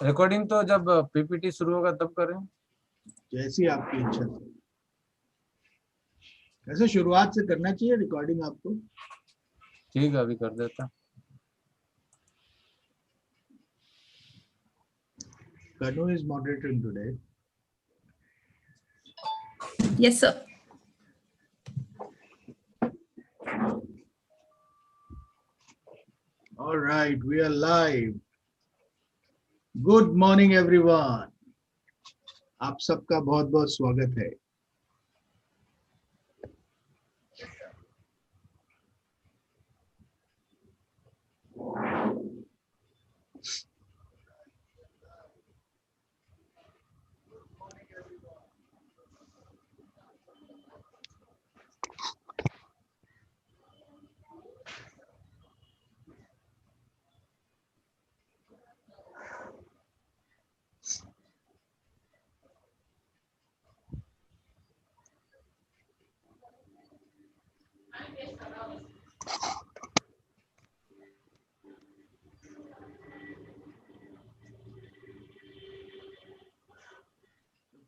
Recording तो जब PPT शुरू होगा तब करें। जैसी आपकी इच्छा से। ऐसे शुरुआत से करना चाहिए रिकॉर्डिंग आपको। ठीक है, अभी कर देता। Kanu is moderating today. Yes, sir. All right, we are live. Good morning, everyone. आप सबका बहुत बहुत स्वागत है।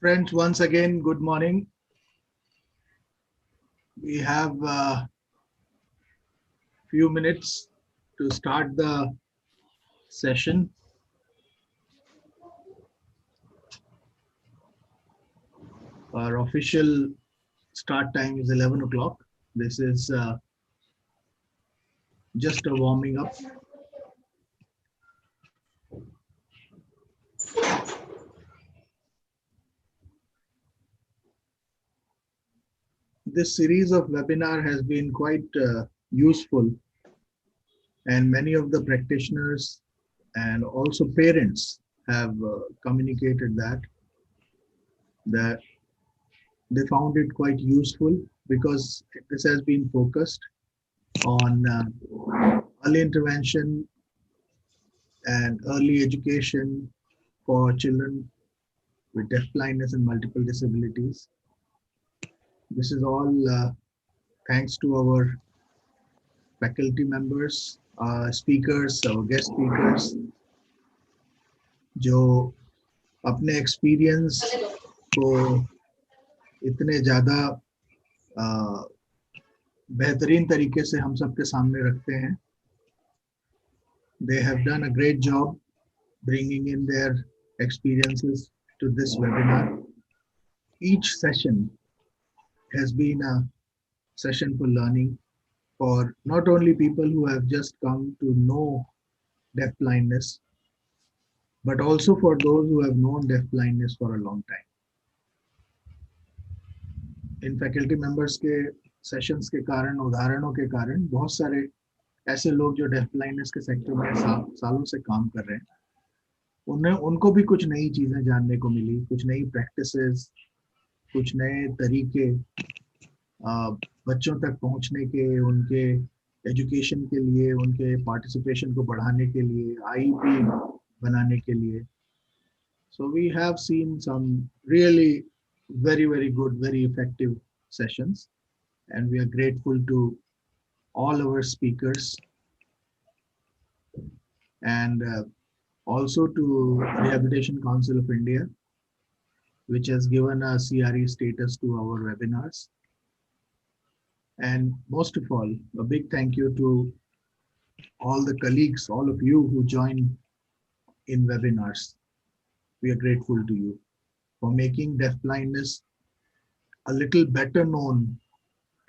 Friends, once again, good morning. We have a few minutes to start the session. Our official start time is 11 o'clock. This is just a warming up. This series of webinar has been quite useful, and many of the practitioners and also parents have communicated that they found it quite useful because this has been focused on early intervention and early education for children with deafblindness and multiple disabilities. This is all thanks to our faculty members, speakers, our guest speakers, जो अपने experience को इतने ज़्यादा बेहतरीन तरीके से हम सबके सामने रखते हैं. They have done a great job bringing in their experiences to this webinar. Each session has been a session for learning for not only people who have just come to know deafblindness, but also for those who have known deafblindness for a long time. In faculty members के sessions के कारण, उदाहरणों के कारण बहुत सारे ऐसे लोग जो डेफब्लाइंडनेस के सेक्टर में सालों से काम कर रहे हैं, उनको भी कुछ नई चीज़ें जानने को मिली, कुछ नई प्रैक्टिसेस, कुछ नए तरीके बच्चों तक पहुंचने के, उनके एजुकेशन के लिए, उनके पार्टिसिपेशन को बढ़ाने के लिए, आईईपी बनाने के लिए. So we have seen some really very good, very effective sessions, and we are grateful to all our speakers and also to Rehabilitation Council of India, which has given a CRE status to our webinars. And most of all, a big thank you to all the colleagues, all of you who join in webinars. We are grateful to you for making deafblindness a little better known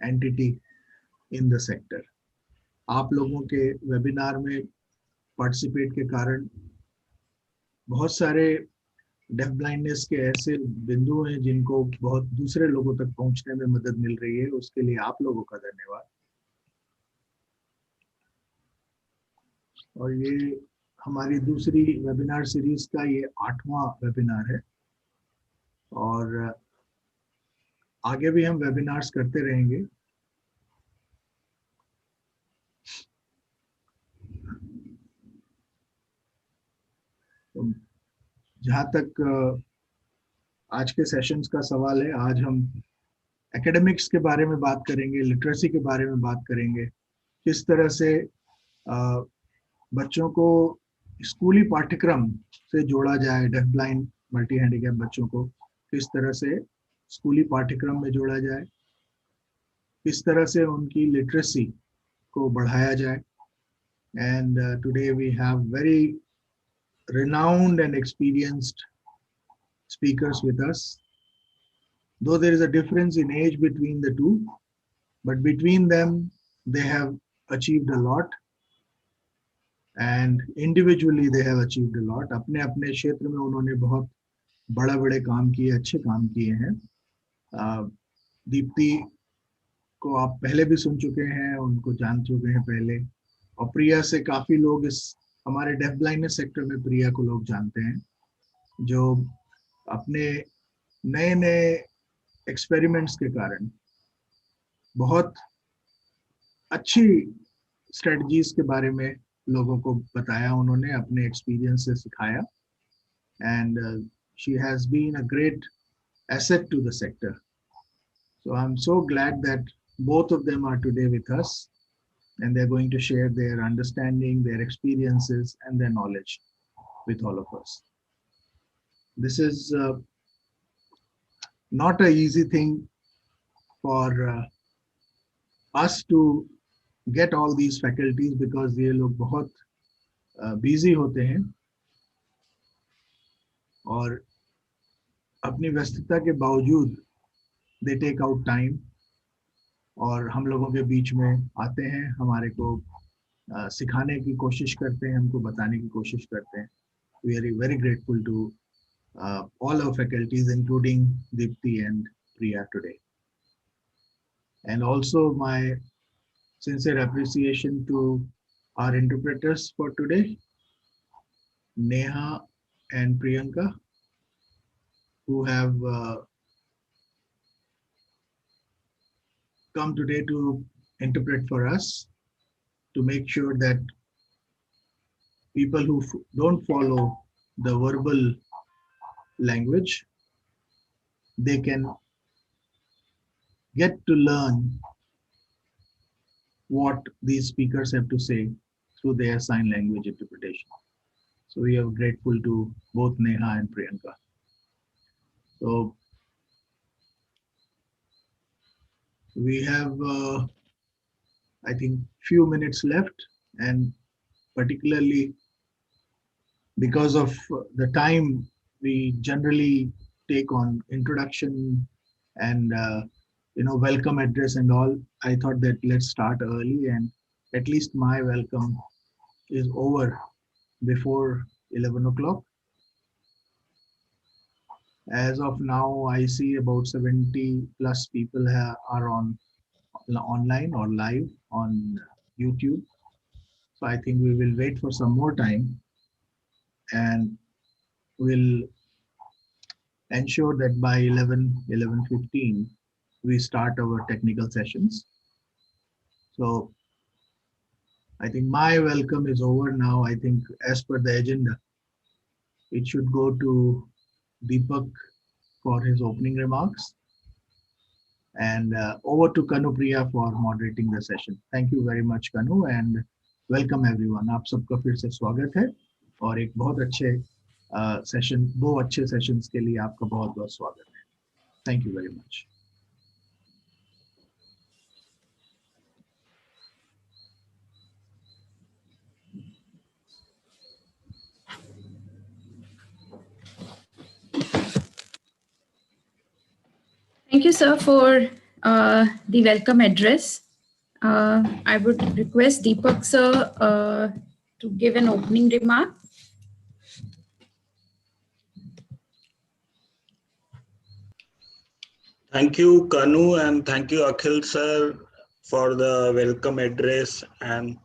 entity in the sector. आप लोगों के webinar में participate के कारण बहुत सारे डेफब्लाइंडनेस के ऐसे बिंदु हैं जिनको बहुत दूसरे लोगों तक पहुंचने में मदद मिल रही है. उसके लिए आप लोगों का धन्यवाद. और ये हमारी दूसरी वेबिनार सीरीज का ये 8वां वेबिनार है और आगे भी हम वेबिनार्स करते रहेंगे. तो जहाँ तक आज के सेशंस का सवाल है, आज हम एकेडमिक्स के बारे में बात करेंगे, लिटरेसी के बारे में बात करेंगे, किस तरह से बच्चों को स्कूली पाठ्यक्रम से जोड़ा जाए, डेफ ब्लाइंड मल्टी हैंडीकैप बच्चों को किस तरह से स्कूली पाठ्यक्रम में जोड़ा जाए, किस तरह से उनकी लिटरेसी को बढ़ाया जाए. And today we have very renowned and experienced speakers with us. Though there is a difference in age between the two, but between them, they have achieved a lot. And individually, they have achieved a lot. अपने अपने क्षेत्र में उन्होंने बहुत बड़े काम किए, अच्छे काम किए हैं. दीप्ति को आप पहले भी सुन चुके हैं, उनको जान चुके हैं पहले. और प्रिया से काफी लोग इस हमारे डेफ ब्लाइंडनेस सेक्टर में प्रिया को लोग जानते हैं, जो अपने नए नए एक्सपेरिमेंट्स के कारण बहुत अच्छी स्ट्रेटजीज के बारे में लोगों को बताया, उन्होंने अपने एक्सपीरियंस से सिखाया. And she has been a great asset to the sector. So I'm so glad that both of them are today with us, and they're going to share their understanding, their experiences, and their knowledge with all of us. This is not an easy thing for us to get all these faculties, because ये लोग बहुत busy होते हैं और अपनी व्यस्तता के बावजूद they take out time और हम लोगों के बीच में आते हैं, हमारे को सिखाने की कोशिश करते हैं, हमको बताने की कोशिश करते हैं. We are very grateful to all our faculties, including Deepti and Priya today. And also my sincere appreciation to our interpreters for today, Neha and Priyanka, who have come today to interpret for us, to make sure that people who don't follow the verbal language, they can get to learn what these speakers have to say through their sign language interpretation. So we are grateful to both Neha and Priyanka. So we have, I think, few minutes left, and particularly because of the time we generally take on introduction and welcome address and all, I thought that let's start early, and at least my welcome is over before 11 o'clock. As of now, I see about 70 plus people are online or live on YouTube. So I think we will wait for some more time, and we'll ensure that by 11:15 we start our technical sessions. So I think my welcome is over now. I think as per the agenda, it should go to Deepak for his opening remarks, and over to Kanu Priya for moderating the session. Thank you very much, Kanu, and welcome everyone. आप सबका फिर से स्वागत है, और एक बहुत अच्छे सेशन, दो अच्छे सेशंस के लिए आपका बहुत बहुत स्वागत है. Thank you very much. Thank you, sir, for the welcome address. I would request Deepak, sir, to give an opening remark. Thank you, Kanu, and thank you, Akhil, sir, for the welcome address and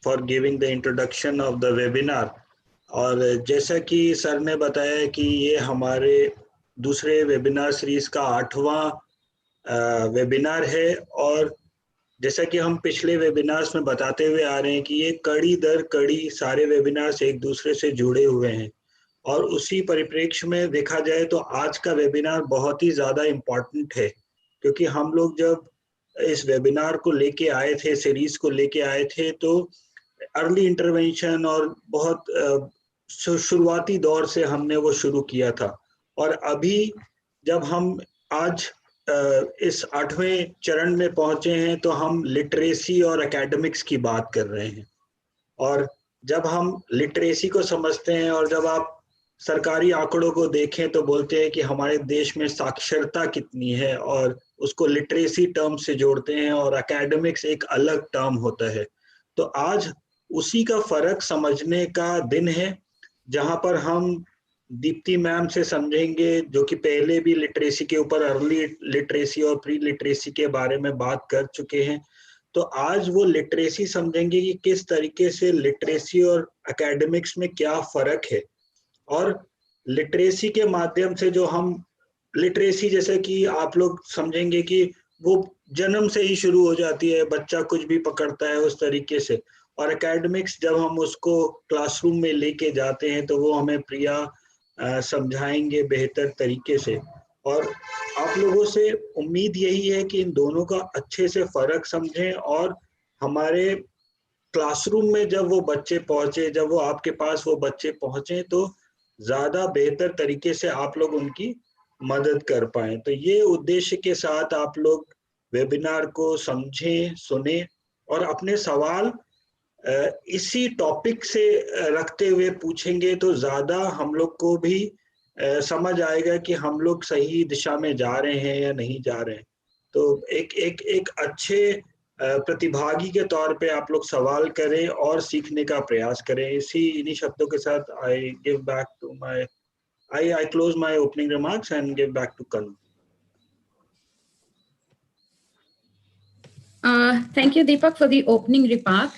for giving the introduction of the webinar. और जैसा कि sir ने बताया कि ये हमारे दूसरे webinar series का 8वां वेबिनार है, और जैसा कि हम पिछले वेबिनार्स में बताते हुए आ रहे हैं कि ये कड़ी दर कड़ी सारे वेबिनार्स एक दूसरे से जुड़े हुए हैं, और उसी परिप्रेक्ष्य में देखा जाए तो आज का वेबिनार बहुत ही ज़्यादा इम्पॉर्टेंट है, क्योंकि हम लोग जब इस वेबिनार को लेके आए थे, सीरीज को लेके आए थे, तो अर्ली इंटरवेंशन और बहुत शुरुआती दौर से हमने वो शुरू किया था। और अभी जब हम आज इस 8वें चरण में पहुंचे हैं तो हम लिटरेसी और एकेडमिक्स की बात कर रहे हैं। और जब हम लिटरेसी को समझते हैं और जब आप सरकारी आंकड़ों को देखें तो बोलते हैं कि हमारे देश में साक्षरता कितनी है और उसको लिटरेसी टर्म से जोड़ते हैं और एकेडमिक्स एक अलग टर्म होता है। तो आज उसी का फर्क समझने का दिन है, जहां पर हम दीप्ति मैम से समझेंगे, जो कि पहले भी लिटरेसी के ऊपर अर्ली लिटरेसी और प्री लिटरेसी के बारे में बात कर चुके हैं। तो आज वो लिटरेसी समझेंगे कि किस तरीके से लिटरेसी और एकेडमिक्स में क्या फर्क है। और लिटरेसी के माध्यम से जो हम लिटरेसी, जैसे कि आप लोग समझेंगे कि वो जन्म से ही शुरू हो जाती है, बच्चा कुछ भी पकड़ता है उस तरीके से। और एकेडमिक्स जब हम उसको क्लासरूम में लेके जाते हैं तो वो हमें प्रिया समझाएंगे बेहतर तरीके से। और आप लोगों से उम्मीद यही है कि इन दोनों का अच्छे से फर्क समझें और हमारे क्लासरूम में जब वो बच्चे पहुंचे, जब वो आपके पास वो बच्चे पहुंचे तो ज्यादा बेहतर तरीके से आप लोग उनकी मदद कर पाए। तो ये उद्देश्य के साथ आप लोग वेबिनार को समझें, सुने और अपने सवाल इसी टॉपिक से रखते हुए पूछेंगे तो ज्यादा हम लोग को भी समझ आएगा कि हम लोग सही दिशा में जा रहे हैं या नहीं जा रहे हैं। तो एक अच्छे प्रतिभागी के तौर पे आप लोग सवाल करें और सीखने का प्रयास करें। इन्हीं शब्दों के साथ I give back to my I close my opening remarks and give back to Kanu. Thank you, Deepak, for the opening remark.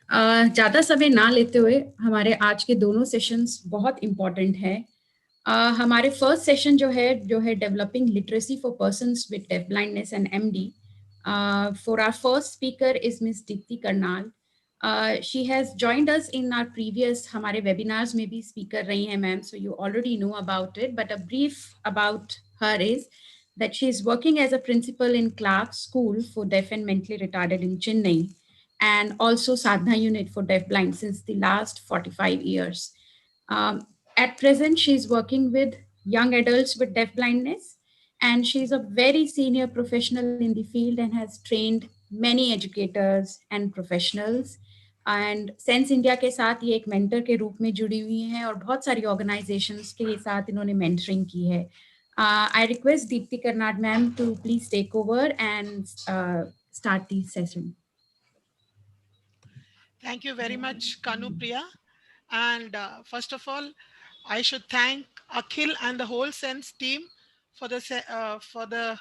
ज़्यादा समय ना लेते हुए हमारे आज के दोनों सेशंस बहुत इम्पोर्टेंट है। हमारे फर्स्ट सेशन जो है developing literacy for persons with deaf blindness and MD. For our first speaker is Miss Deepti Karnal. She has joined us in our previous हमारे webinars में भी speaker रही हैं ma'am, so you already know about it. But a brief about her is that she is working as a principal in Clark School for Deaf and Mentally Retarded in Chennai, and also Sadhana Unit for Deaf Blind since the last 45 years. At present, she is working with young adults with deaf blindness, and she is a very senior professional in the field and has trained many educators and professionals. And sense India के साथ ये एक mentor के रूप में जुड़ी हुई हैं और बहुत सारी ऑर्गेनाइजेशंस के साथ इन्होंने मेंटरिंग की है. I request Deepti Karnad ma'am to please take over and start the session. Thank you very much, Kanu Priya. And first of all, I should thank Akhil and the whole Sense team for the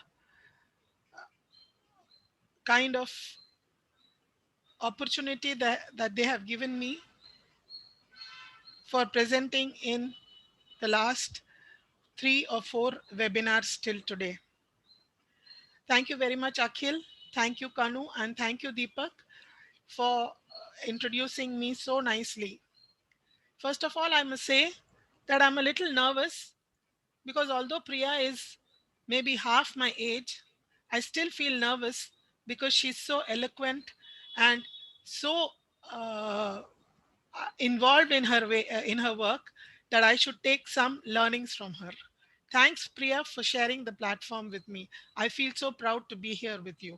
kind of opportunity that they have given me for presenting in the last 3 or 4 webinars till today. Thank you very much, Akhil. Thank you, Kanu, and thank you, Deepak, for introducing me so nicely. First of all, I must say that I'm a little nervous because although Priya is maybe half my age, I still feel nervous because she's so eloquent and so involved in her work that I should take some learnings from her. Thanks, Priya, for sharing the platform with me. I feel so proud to be here with you.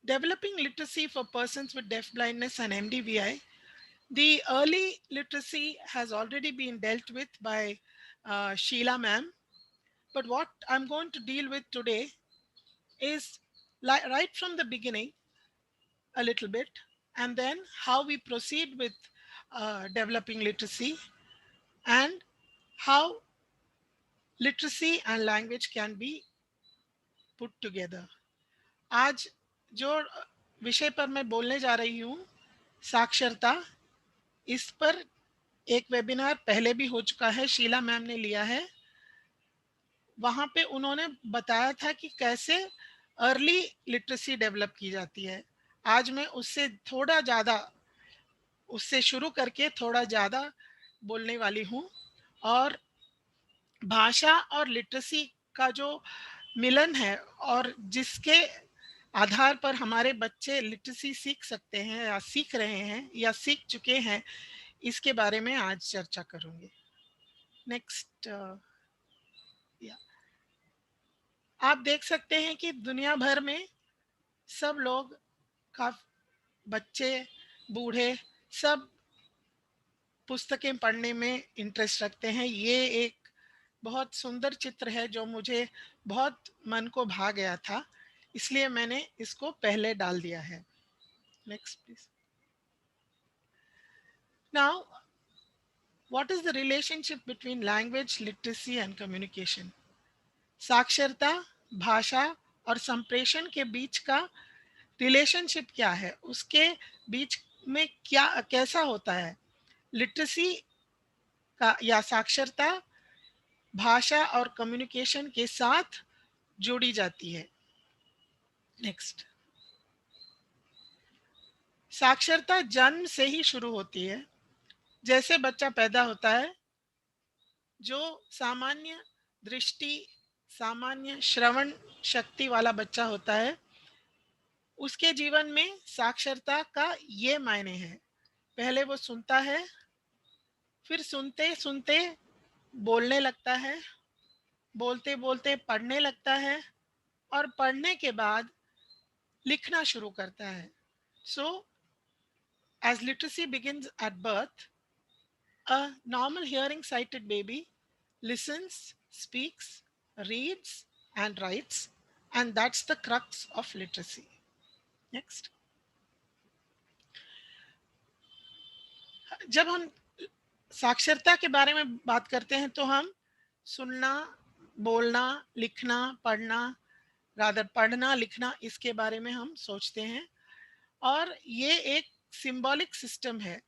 Developing literacy for persons with deaf blindness and MDVI. The early literacy has already been dealt with by Sheila ma'am. But what I'm going to deal with today is right from the beginning a little bit, and then how we proceed with developing literacy and how literacy and language can be put together. आज जो विषय पर मैं बोलने जा रही हूँ, साक्षरता, इस पर एक वेबिनार पहले भी हो चुका है, शीला मैम ने लिया है. वहाँ पे उन्होंने बताया था कि कैसे अर्ली लिटरेसी डेवलप की जाती है. आज मैं उससे शुरू करके थोड़ा ज़्यादा बोलने वाली हूँ. और भाषा और लिटरेसी का जो मिलन है और जिसके आधार पर हमारे बच्चे लिटरेसी सीख सकते हैं या सीख रहे हैं या सीख चुके हैं, इसके बारे में आज चर्चा करूंगी। नेक्स्ट। आप देख सकते हैं कि दुनिया भर में सब लोग, बच्चे, बूढ़े, सब पुस्तकें पढ़ने में इंटरेस्ट रखते हैं। ये एक बहुत सुंदर चित्र है जो मुझे बहुत मन को भा गया था, इसलिए मैंने इसको पहले डाल दिया है। Next please. Now, what is the relationship between language, literacy and communication? साक्षरता, भाषा और संप्रेषण के बीच का रिलेशनशिप क्या है, उसके बीच में क्या कैसा होता है? लिटरेसी का या साक्षरता भाषा और कम्युनिकेशन के साथ जोड़ी जाती है। नेक्स्ट। साक्षरता जन्म से ही शुरू होती है। जैसे बच्चा पैदा होता है, जो सामान्य दृष्टि, सामान्य श्रवण शक्ति वाला बच्चा होता है, उसके जीवन में साक्षरता का ये मायने है, पहले वो सुनता है, फिर सुनते सुनते बोलने लगता है, बोलते बोलते पढ़ने लगता है, और पढ़ने के बाद लिखना शुरू करता है। So, as literacy begins at birth, a normal hearing sighted baby listens, speaks, reads, and writes, and that's the crux of literacy. Next. जब हम साक्षरता के बारे में बात करते हैं तो हम सुनना, बोलना, लिखना, पढ़ना, रादर पढ़ना, लिखना, इसके बारे में हम सोचते हैं। और ये एक सिंबॉलिक सिस्टम है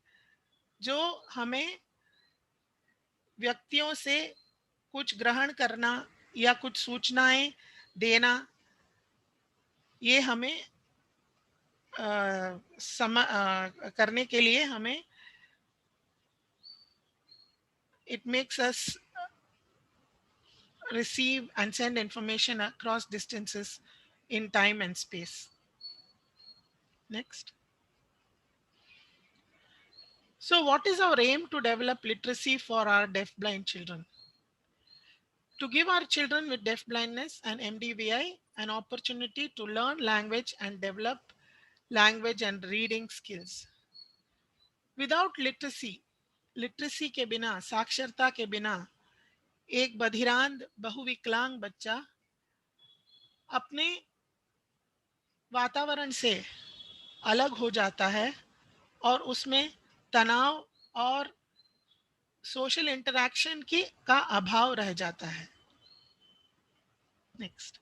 जो हमें व्यक्तियों से कुछ ग्रहण करना या कुछ सूचनाएं देना, ये हमें करने के लिए हमें it makes us receive and send information across distances in time and space. Next. So what is our aim to develop literacy for our deafblind children? To give our children with deafblindness and MDVI an opportunity to learn language and develop language and reading skills. Without literacy, literacy के बिना, साक्षरता के बिना, एक बधिरांध बहुविकलांग बच्चा अपने वातावरण से अलग हो जाता है और उसमें तनाव और सोशल इंटरैक्शन का अभाव रह जाता है। Next.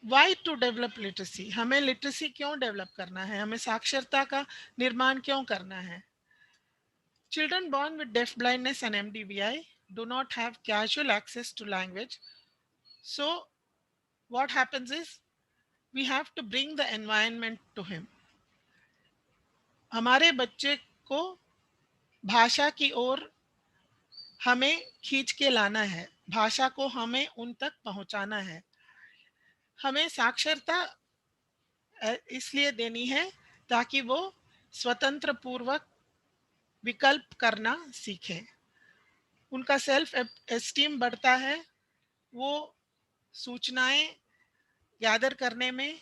Why to develop literacy? हमें लिटरेसी क्यों डेवलप करना है, हमें साक्षरता का निर्माण क्यों करना है? Children born with deaf blindness and MDVI do not have casual access to language. So what happens is we have to bring the environment to him. हमारे बच्चे को भाषा की ओर हमें खींच के लाना है, भाषा को हमें उन तक पहुंचाना है। हमें साक्षरता इसलिए देनी है ताकि वो स्वतंत्र पूर्वक विकल्प करना सीखें, उनका सेल्फ एस्टीम बढ़ता है, वो सूचनाएं गैदर करने में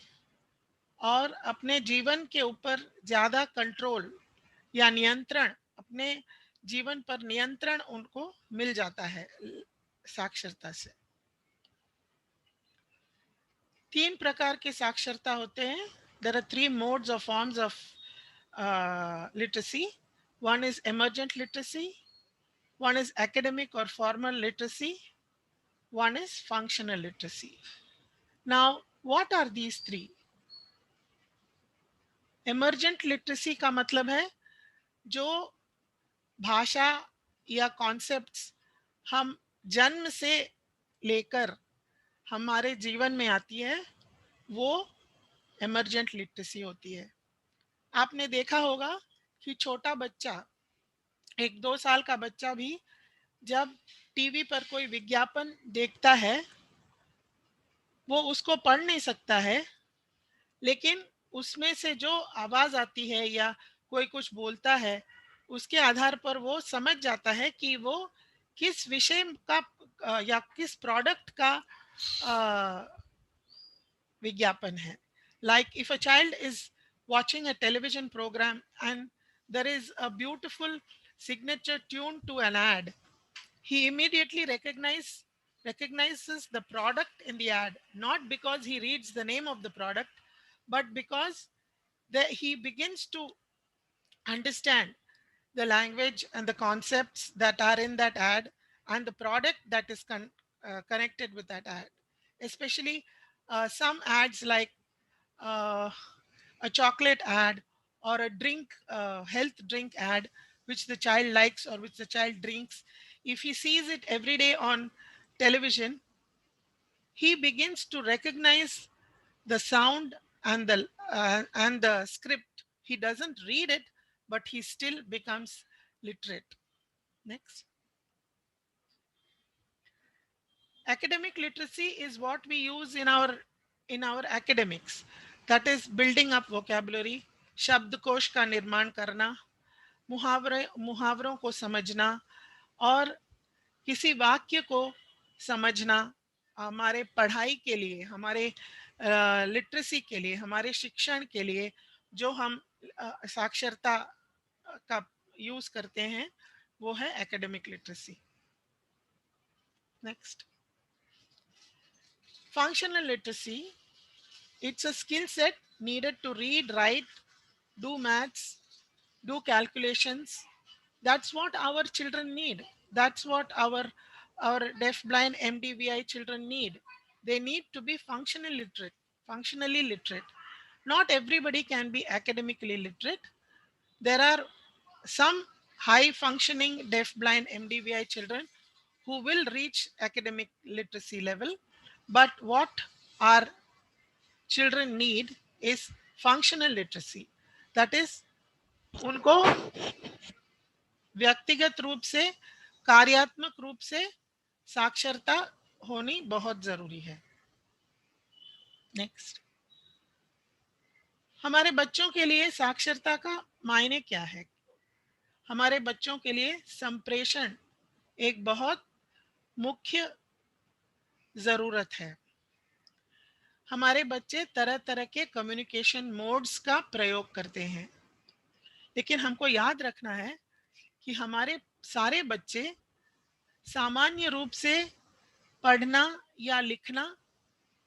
और अपने जीवन के ऊपर ज़्यादा कंट्रोल या नियंत्रण, अपने जीवन पर नियंत्रण उनको मिल जाता है साक्षरता से। 3 प्रकार के साक्षरता होते हैं। There are 3 modes or forms of literacy. One is emergent literacy, one is academic or formal literacy, one is functional literacy. Now, what are these 3? Emergent literacy का मतलब है जो भाषा या कॉन्सेप्ट्स हम जन्म से लेकर हमारे जीवन में आती है, वो एमर्जेंट लिटरेसी होती है। आपने देखा होगा कि छोटा बच्चा, 1-2 साल का बच्चा भी जब टीवी पर कोई विज्ञापन देखता है वो उसको पढ़ नहीं सकता है, लेकिन उसमें से जो आवाज आती है या कोई कुछ बोलता है, उसके आधार पर वो समझ जाता है कि वो किस विषय का या किस प्रोडक्ट का विज्ञापन है. Like if a child is watching a television program and there is a beautiful signature tune to an ad, he immediately recognizes the product in the ad, not because he reads the name of the product, but because he begins to understand the language and the concepts that are in that ad and the product that is connected with that ad. Especially some ads like uh, a chocolate ad or a drink, health drink ad, which the child likes or which the child drinks. If he sees it every day on television, he begins to recognize the sound and the script. He doesn't read it, but he still becomes literate. Next. Academic literacy is what we use in our academics. That is building up vocabulary, शब्दकोश का निर्माण करना, मुहावरों को समझना और किसी वाक्य को समझना हमारे पढ़ाई के लिए, हमारे लिटरेसी के लिए, हमारे शिक्षण के लिए जो हम साक्षरता का यूज करते हैं, वो है academic literacy. Next. Functional literacy, it's a skill set needed to read, write, do maths, do calculations. That's what our children need. That's what our deaf-blind MDVI children need. They need to be functionally literate. Not everybody can be academically literate. There are some high functioning deaf-blind MDVI children who will reach academic literacy level. But what our children need is functional literacy. That is, उनको व्यक्तिगत रूप से, कार्यात्मक रूप से साक्षरता होनी बहुत जरूरी है. नेक्स्ट. हमारे बच्चों के लिए साक्षरता का मायने क्या है? हमारे बच्चों के लिए संप्रेषण एक बहुत मुख्य जरूरत है. हमारे बच्चे तरह तरह के कम्युनिकेशन मोड्स का प्रयोग करते हैं, लेकिन हमको याद रखना है कि हमारे सारे बच्चे सामान्य रूप से पढ़ना या लिखना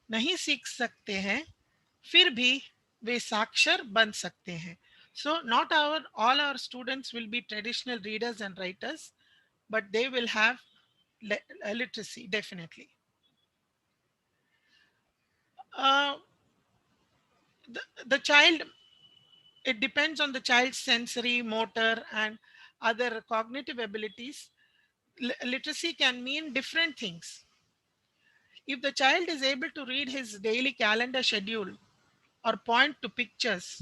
नहीं सीख सकते हैं, फिर भी वे साक्षर बन सकते हैं. So not all our students will be traditional readers and writers, but they will have literacy definitely. The child, it depends on the child's sensory, motor, and other cognitive abilities. Literacy can mean different things. If the child is able to read his daily calendar schedule or point to pictures,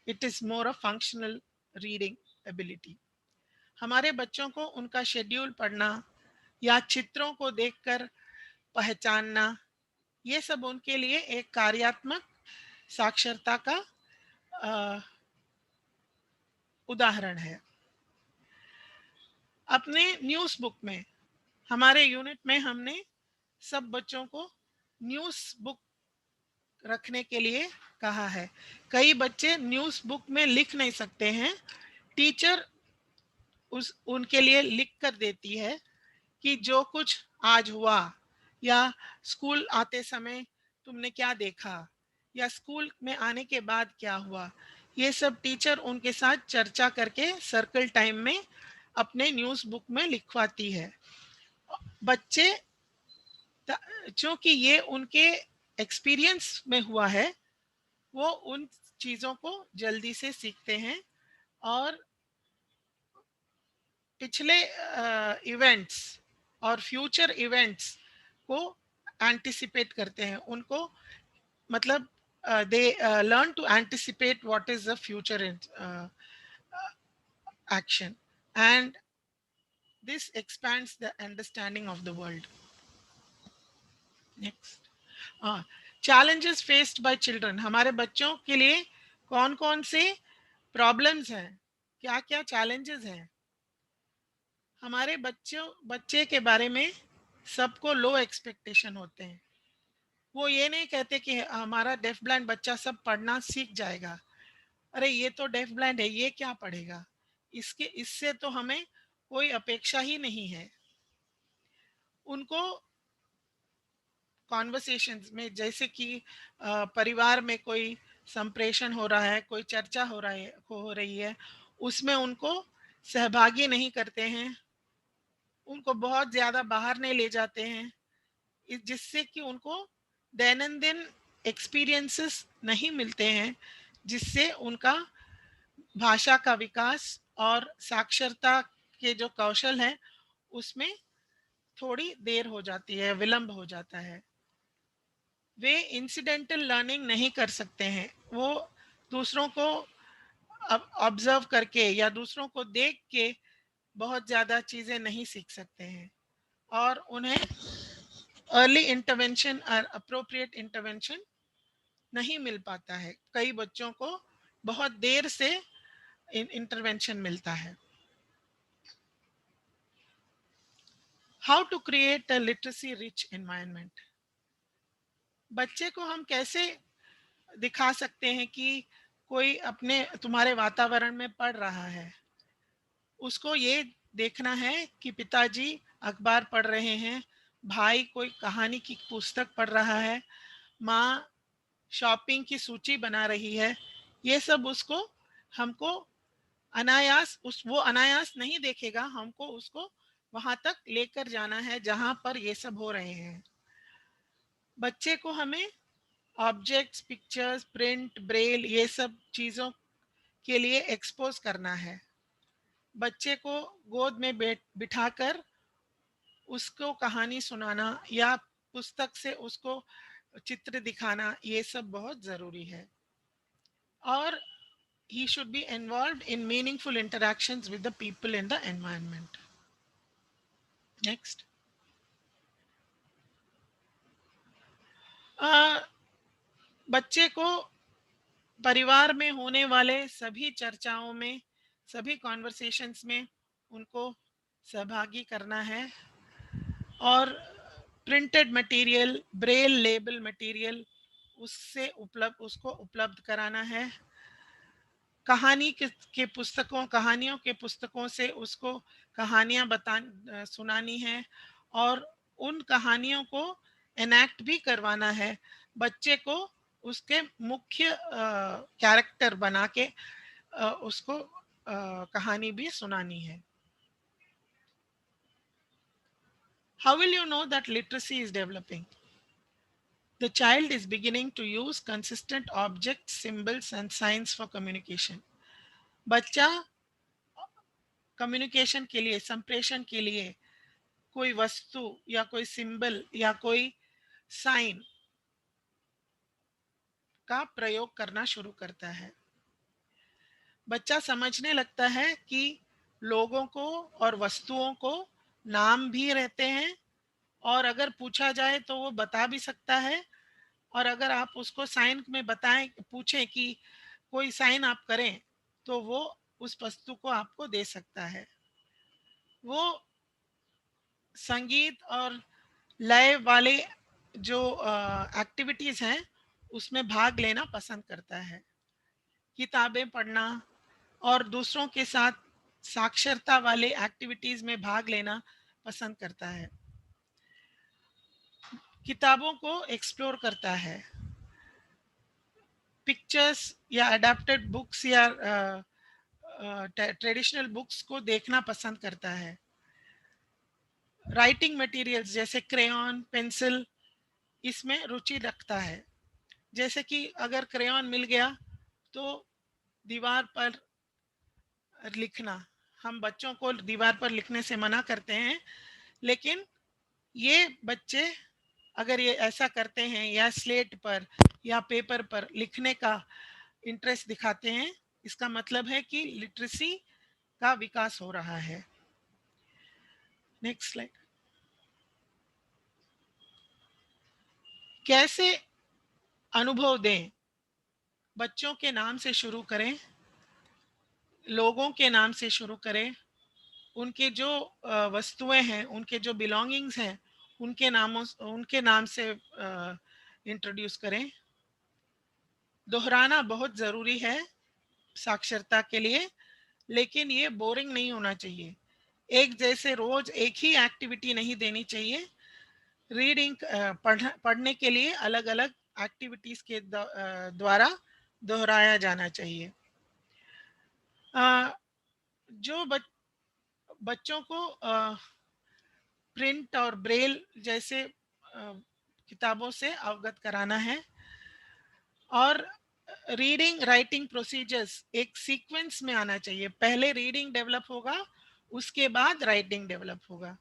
it is more a functional reading ability. हमारे बच्चों को उनका schedule पढ़ना या चित्रों को देखकर पहचानना, ये सब उनके लिए एक कार्यात्मक साक्षरता का उदाहरण है. अपने न्यूज़ बुक में, हमारे यूनिट में हमने सब बच्चों को न्यूज़ बुक रखने के लिए कहा है. कई बच्चे न्यूज़ बुक में लिख नहीं सकते हैं. टीचर उनके लिए लिख कर देती है कि जो कुछ आज हुआ, या स्कूल आते समय तुमने क्या देखा, या स्कूल में आने के बाद क्या हुआ, ये सब टीचर उनके साथ चर्चा करके सर्कल टाइम में अपने न्यूज़ बुक में लिखवाती है. बच्चे, क्योंकि ये उनके एक्सपीरियंस में हुआ है, वो उन चीज़ों को जल्दी से सीखते हैं और पिछले इवेंट्स और फ्यूचर इवेंट्स को एंटिसिपेट करते हैं. उनको मतलब they learn to anticipate what is the future action, and this expands the understanding of the world. Next. Challenges faced by children, हमारे बच्चों के लिए कौन कौन से प्रॉब्लम्स हैं, क्या क्या चैलेंजेस हैं। हमारे बच्चे के बारे में सबको लो एक्सपेक्टेशन होते हैं। वो ये नहीं कहते कि हमारा डेफ ब्लाइंड बच्चा सब पढ़ना सीख जाएगा, अरे ये तो डेफ ब्लाइंड है, ये क्या पढ़ेगा, इससे तो हमें कोई अपेक्षा ही नहीं है। उनको कॉन्वर्सेशंस में, जैसे कि परिवार में कोई संप्रेषण हो रहा है, कोई चर्चा हो रही है, उसमें उनको सहभागी नहीं करते हैं, उनको बहुत ज़्यादा बाहर नहीं ले जाते हैं, जिससे कि उनको दैनंदिन एक्सपीरियंसेस नहीं मिलते हैं, जिससे उनका भाषा का विकास और साक्षरता के जो कौशल है उसमें थोड़ी देर हो जाती है, विलंब हो जाता है। वे इंसिडेंटल लर्निंग नहीं कर सकते हैं, वो दूसरों को ऑब्जर्व करके या दूसरों को देख के बहुत ज़्यादा चीज़ें नहीं सीख सकते हैं, और उन्हें अर्ली इंटरवेंशन और अप्रोप्रिएट इंटरवेंशन नहीं मिल पाता है। कई बच्चों को बहुत देर से इंटरवेंशन मिलता है। How to create a literacy rich environment, बच्चे को हम कैसे दिखा सकते हैं कि कोई अपने तुम्हारे वातावरण में पढ़ रहा है। उसको ये देखना है कि पिताजी अखबार पढ़ रहे हैं, भाई कोई कहानी की पुस्तक पढ़ रहा है, माँ शॉपिंग की सूची बना रही है। ये सब उसको हमको अनायास वो अनायास नहीं देखेगा, हमको उसको वहां तक लेकर जाना है जहां पर ये सब हो रहे हैं। बच्चे को हमें ऑब्जेक्ट्स, पिक्चर्स, प्रिंट, ब्रेल, ये सब चीज़ों के लिए एक्सपोज करना है। बच्चे को गोद में बिठाकर उसको कहानी सुनाना या पुस्तक से उसको चित्र दिखाना, ये सब बहुत ज़रूरी है। और he should be involved in meaningful interactions with the people in the environment. Next. बच्चे को परिवार में होने वाले सभी चर्चाओं में, सभी कॉन्वर्सेशंस में उनको सहभागी करना है, और printed material, Braille label material उसको उपलब्ध कराना है। कहानियों के पुस्तकों से उसको कहानियां सुनानी है, और उन कहानियों को एनैक्ट भी करवाना है। बच्चे को उसके मुख्य कैरेक्टर बना के उसको कहानी भी सुनानी है। How will you know that literacy is developing? The child is beginning to use consistent objects, symbols and signs for communication. बच्चा कम्युनिकेशन के लिए, संप्रेषण के लिए कोई वस्तु या कोई सिंबल या कोई साइन का प्रयोग करना शुरू करता है। बच्चा समझने लगता है कि लोगों को और वस्तुओं को नाम भी रहते हैं, और अगर पूछा जाए तो वो बता भी सकता है, और अगर आप उसको साइन में पूछें कि कोई साइन आप करें, तो वो उस वस्तु को आपको दे सकता है। वो संगीत और लय वाले जो एक्टिविटीज़ हैं उसमें भाग लेना पसंद करता है। किताबें पढ़ना और दूसरों के साथ साक्षरता वाले एक्टिविटीज़ में भाग लेना पसंद करता है। किताबों को एक्सप्लोर करता है। पिक्चर्स या अडेप्टेड बुक्स या ट्रेडिशनल बुक्स को देखना पसंद करता है। राइटिंग मटेरियल्स जैसे क्रेयॉन, पेंसिल, इसमें रुचि रखता है। जैसे कि अगर क्रेयॉन मिल गया तो दीवार पर लिखना, हम बच्चों को दीवार पर लिखने से मना करते हैं, लेकिन ये बच्चे अगर ये ऐसा करते हैं या स्लेट पर या पेपर पर लिखने का इंटरेस्ट दिखाते हैं, इसका मतलब है कि लिटरेसी का विकास हो रहा है। Next slide. कैसे अनुभव दें। बच्चों के नाम से शुरू करें, लोगों के नाम से शुरू करें, उनके जो वस्तुएं हैं, उनके जो बिलोंगिंग्स हैं, उनके नाम से इंट्रोड्यूस करें। दोहराना बहुत ज़रूरी है साक्षरता के लिए, लेकिन ये बोरिंग नहीं होना चाहिए। एक जैसे रोज एक ही एक्टिविटी नहीं देनी चाहिए। रीडिंग पढ़ने के लिए अलग अलग एक्टिविटीज के द्वारा दोहराया जाना चाहिए। जो बच्चों को प्रिंट और ब्रेल जैसे किताबों से अवगत कराना है, और रीडिंग राइटिंग प्रोसीजर्स एक सीक्वेंस में आना चाहिए। पहले रीडिंग डेवलप होगा, उसके बाद राइटिंग डेवलप होगा।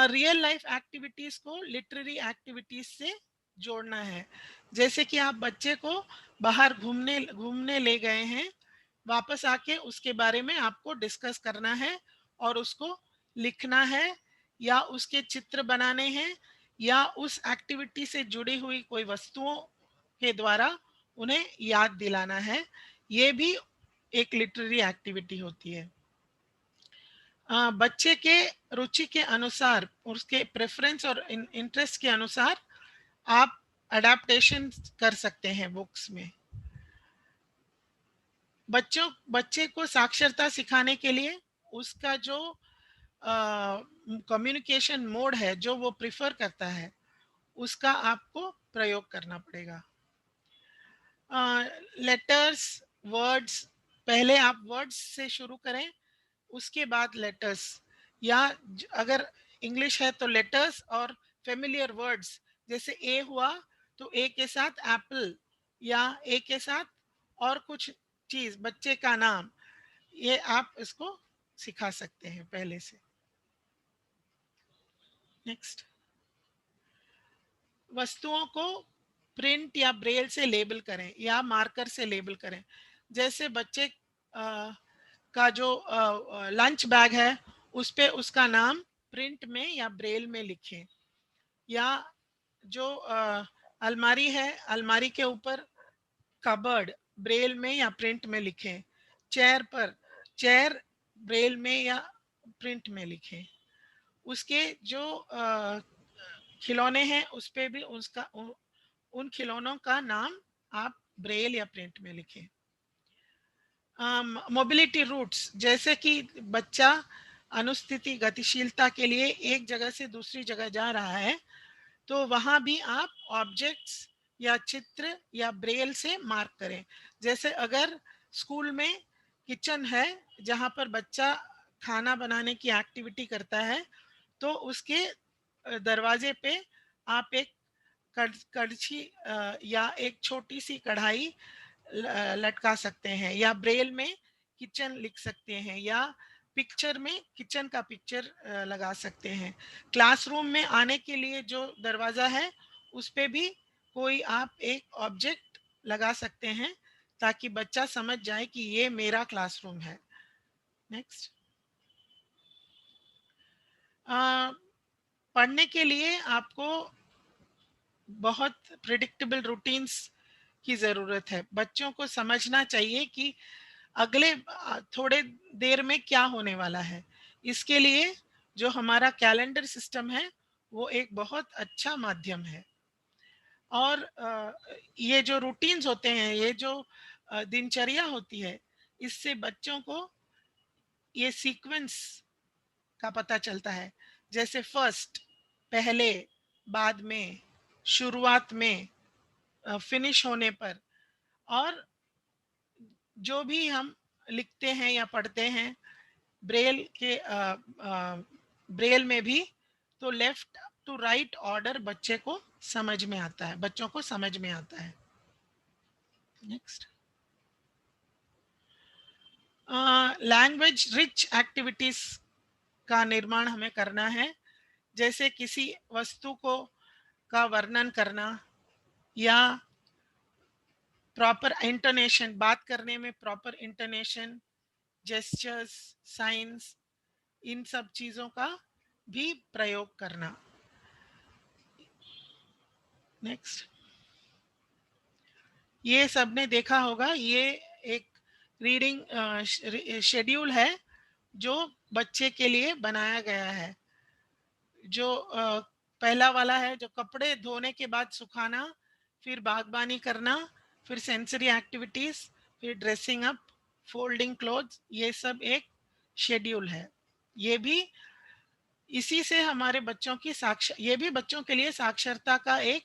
रियल लाइफ एक्टिविटीज को लिटरेरी एक्टिविटीज से जोड़ना है। जैसे कि आप बच्चे को बाहर घूमने ले गए हैं, वापस आके उसके बारे में आपको डिस्कस करना है और उसको लिखना है, या उसके चित्र बनाने हैं, या उस एक्टिविटी से जुड़ी हुई कोई वस्तुओं के द्वारा उन्हें याद दिलाना है। ये भी एक लिटरेरी एक्टिविटी होती है। बच्चे के रुचि के अनुसार, उसके प्रेफरेंस और इंटरेस्ट के अनुसार आप अडेप्टेशन कर सकते हैं बुक्स में। बच्चे को साक्षरता सिखाने के लिए उसका जो कम्युनिकेशन मोड है, जो वो प्रिफर करता है, उसका आपको प्रयोग करना पड़ेगा। लेटर्स, वर्ड्स, पहले आप वर्ड्स से शुरू करें, उसके बाद लेटर्स, या अगर इंग्लिश है तो लेटर्स और फेमिलियर वर्ड्स, जैसे ए हुआ तो ए के साथ एप्पल, या ए के साथ और कुछ चीज, बच्चे का नाम, ये आप इसको सिखा सकते हैं पहले से। नेक्स्ट, वस्तुओं को प्रिंट या ब्रेल से लेबल करें या मार्कर से लेबल करें। जैसे बच्चे का जो लंच बैग है, उस पे उसका नाम प्रिंट में या ब्रेल में लिखें, या जो अलमारी है, अलमारी के ऊपर कबर्ड ब्रेल में या प्रिंट में लिखें। चेयर पर चेयर ब्रेल में या प्रिंट में लिखें। उसके जो खिलौने हैं, उस पे भी उन खिलौनों का नाम आप ब्रेल या प्रिंट में लिखें। मोबिलिटी रूट्स, जैसे कि बच्चा अनुस्थिति गतिशीलता के लिए एक जगह से दूसरी जगह जा रहा है, तो वहां भी आप ऑब्जेक्ट्स या चित्र या ब्रेल से मार्क करें। जैसे अगर स्कूल में किचन है जहां पर बच्चा खाना बनाने की एक्टिविटी करता है, तो उसके दरवाजे पे आप एक कड़छी या एक छोटी सी कढ़ाई लटका सकते हैं, या ब्रेल में किचन लिख सकते हैं, या पिक्चर में किचन का पिक्चर लगा सकते हैं। क्लासरूम में आने के लिए जो दरवाज़ा है, उस पे भी कोई आप एक ऑब्जेक्ट लगा सकते हैं, ताकि बच्चा समझ जाए कि ये मेरा क्लासरूम है। नेक्स्ट, पढ़ने के लिए आपको बहुत प्रिडिक्टेबल रूटीन्स की ज़रूरत है। बच्चों को समझना चाहिए कि अगले थोड़े देर में क्या होने वाला है। इसके लिए जो हमारा कैलेंडर सिस्टम है, वो एक बहुत अच्छा माध्यम है। और ये जो रूटीन्स होते हैं, ये जो दिनचर्या होती है, इससे बच्चों को ये सीक्वेंस का पता चलता है। जैसे फर्स्ट पहले, बाद में, शुरुआत में, फिनिश होने पर। और जो भी हम लिखते हैं या पढ़ते हैं ब्रेल में भी, तो लेफ्ट टू राइट ऑर्डर बच्चे को समझ में आता है, बच्चों को समझ में आता है। नेक्स्ट, लैंग्वेज रिच एक्टिविटीज का निर्माण हमें करना है। जैसे किसी वस्तु को का वर्णन करना, या प्रॉपर इंटोनेशन, बात करने में प्रॉपर इंटोनेशन, जेस्चर्स, साइंस, इन सब चीज़ों का भी प्रयोग करना। नेक्स्ट, ये सबने देखा होगा, ये एक रीडिंग शेड्यूल है जो बच्चे के लिए बनाया गया है। जो पहला वाला है, जो कपड़े धोने के बाद सुखाना, फिर बागबानी करना, फिर सेंसरी एक्टिविटीज, फिर ड्रेसिंग अप, फोल्डिंग क्लोथ्स, ये सब एक शेड्यूल है। ये भी इसी से हमारे बच्चों की ये भी बच्चों के लिए साक्षरता का एक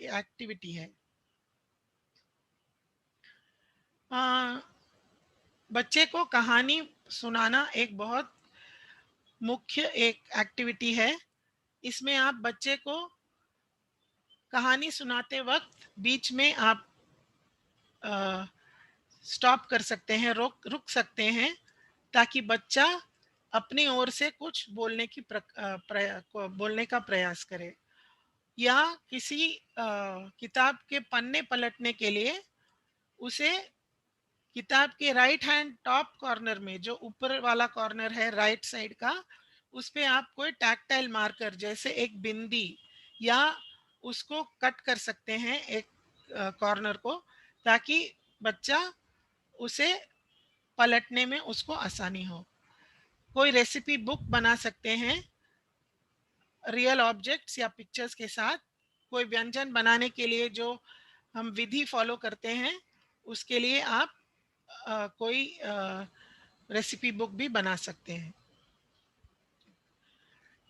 एक्टिविटी है। बच्चे को कहानी सुनाना एक बहुत मुख्य एक एक्टिविटी है। इसमें आप बच्चे को कहानी सुनाते वक्त बीच में आप स्टॉप कर सकते हैं, रुक सकते हैं, ताकि बच्चा अपनी ओर से कुछ बोलने की बोलने का प्रयास करे, या किसी किताब के पन्ने पलटने के लिए उसे किताब के राइट हैंड टॉप कॉर्नर में, जो ऊपर वाला कॉर्नर है राइट साइड का, उस पे आप कोई टैक्टाइल मार्कर जैसे एक बिंदी या उसको कट कर सकते हैं एक कॉर्नर को, ताकि बच्चा उसे पलटने में उसको आसानी हो। कोई रेसिपी बुक बना सकते हैं रियल ऑब्जेक्ट्स या पिक्चर्स के साथ। कोई व्यंजन बनाने के लिए जो हम विधि फॉलो करते हैं, उसके लिए आप कोई रेसिपी बुक भी बना सकते हैं।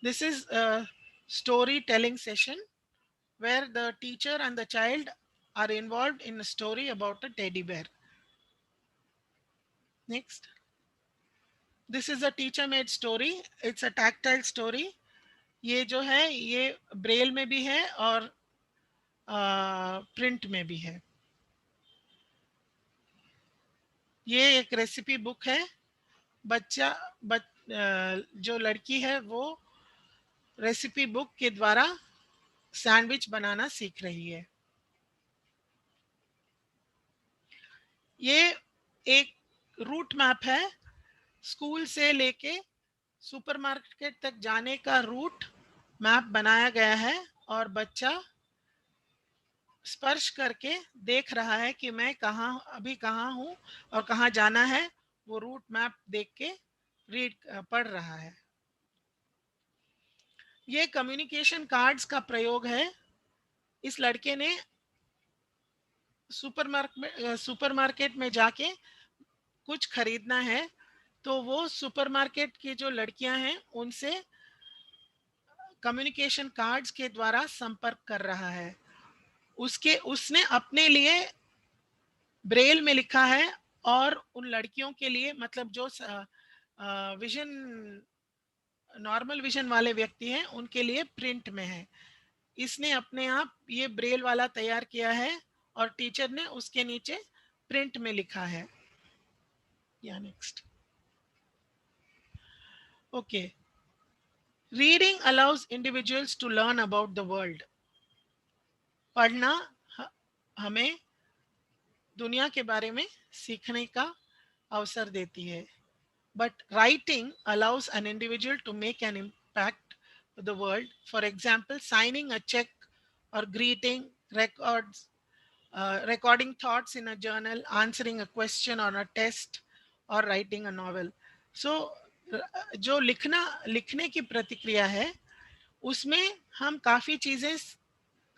This is a storytelling session where the teacher and the child are involved in a story about a teddy bear. Next. This is a teacher made story. It's a tactile story. ये जो है ये Braille में भी है और print में भी है। ये एक रेसिपी बुक है। जो लड़की है वो रेसिपी बुक के द्वारा सैंडविच बनाना सीख रही है। ये एक रूट मैप है, स्कूल से लेके सुपरमार्केट तक जाने का रूट मैप बनाया गया है, और बच्चा स्पर्श करके देख रहा है कि मैं अभी कहाँ हूँ और कहाँ जाना है। वो रूट मैप देख के पढ़ रहा है। ये कम्युनिकेशन कार्ड्स का प्रयोग है। इस लड़के ने सुपरमार्केट में जाके कुछ खरीदना है, तो वो सुपरमार्केट की जो लड़कियां हैं उनसे कम्युनिकेशन कार्ड्स के द्वारा संपर्क कर रहा है। उसने अपने लिए ब्रेल में लिखा है, और उन लड़कियों के लिए, मतलब जो नॉर्मल विजन वाले व्यक्ति हैं, उनके लिए प्रिंट में है। इसने अपने आप ये ब्रेल वाला तैयार किया है, और टीचर ने उसके नीचे प्रिंट में लिखा है। या next. Okay. Reading allows individuals to learn about the world. पढ़ना हमें दुनिया के बारे में सीखने का अवसर देती है। But writing allows an individual to make an impact to the world. For example, signing a check or greeting, recording thoughts in a journal, answering a question on a test, or writing a novel. So, जो लिखने की प्रतिक्रिया है, उसमें हम काफ़ी चीज़ें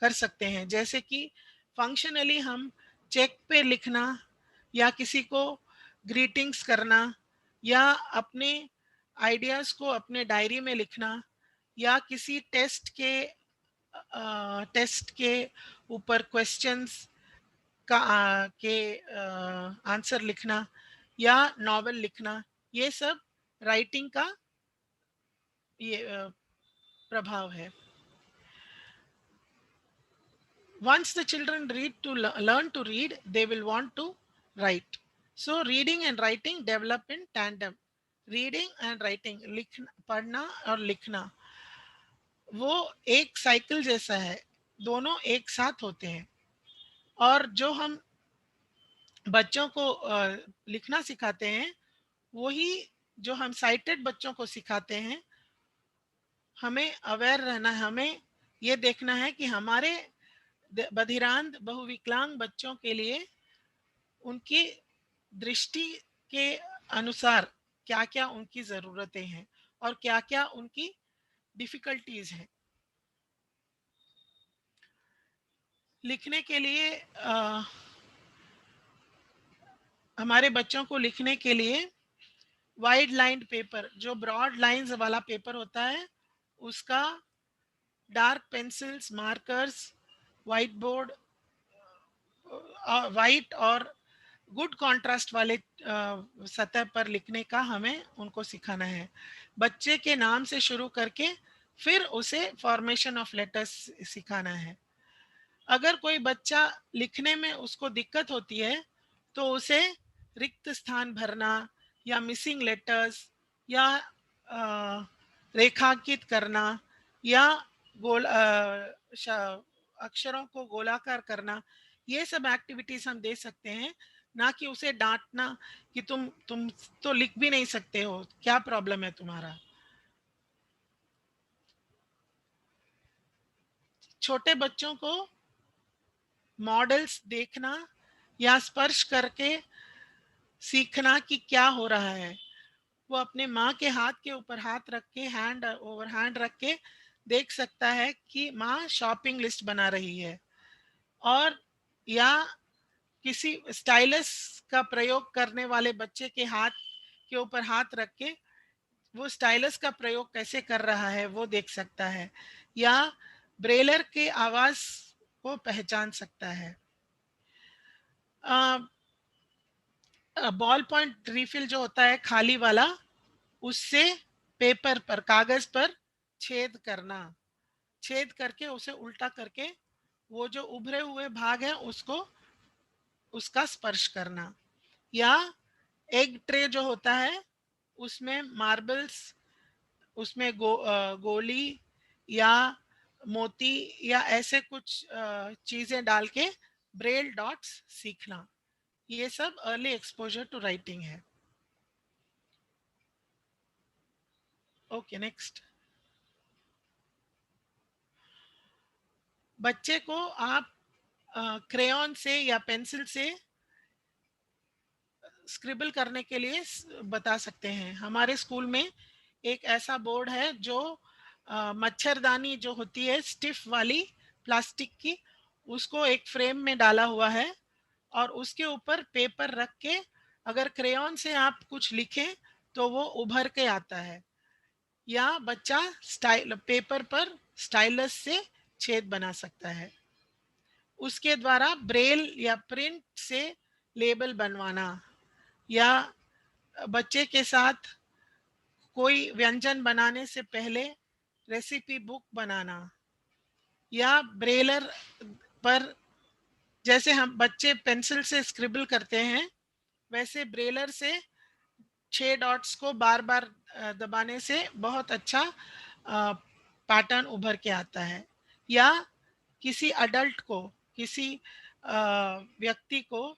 कर सकते हैं, जैसे कि फंक्शनली हम चेक पे लिखना, या किसी को ग्रीटिंग्स करना, या अपने आइडियाज़ को अपने डायरी में लिखना, या किसी टेस्ट के ऊपर क्वेश्चंस के आंसर लिखना, या नॉवेल लिखना। ये सब राइटिंग का ये प्रभाव है। Once the children learn to read, they will want to write. So reading and writing develop in tandem. Reading and writing, पढ़ना और लिखना, वो एक साइकिल जैसा है, दोनों एक साथ होते हैं। और जो हम बच्चों को लिखना सिखाते हैं, वही जो हम साइटेड बच्चों को सिखाते हैं। हमें अवेयर रहना है, हमें ये देखना है कि हमारे बधिरांध बहुविकलांग बच्चों के लिए उनकी दृष्टि के अनुसार क्या क्या उनकी ज़रूरतें हैं और क्या क्या उनकी डिफ़िकल्टीज हैं। लिखने के लिए हमारे बच्चों को लिखने के लिए वाइड लाइन पेपर, जो ब्रॉड लाइंस वाला पेपर होता है, उसका dark pencils, markers, white board, white और गुड कंट्रास्ट वाले सतह पर लिखने का हमें उनको सिखाना है। बच्चे के नाम से शुरू करके फिर उसे फॉर्मेशन ऑफ लेटर्स सिखाना है। अगर कोई बच्चा लिखने में उसको दिक्कत होती है तो उसे रिक्त स्थान भरना या मिसिंग लेटर्स या रेखांकित करना या गोल अक्षरों को गोलाकार करना, ये सब एक्टिविटीज हम दे सकते हैं, ना कि उसे डांटना कि तुम तो लिख भी नहीं सकते हो, क्या प्रॉब्लम है तुम्हारा। छोटे बच्चों को मॉडल्स देखना या स्पर्श करके सीखना कि क्या हो रहा है। वो अपने माँ के हाथ के ऊपर हाथ रख के, हैंड ओवर हैंड रख के देख सकता है कि माँ शॉपिंग लिस्ट बना रही है, और या किसी स्टाइलस का प्रयोग करने वाले बच्चे के हाथ के ऊपर हाथ रख के वो स्टाइलस का प्रयोग कैसे कर रहा है वो देख सकता है, या ब्रेलर के आवाज को पहचान सकता है। बॉल पॉइंट रिफिल जो होता है खाली वाला, उससे पेपर पर, कागज पर छेद करना, छेद करके उसे उल्टा करके वो जो उभरे हुए भाग है उसको, उसका स्पर्श करना। या एग ट्रे जो होता है उसमें मार्बल्स, उसमें गोली या मोती या ऐसे कुछ चीजें डाल के ब्रेल डॉट्स सीखना, ये सब अर्ली एक्सपोजर टू राइटिंग है। Okay, next. बच्चे को आप क्रेयॉन से या पेंसिल से स्क्रिबल करने के लिए बता सकते हैं। हमारे स्कूल में एक ऐसा बोर्ड है जो मच्छरदानी जो होती है स्टिफ वाली प्लास्टिक की, उसको एक फ्रेम में डाला हुआ है, और उसके ऊपर पेपर रख के अगर क्रेयॉन से आप कुछ लिखें तो वो उभर के आता है, या बच्चा स्टाइल पेपर पर स्टाइलस से छेद बना सकता है। उसके द्वारा ब्रेल या प्रिंट से लेबल बनवाना, या बच्चे के साथ कोई व्यंजन बनाने से पहले रेसिपी बुक बनाना, या ब्रेलर पर जैसे हम बच्चे पेंसिल से स्क्रिबल करते हैं वैसे ब्रेलर से 6 डॉट्स को बार बार दबाने से बहुत अच्छा पैटर्न उभर के आता है। या किसी अडल्ट को, किसी व्यक्ति को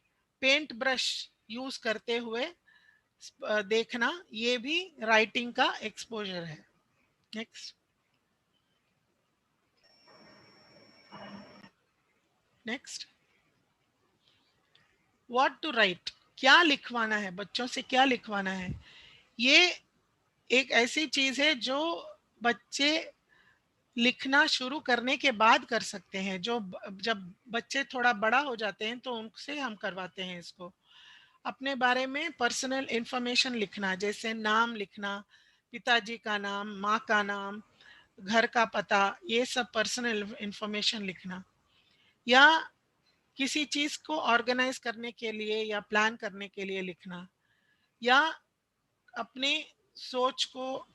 पेंट ब्रश यूज करते हुए देखना, ये भी राइटिंग का एक्सपोजर है। Next. Next, what to write, क्या लिखवाना है, बच्चों से क्या लिखवाना है। ये एक ऐसी चीज है जो बच्चे लिखना शुरू करने के बाद कर सकते हैं, जो जब बच्चे थोड़ा बड़ा हो जाते हैं तो उनसे हम करवाते हैं इसको। अपने बारे में पर्सनल इंफॉर्मेशन लिखना, जैसे नाम लिखना, पिताजी का नाम, माँ का नाम, घर का पता, ये सब पर्सनल इंफॉर्मेशन लिखना। या किसी चीज को ऑर्गेनाइज करने के लिए या प्लान करने के लिए लिखना, या अपने सोच को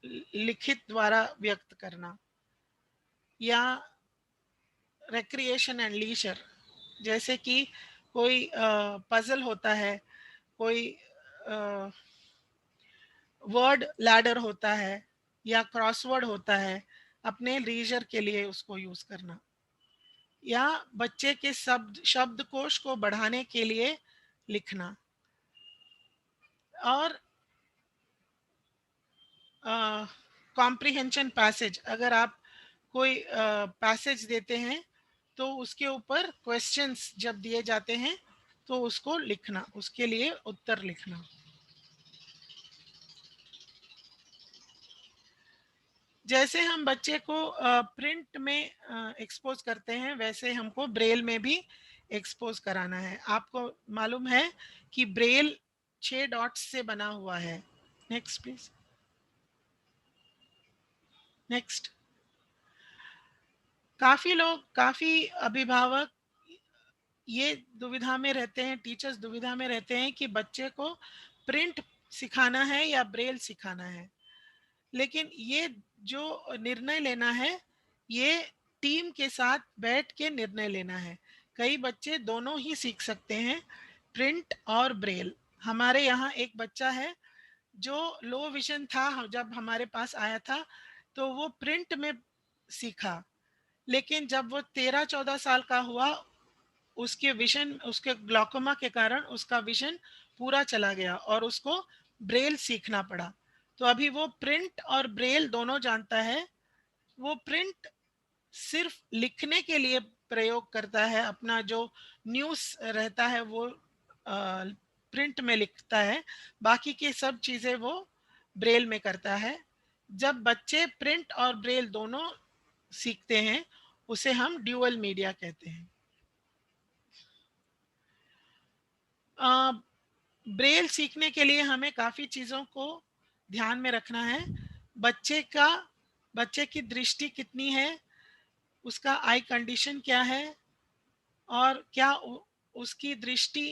लिखित द्वारा व्यक्त करना। या रिक्रिएशन एंड लीजर, जैसे कि कोई पजल होता है, कोई वर्ड लैडर होता है, या क्रॉसवर्ड होता है, अपने लीजर के लिए उसको यूज करना। या बच्चे के शब्दकोश को बढ़ाने के लिए लिखना। और कॉम्प्रिहेंशन पैसेज, अगर आप कोई पैसेज देते हैं तो उसके ऊपर क्वेश्चंस जब दिए जाते हैं तो उसको लिखना, उसके लिए उत्तर लिखना। जैसे हम बच्चे को प्रिंट में एक्सपोज करते हैं वैसे हमको ब्रेल में भी एक्सपोज कराना है। आपको मालूम है कि ब्रेल 6 डॉट्स से बना हुआ है। Next please, next. काफी अभिभावक ये दुविधा में रहते हैं, टीचर्स दुविधा में रहते हैं कि बच्चे को प्रिंट सिखाना है या ब्रेल सिखाना है। लेकिन ये जो निर्णय लेना है ये टीम के साथ बैठ के निर्णय लेना है। कई बच्चे दोनों ही सीख सकते हैं, प्रिंट और ब्रेल। हमारे यहाँ एक बच्चा है जो लो विजन था, जब हमारे पास आया था तो वो प्रिंट में सीखा, लेकिन जब वो 13-14 साल का हुआ उसके विजन, उसके ग्लॉकोमा के कारण उसका विजन पूरा चला गया और उसको ब्रेल सीखना पड़ा। तो अभी वो प्रिंट और ब्रेल दोनों जानता है। वो प्रिंट सिर्फ लिखने के लिए प्रयोग करता है, अपना जो न्यूज़ रहता है वो प्रिंट में लिखता है, बाकी की सब चीज़ें वो ब्रेल में करता है। जब बच्चे प्रिंट और ब्रेल दोनों सीखते हैं उसे हम ड्यूअल मीडिया कहते हैं। ब्रेल सीखने के लिए हमें काफ़ी चीज़ों को ध्यान में रखना है। बच्चे की दृष्टि कितनी है, उसका आई कंडीशन क्या है, और क्या उसकी दृष्टि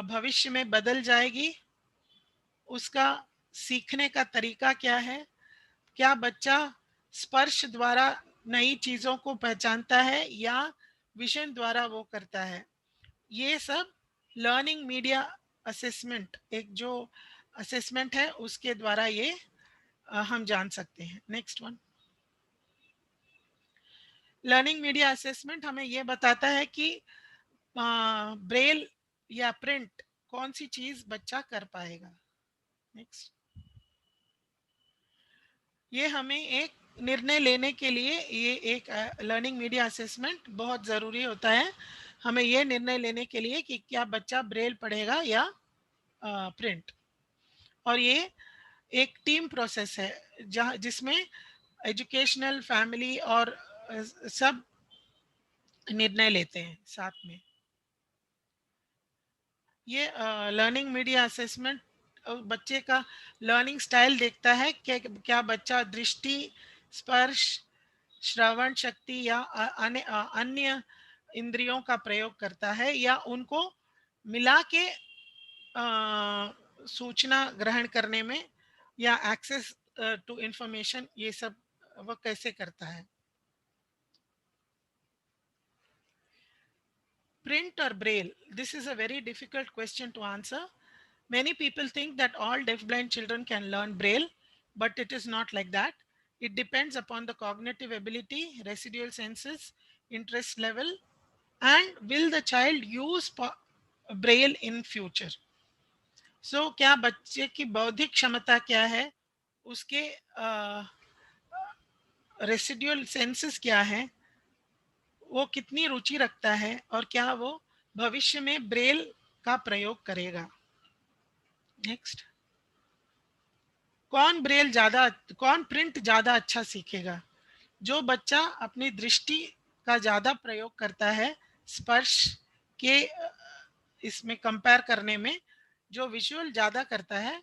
भविष्य में बदल जाएगी, उसका सीखने का तरीका क्या है, क्या बच्चा स्पर्श द्वारा नई चीज़ों को पहचानता है या विजन द्वारा वो करता है। ये सब लर्निंग मीडिया असेसमेंट, एक जो असेसमेंट है उसके द्वारा ये हम जान सकते हैं। Next one, learning media assessment हमें ये बताता है कि ब्रेल या प्रिंट कौन सी चीज बच्चा कर पाएगा। नेक्स्ट, ये हमें एक निर्णय लेने के लिए ये एक लर्निंग मीडिया असेसमेंट बहुत ज़रूरी होता है। हमें ये निर्णय लेने के लिए कि क्या बच्चा ब्रेल पढ़ेगा या प्रिंट। और ये एक टीम प्रोसेस है जहाँ जिसमें एजुकेशनल, फैमिली और सब निर्णय लेते हैं साथ में। ये लर्निंग मीडिया असेसमेंट बच्चे का लर्निंग स्टाइल देखता है कि क्या बच्चा दृष्टि, स्पर्श, श्रवण शक्ति या अन्य इंद्रियों का प्रयोग करता है या उनको मिला के सूचना ग्रहण करने में या एक्सेस टू इंफॉर्मेशन, ये सब वो कैसे करता है। Print or braille? This is a very difficult question to answer. Many people think that all deafblind children can learn braille, but it is not like that. It depends upon the cognitive ability, residual senses, interest level, and will the child use braille in future. So क्या बच्चे की बौद्धिक क्षमता क्या है, उसके residual senses क्या है, वो कितनी रुचि रखता है और क्या वो भविष्य में ब्रेल का प्रयोग करेगा। नेक्स्ट, कौन प्रिंट ज्यादा अच्छा सीखेगा। जो बच्चा अपनी दृष्टि का ज्यादा प्रयोग करता है स्पर्श के इसमें कंपेयर करने में, जो विजुअल ज्यादा करता है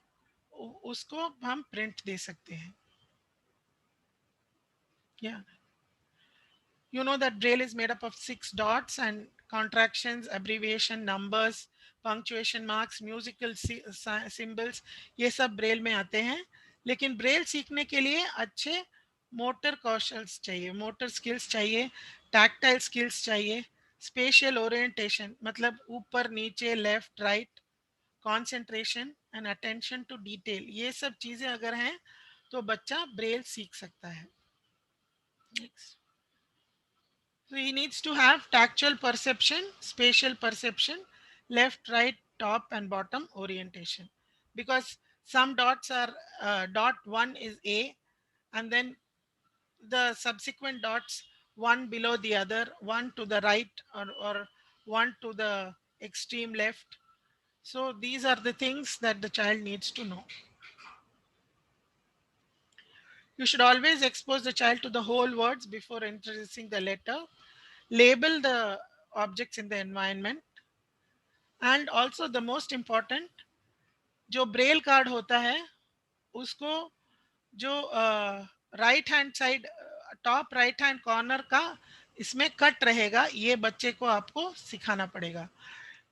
उसको हम प्रिंट दे सकते हैं। या You know that braille is made up of 6 dots and contractions, abbreviation, numbers, punctuation marks, musical symbols, ये सब ब्रेल में आते हैं। लेकिन ब्रेल सीखने के लिए अच्छे मोटर कौशल्स चाहिए, मोटर स्किल्स चाहिए, टैक्टाइल स्किल्स चाहिए, स्पेशियल ओरिएंटेशन मतलब ऊपर नीचे, left right, concentration and attention to detail, ये सब चीज़ें अगर हैं तो बच्चा ब्रेल सीख सकता है। Next. So he needs to have tactual perception, spatial perception, left, right, top and bottom orientation. Because some dots are, dot 1 is A, and then the subsequent dots, one below the other, one to the right, or one to the extreme left. So these are the things that the child needs to know. You should always expose the child to the whole words before introducing the letter. Label the objects in the environment. And also the most important, जो Braille card होता है उसको जो right hand side top right hand corner का इसमें cut रहेगा, ये बच्चे को आपको सिखाना पड़ेगा.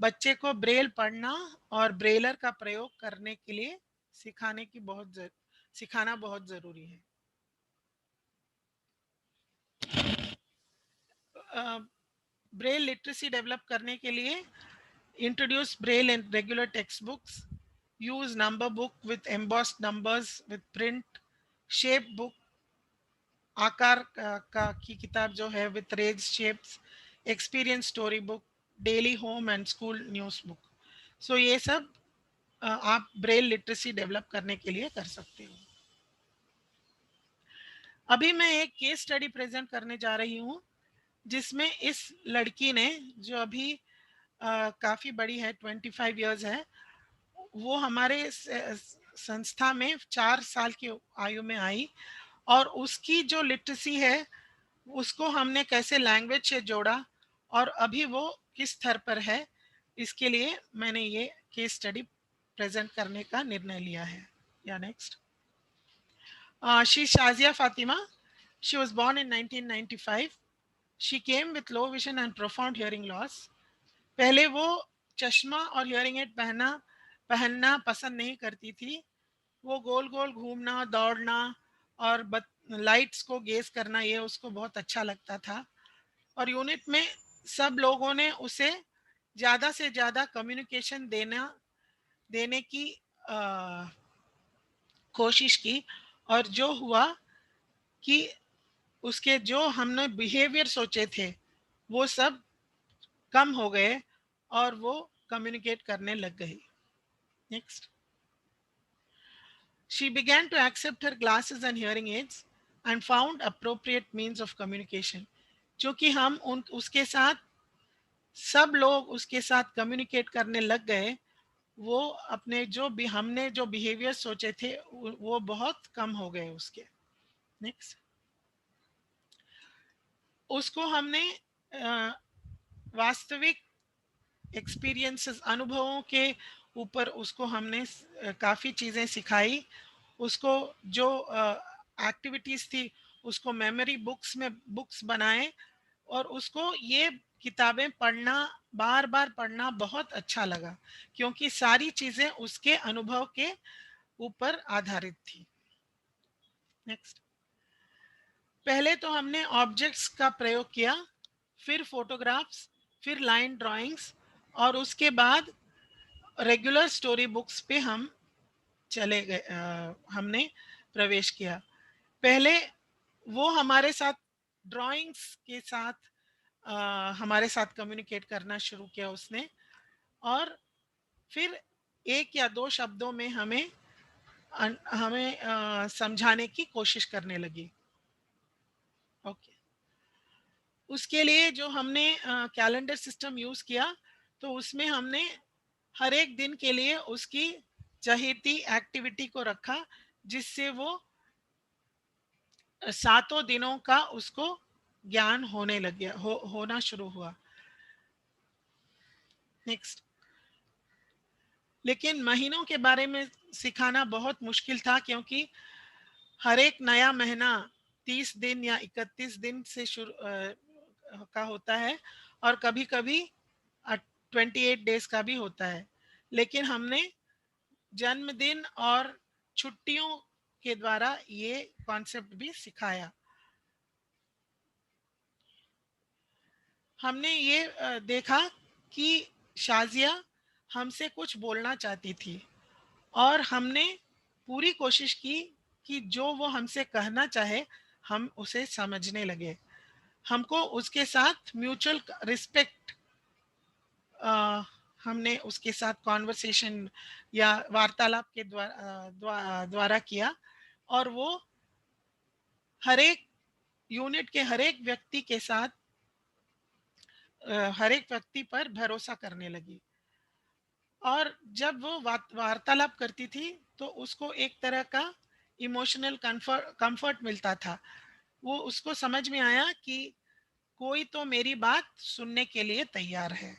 बच्चे को ब्रेल पढ़ना और ब्रेलर का प्रयोग करने के लिए सिखाना बहुत जरूरी है. ब्रेल लिटरेसी डेवलप करने के लिए introduce braille in regular textbooks, use number book with embossed numbers with print, shape book आकार की किताब जो है with raised shapes, experience story book, daily home and school news book. So ये सब आप ब्रेल लिटरेसी डेवलप करने के लिए कर सकते हो. अभी मैं एक केस स्टडी प्रेजेंट करने जा रही हूँ जिसमें इस लड़की ने जो अभी काफ़ी बड़ी है, 25 इयर्स है, वो हमारे संस्था में 4 साल की आयु में आई और उसकी जो लिटरेसी है उसको हमने कैसे लैंग्वेज से जोड़ा और अभी वो किस स्तर पर है, इसके लिए मैंने ये केस स्टडी प्रेजेंट करने का निर्णय लिया है. या next. She Shazia Fatima. She was born in 1995. She came with low vision and profound hearing loss. पहले वो चश्मा और हियरिंग एड पहनना पसंद नहीं करती थी. वो गोल गोल घूमना, दौड़ना और लाइट्स को गेज करना ये उसको बहुत अच्छा लगता था. और यूनिट में सब लोगों ने उसे ज़्यादा से ज़्यादा कम्युनिकेशन देने की कोशिश की और जो हुआ कि उसके जो हमने बिहेवियर सोचे थे वो सब कम हो गए और वो कम्युनिकेट करने लग गई. Next. She began to accept her glasses and hearing aids and found appropriate means of communication. क्योंकि हम उसके साथ सब लोग उसके साथ कम्युनिकेट करने लग गए, वो अपने जो भी हमने जो बिहेवियर सोचे थे वो बहुत कम हो गए उसके. नेक्स्ट. उसको हमने वास्तविक एक्सपीरियंसेस, अनुभवों के ऊपर उसको हमने काफ़ी चीज़ें सिखाई. उसको जो एक्टिविटीज़ थी उसको मेमोरी बुक्स बनाए और उसको ये किताबें पढ़ना, बार बार पढ़ना बहुत अच्छा लगा क्योंकि सारी चीज़ें उसके अनुभव के ऊपर आधारित थी. नेक्स्ट. पहले तो हमने ऑब्जेक्ट्स का प्रयोग किया, फिर फोटोग्राफ्स, फिर लाइन ड्राइंग्स और उसके बाद रेगुलर स्टोरी बुक्स पे हम चले गए. हमने प्रवेश किया. पहले वो हमारे साथ ड्राइंग्स के साथ हमारे साथ कम्युनिकेट करना शुरू किया उसने और फिर एक या दो शब्दों में हमें समझाने की कोशिश करने लगी. ओके. उसके लिए जो हमने कैलेंडर सिस्टम यूज़ किया तो उसमें हमने हर एक दिन के लिए उसकी चहेती एक्टिविटी को रखा जिससे वो 7 दिनों का उसको ज्ञान होने लग गया, होना शुरू हुआ. नेक्स्ट. लेकिन महीनों के बारे में सिखाना बहुत मुश्किल था क्योंकि हर एक नया महीना 30 दिन या 31 दिन से शुरू का होता है और कभी-कभी 28 डेज का भी होता है. लेकिन हमने जन्मदिन और छुट्टियों के द्वारा ये कॉन्सेप्ट भी सिखाया. हमने ये देखा कि शाजिया हमसे कुछ बोलना चाहती थी और हमने पूरी कोशिश की कि जो वो हमसे कहना चाहे हम उसे समझने लगे. हमको उसके साथ म्यूचुअल रिस्पेक्ट, हमने उसके साथ कॉन्वर्सेशन या वार्तालाप के द्वारा किया और वो हर एक यूनिट के हर एक व्यक्ति के साथ हर एक व्यक्ति पर भरोसा करने लगी। और जब वो वार्तालाप करती थी तो उसको एक तरह का इमोशनल कंफर्ट मिलता था। वो उसको समझ में आया कि कोई तो मेरी बात सुनने के लिए तैयार है।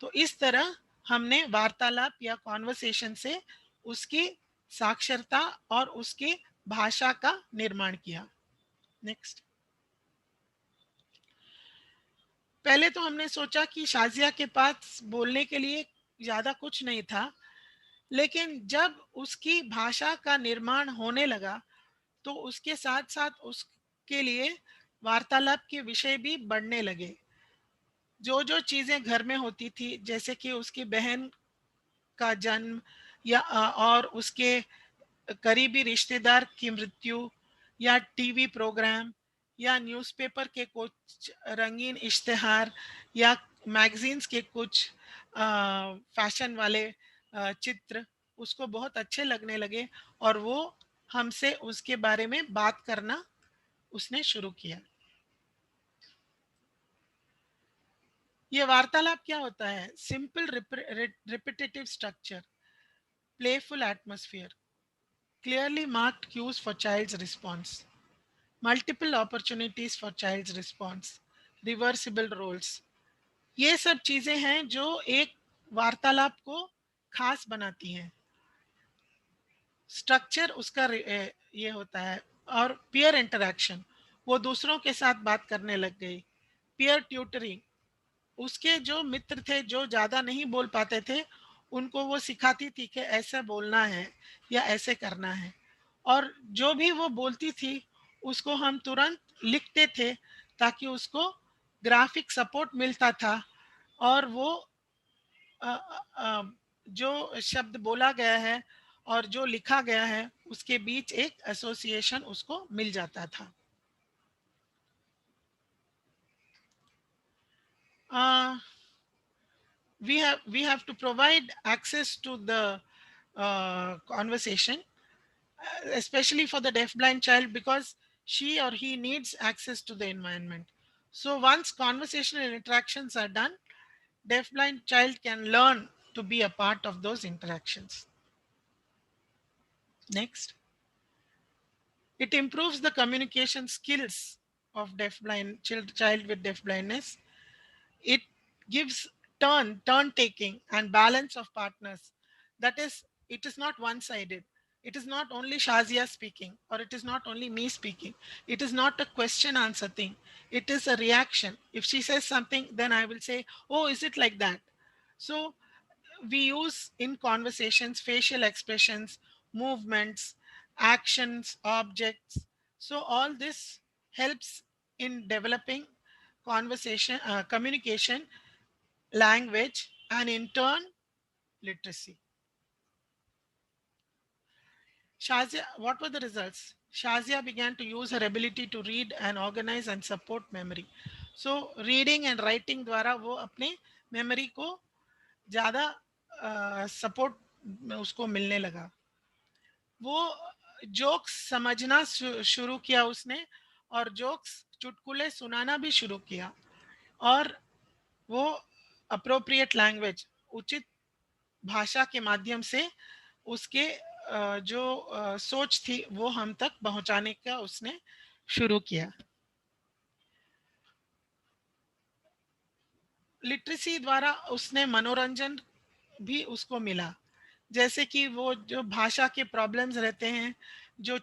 तो इस तरह हमने वार्तालाप या कॉन्वर्सेशन से उसकी साक्षरता और उसकी भाषा का निर्माण किया। नेक्स्ट। पहले तो हमने सोचा कि शाजिया के पास बोलने के लिए ज़्यादा कुछ नहीं था, लेकिन जब उसकी भाषा का निर्माण होने लगा तो उसके साथ साथ उसके लिए वार्तालाप के विषय भी बढ़ने लगे। जो जो चीज़ें घर में होती थी, जैसे कि उसकी बहन का जन्म या और उसके करीबी रिश्तेदार की मृत्यु, या टीवी प्रोग्राम, या न्यूज़पेपर के कुछ रंगीन इश्तिहार, या मैगजीन्स के कुछ फैशन वाले चित्र उसको बहुत अच्छे लगने लगे और वो हमसे उसके बारे में बात करना उसने शुरू किया। ये वार्तालाप क्या होता है? Simple repetitive structure, playful atmosphere, clearly marked cues for child's response, multiple opportunities for child's response, reversible roles. ये सब चीजें हैं जो एक वार्तालाप को खास बनाती हैं। स्ट्रक्चर उसका ये होता है। और पीयर इंटरैक्शन, वो दूसरों के साथ बात करने लग गई। पीयर ट्यूटरिंग, उसके जो मित्र थे जो ज़्यादा नहीं बोल पाते थे, उनको वो सिखाती थी कि ऐसे बोलना है या ऐसे करना है। और जो भी वो बोलती थी उसको हम तुरंत लिखते थे ताकि उसको ग्राफिक सपोर्ट मिलता था। और वो अ, अ, जो शब्द बोला गया है और जो लिखा गया है उसके बीच एक एसोसिएशन उसको मिल जाता था। We have to provide access to the conversation, especially for the deaf blind child, because she or he needs access to the environment. So once conversational interactions are done, deaf blind child can learn to be a part of those interactions. Next. It improves the communication skills of deaf blind child with deaf blindness. It gives turn taking and balance of partners. That is, it is not one sided. It is not only Shazia speaking, or it is not only me speaking. It is not a question answer thing. It is a reaction. If she says something, then I will say, oh, is it like that? So we use in conversations facial expressions, movements, actions, objects. So all this helps in developing communication, language, and in turn literacy. Shazia, what were the results? Shazia began to use her ability to read and organize and support memory. So reading and writing द्वारा वो अपने memory को ज़्यादा support उसको मिलने लगा। वो jokes समझना शुरू किया उसने, और जोक्स चुटकुले सुनाना भी शुरू किया। और वो अप्रोप्रिएट लैंग्वेज, उचित भाषा के माध्यम से उसके जो सोच थी वो हम तक पहुंचाने का उसने शुरू किया। लिटरेसी द्वारा उसने मनोरंजन भी उसको मिला, जैसे कि वो जो भाषा के प्रॉब्लम्स रहते हैं, जो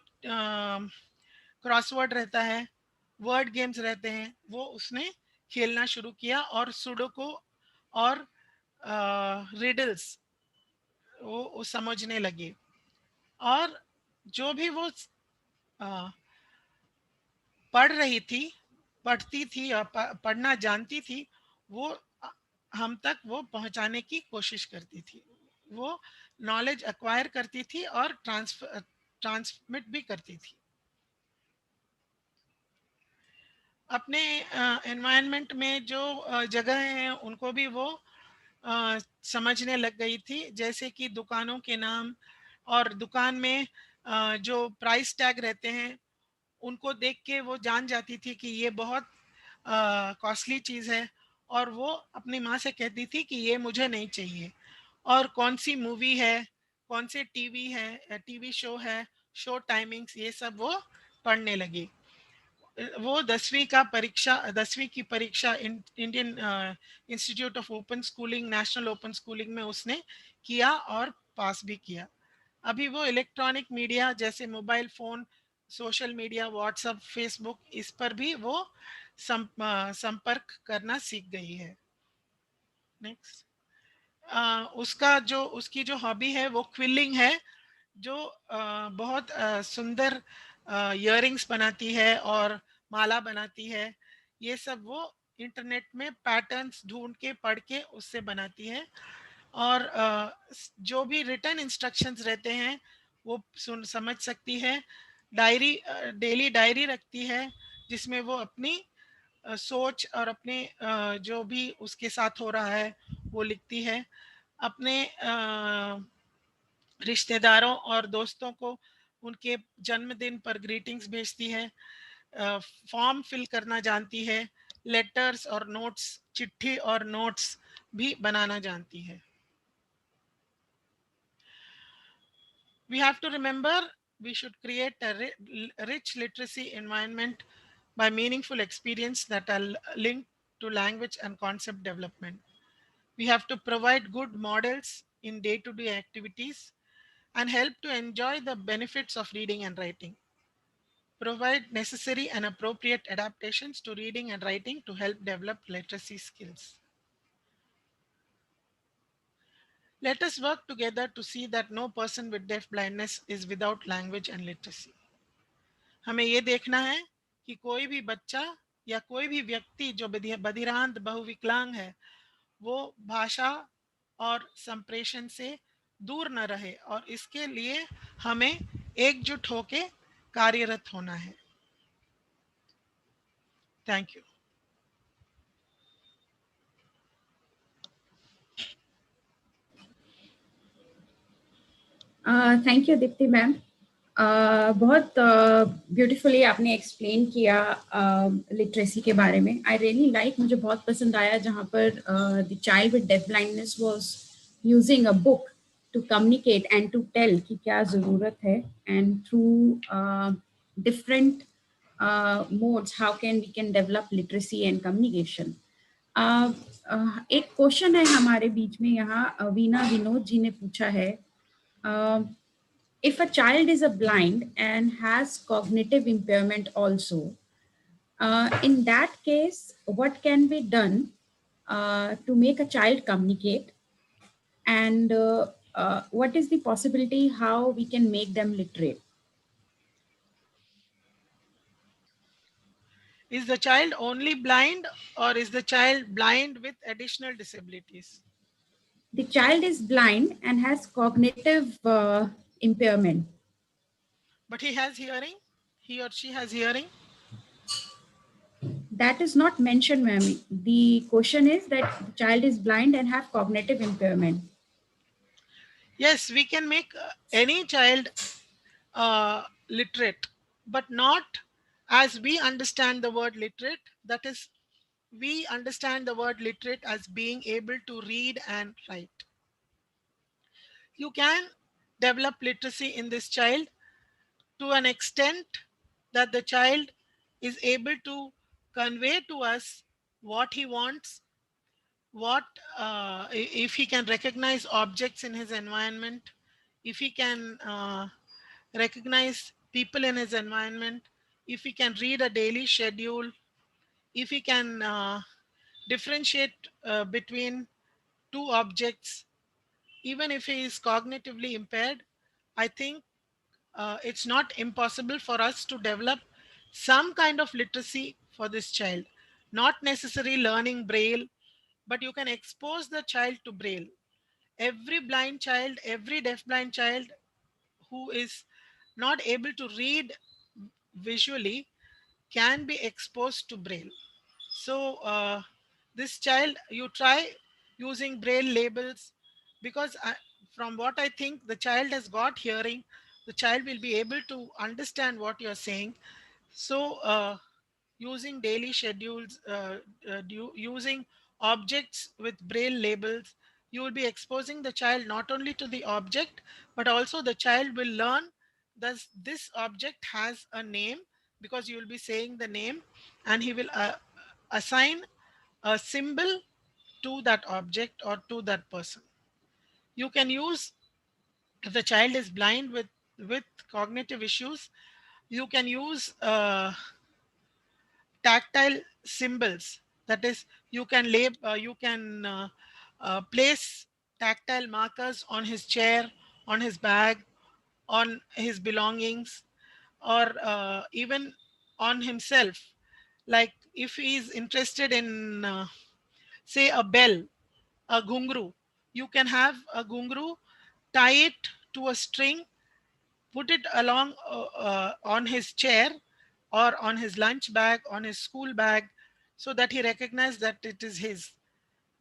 क्रॉसवर्ड रहता है, वर्ड गेम्स रहते हैं, वो उसने खेलना शुरू किया। और सुडोको और रिडल्स वो समझने लगे। और जो भी वो पढ़ रही थी, पढ़ती थी या पढ़ना जानती थी, वो हम तक वो पहुंचाने की कोशिश करती थी। वो नॉलेज एक्वायर करती थी और ट्रांसमिट भी करती थी। अपने एनवायरनमेंट में जो जगह हैं उनको भी वो समझने लग गई थी, जैसे कि दुकानों के नाम, और दुकान में जो प्राइस टैग रहते हैं उनको देख के वो जान जाती थी कि ये बहुत कॉस्टली चीज़ है, और वो अपनी माँ से कहती थी कि ये मुझे नहीं चाहिए। और कौन सी मूवी है, कौन से टीवी है, टीवी शो है, शो टाइमिंग्स, ये सब वो पढ़ने लगी। वो 10वीं की परीक्षा Indian institute of open schooling, national open schooling में उसने किया और पास भी किया। अभी वो इलेक्ट्रॉनिक मीडिया जैसे mobile phone, social media, WhatsApp, Facebook, इस पर भी वो संपर्क करना सीख गई है। नेक्स्ट। उसकी जो हॉबी है वो क्विलिंग है, जो बहुत सुंदर इयररिंग्स बनाती है और माला बनाती है। ये सब वो इंटरनेट में पैटर्न्स ढूंढ के पढ़ के उससे बनाती है। और जो भी रिटन इंस्ट्रक्शंस रहते हैं वो समझ सकती है। डायरी, डेली डायरी रखती है जिसमें वो अपनी सोच और अपने जो भी उसके साथ हो रहा है वो लिखती है। अपने रिश्तेदारों और दोस्तों को उनके जन्मदिन पर ग्रीटिंग्स भेजती है। फॉर्म फिल करना जानती है। लेटर्स और नोट्स, चिट्ठी और नोट्स भी बनाना जानती है। We have to remember we should create a rich literacy environment by meaningful experience that are linked to language and concept development. We have to provide good models in day-to-day activities and help to enjoy the benefits of reading and writing. Provide necessary and appropriate adaptations to reading and writing to help develop literacy skills. Let us work together to see that no person with deaf blindness is without language and literacy. हमें ये देखना है कि कोई भी बच्चा या कोई भी व्यक्ति जो बधिरांत बहुविकलांग है वो भाषा और संप्रेषण से दूर न रहे, और इसके लिए हमें एकजुट होकर कार्यरत होना है। Thank you. Thank you Deepti ma'am. बहुत ब्यूटीफुली आपने एक्सप्लेन किया लिटरेसी के बारे में। आई रियली लाइक, मुझे बहुत पसंद आया जहाँ पर the child with deaf blindness was using a book to communicate and to tell कि क्या ज़रूरत है, and through different modes how can we can develop literacy and communication. एक क्वेश्चन है हमारे बीच में यहाँ, वीना विनोद जी ने पूछा है, if a child is a blind and has cognitive impairment also, in that case what can be done to make a child communicate, and what is the possibility how we can make them literate? Is the child only blind, or is the child blind with additional disabilities? The child is blind and has cognitive impairment. But he has hearing? He or she has hearing? That is not mentioned, ma'am. The question is that the child is blind and have cognitive impairment. Yes, we can make any child literate, but not as we understand the word literate. That is, we understand the word literate as being able to read and write. You can develop literacy in this child to an extent that the child is able to convey to us what he wants, what if he can recognize objects in his environment, if he can recognize people in his environment, if he can read a daily schedule, if he can differentiate between two objects, even if he is cognitively impaired. I think it's not impossible for us to develop some kind of literacy for this child. Not necessarily learning Braille, but you can expose the child to Braille. Every blind child, every deafblind child who is not able to read visually can be exposed to Braille. So, this child, you try using Braille labels, because from what I think, the child has got hearing. The child will be able to understand what you're saying. So using daily schedules, using objects with braille labels, you will be exposing the child not only to the object, but also the child will learn, does this object has a name, because you will be saying the name, and he will assign a symbol to that object or to that person. You can use, if the child is blind with cognitive issues, you can use tactile symbols. That is, you can place tactile markers on his chair, on his bag, on his belongings, or even on himself. Like if he is interested in say a bell, a gungru, you can have a gungru, tie it to a string, put it along on his chair or on his lunch bag, on his school bag, so that he recognizes that it is his.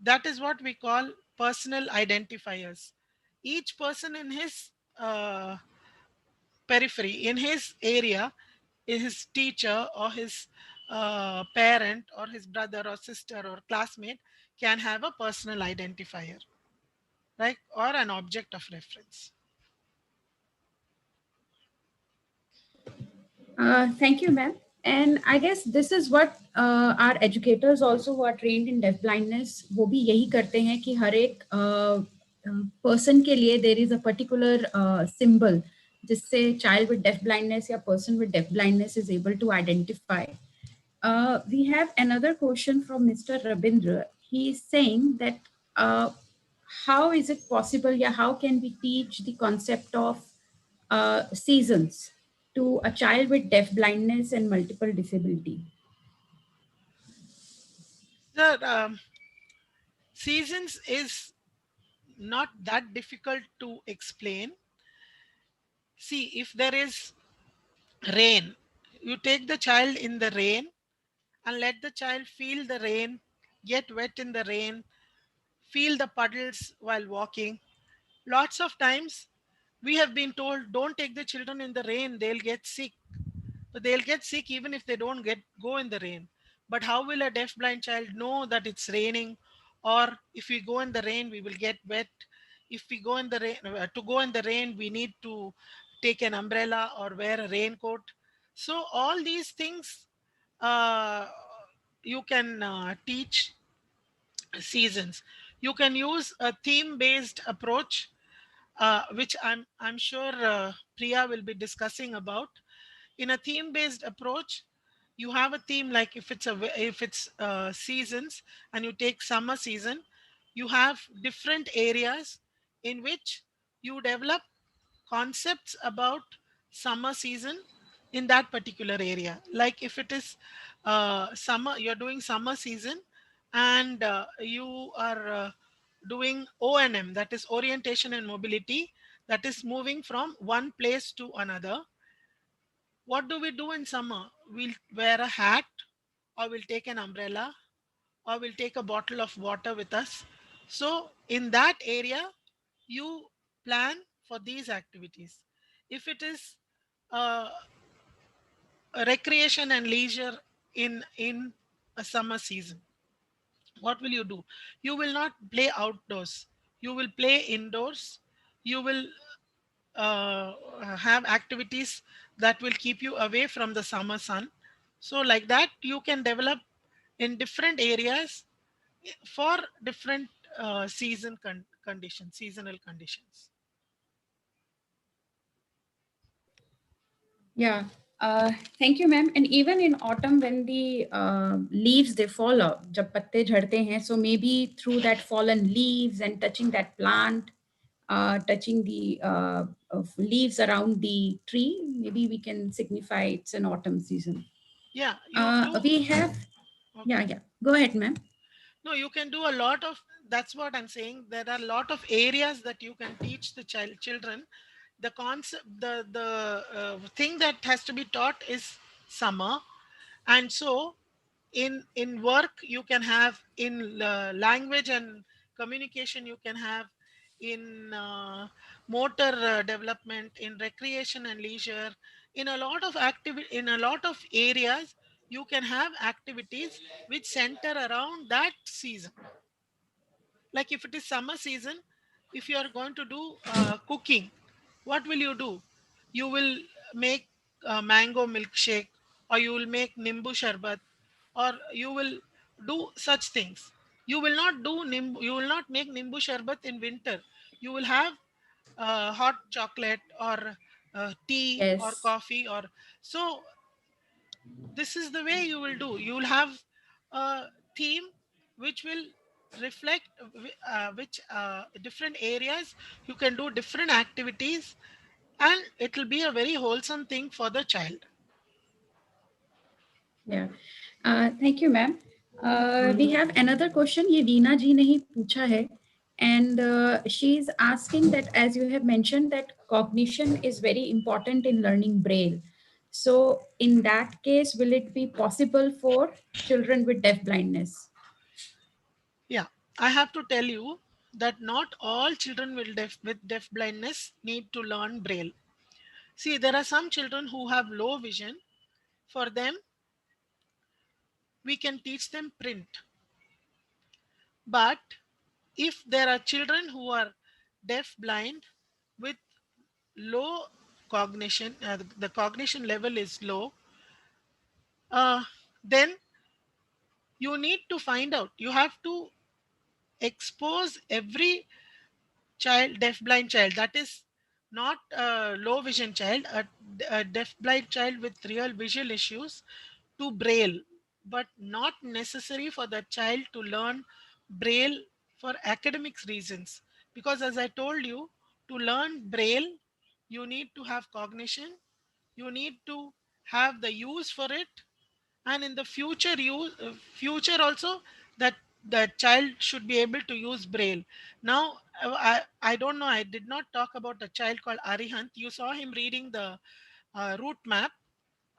That is what we call personal identifiers. Each person in his periphery, in his area, his teacher or his parent or his brother or sister or classmate can have a personal identifier, right? Or an object of reference. Thank you, ma'am. And I guess this is what our educators also who are trained in deaf blindness वो भी यही करते हैं कि हर एक person के लिए there is a particular symbol जिससे child with deaf blindness या person with deaf blindness is able to identify. We have another question from Mr. Rabindra. He is saying that how is it possible, yeah, how can we teach the concept of seasons to a child with deaf blindness and multiple disability? The seasons is not that difficult to explain. See, if there is rain, you take the child in the rain and let the child feel the rain, get wet in the rain, feel the puddles while walking. Lots of times we have been told, don't take the children in the rain, they'll get sick. But they'll get sick even if they don't go in the rain. But how will a deaf blind child know that it's raining? Or if we go in the rain, we will get wet. If we go in the rain, to go in the rain, we need to take an umbrella or wear a raincoat. So all these things uh, you can teach seasons. You can use a theme-based approach, which I'm sure Priya will be discussing about. In a theme-based approach, you have a theme, like if it's seasons, and you take summer season, you have different areas in which you develop concepts about summer season in that particular area. Like if it is summer, you're doing summer season, and you are doing ONM, that is orientation and mobility, that is moving from one place to another. What do we do in summer? We'll wear a hat, or we'll take an umbrella, or we'll take a bottle of water with us. So in that area, you plan for these activities. If it is uh, a recreation and leisure in a summer season, what will you do? You will not play outdoors. You will play indoors. You will uh, have activities that will keep you away from the summer sun. So like that, you can develop in different areas for different seasonal conditions. Yeah. Thank you, ma'am. And even in autumn, when the leaves they fall out, जब पत्ते झड़ते हैं, so maybe through that fallen leaves and touching that plant, touching the leaves around the tree, maybe we can signify it's an autumn season. Yeah, you do. We have, Okay. yeah. Go ahead, ma'am. No, you can do a lot of, that's what I'm saying. There are a lot of areas that you can teach the children. The concept, the thing that has to be taught is summer. And so in work, you can have, in language and communication, you can have, in motor development, in recreation and leisure, in a lot of areas, you can have activities which center around that season. Like if it is summer season, if you are going to do cooking, what will you do? You will make mango milkshake, or you will make nimbu sharbat, or you will do such things. You will not do you will not make nimbu sharbat in winter. You will have hot chocolate, or tea, or Yes. coffee, or so. This is the way you will do. You will have a theme which will reflect which different areas you can do different activities, and it will be a very wholesome thing for the child. Yeah. Thank you, ma'am. We have another question. ये रीना जी ने ही पूछा है, and she is asking that as you have mentioned that cognition is very important in learning Braille. So in that case, will it be possible for children with deaf blindness? Yeah, I have to tell you that not all children with deaf blindness need to learn Braille. See, there are some children who have low vision. For them, we can teach them print. But if there are children who are deaf blind with low cognition, the cognition level is low, then you need to find out. You have to expose every child, deaf blind child, that is not a low vision child, a deaf blind child with real visual issues, to Braille, but not necessary for the child to learn Braille for academics reasons. Because as I told you, to learn Braille, you need to have cognition, you need to have the use for it, and in the future also, that the child should be able to use Braille. Now I don't know, I did not talk about a child called Arihant. You saw him reading the route map.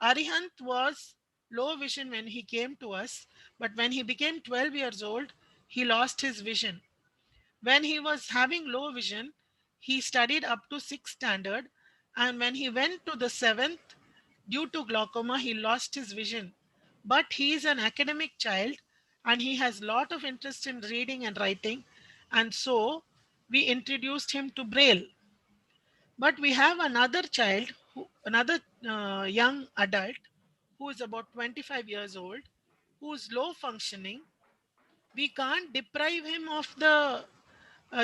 Arihant was low vision when he came to us, but when he became 12 years old, he lost his vision. When he was having low vision, he studied up to 6th standard, and when he went to the 7th, due to glaucoma, he lost his vision. But he is an academic child, and he has lot of interest in reading and writing, and so we introduced him to Braille. But we have another child, another young adult, who is about 25 years old, who is low functioning. We can't deprive him of the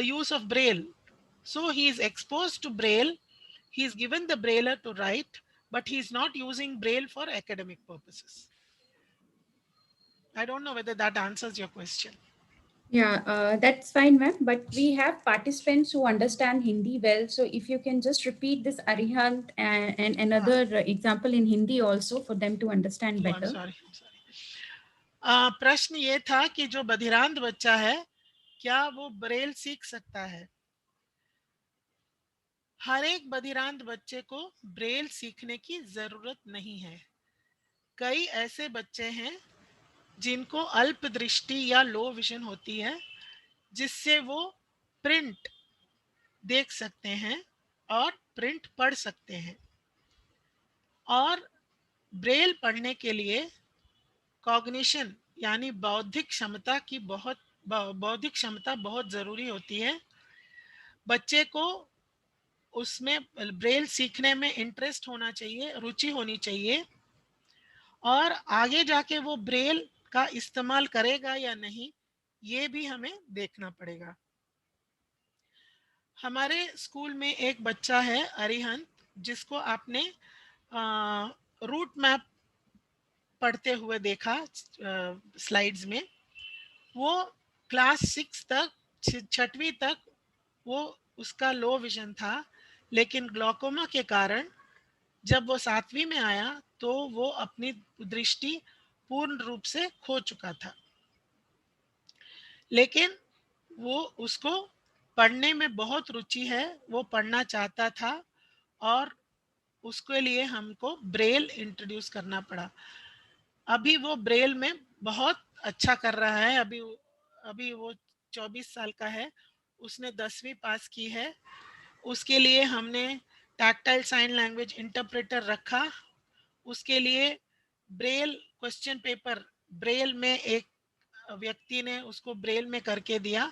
use of Braille. So he is exposed to Braille. He is given the Brailler to write, but he is not using Braille for academic purposes. I don't know whether that answers your question. Yeah, that's fine, ma'am. But we have participants who understand Hindi well. So if you can just repeat this Arihant and another example in Hindi also for them to understand Oh, I'm better. sorry. प्रश्न ये था कि जो बधिरांत बच्चा है, क्या वो Braille सीख सकता है? हर एक बधिरांत बच्चे को ब्रेल सीखने की जरूरत नहीं है. कई ऐसे बच्चे हैं जिनको अल्प दृष्टि या लो विजन होती है, जिससे वो प्रिंट देख सकते हैं और प्रिंट पढ़ सकते हैं. और ब्रेल पढ़ने के लिए कॉग्निशन यानी बौद्धिक क्षमता बहुत जरूरी होती है. बच्चे को उसमें ब्रेल सीखने में इंटरेस्ट होना चाहिए, रुचि होनी चाहिए, और आगे जाके वो ब्रेल का इस्तेमाल करेगा या नहीं, ये भी हमें देखना पड़ेगा. हमारे स्कूल में एक बच्चा है अरिहंत, जिसको आपने रूट मैप पढ़ते हुए देखा स्लाइड्स में. वो क्लास 6 तक, 6वीं तक वो उसका लो विजन था, लेकिन ग्लॉकोमा के कारण जब वो 7वीं में आया तो वो अपनी दृष्टि पूर्ण रूप से खो चुका था. लेकिन वो उसको पढ़ने में बहुत रुचि है, वो पढ़ना चाहता था, और उसके लिए हमको ब्रेल इंट्रोड्यूस करना पड़ा. अभी वो ब्रेल में बहुत अच्छा कर रहा है. अभी वो 24 साल का है, उसने 10वीं पास की है. उसके लिए हमने टैक्टाइल साइन लैंग्वेज इंटरप्रेटर रखा, उसके लिए ब्रेल क्वेश्चन पेपर ब्रेल में एक व्यक्ति ने उसको ब्रेल में करके दिया,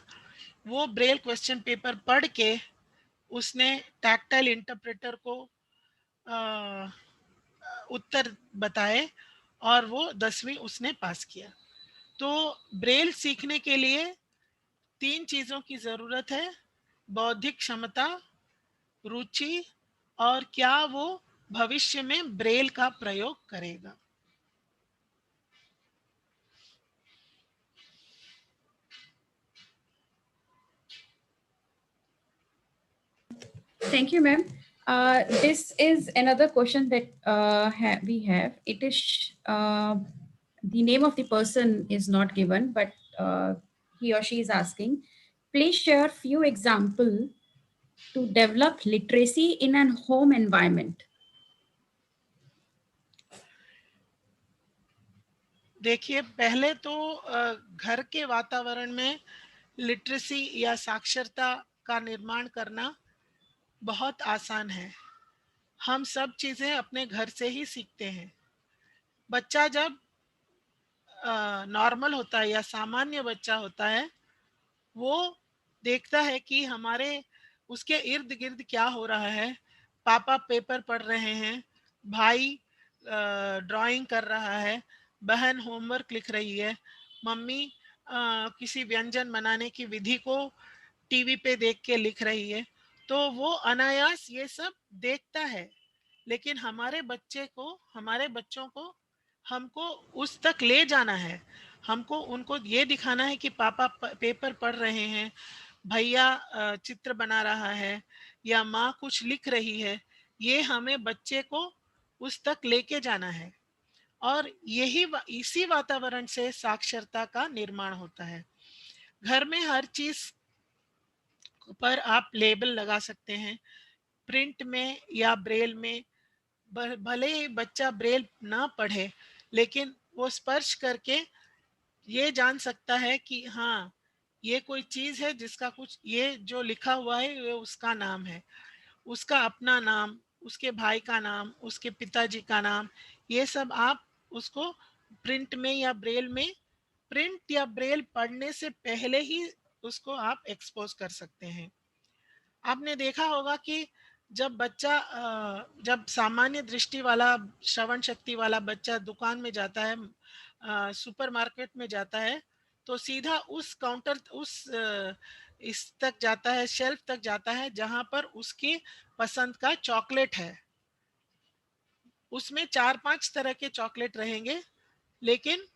वो ब्रेल क्वेश्चन पेपर पढ़ के उसने टैक्टाइल इंटरप्रेटर को उत्तर बताए और वो 10वीं उसने पास किया। तो ब्रेल सीखने के लिए 3 चीज़ों की ज़रूरत है, बौद्धिक क्षमता, रुचि और क्या वो भविष्य में ब्रेल का प्रयोग करेगा। Thank you, ma'am. This is another question that we have. It is the name of the person is not given, but he or she is asking, please share few example to develop literacy in an home environment. देखिए, पहले तो घर के वातावरण में literacy या साक्षरता का निर्माण करना बहुत आसान है। हम सब चीज़ें अपने घर से ही सीखते हैं। बच्चा जब नॉर्मल होता है या सामान्य बच्चा होता है, वो देखता है कि हमारे उसके इर्द गिर्द क्या हो रहा है। पापा पेपर पढ़ रहे हैं, भाई ड्राइंग कर रहा है, बहन होमवर्क लिख रही है, मम्मी किसी व्यंजन बनाने की विधि को टीवी पे देख के लिख रही है। तो वो अनायास ये सब देखता है, लेकिन हमारे बच्चों को हमको उस तक ले जाना है। हमको उनको ये दिखाना है कि पापा पेपर पढ़ रहे हैं, भैया चित्र बना रहा है या माँ कुछ लिख रही है। ये हमें बच्चे को उस तक लेके जाना है और इसी वातावरण से साक्षरता का निर्माण होता है। घर में हर चीज पर आप लेबल लगा सकते हैं, प्रिंट में या ब्रेल में। भले ही बच्चा ब्रेल ना पढ़े, लेकिन वो स्पर्श करके ये जान सकता है कि हाँ, ये कोई चीज है जिसका कुछ, ये जो लिखा हुआ है ये उसका नाम है, उसका अपना नाम, उसके भाई का नाम, उसके पिताजी का नाम। ये सब आप उसको प्रिंट में या ब्रेल में, प्रिंट या ब्रेल पढ़ने से पहले ही उसको आप एक्सपोज कर सकते हैं। आपने देखा होगा कि जब सामान्य दृष्टि वाला, श्रवण शक्ति वाला बच्चा दुकान में जाता है, सुपरमार्केट में जाता है, तो सीधा उस काउंटर, इस तक जाता है, शेल्फ तक जाता है जहां पर उसकी पसंद का चॉकलेट है। उसमें 4-5 तरह के चॉकलेट रहेंगे, लेकिन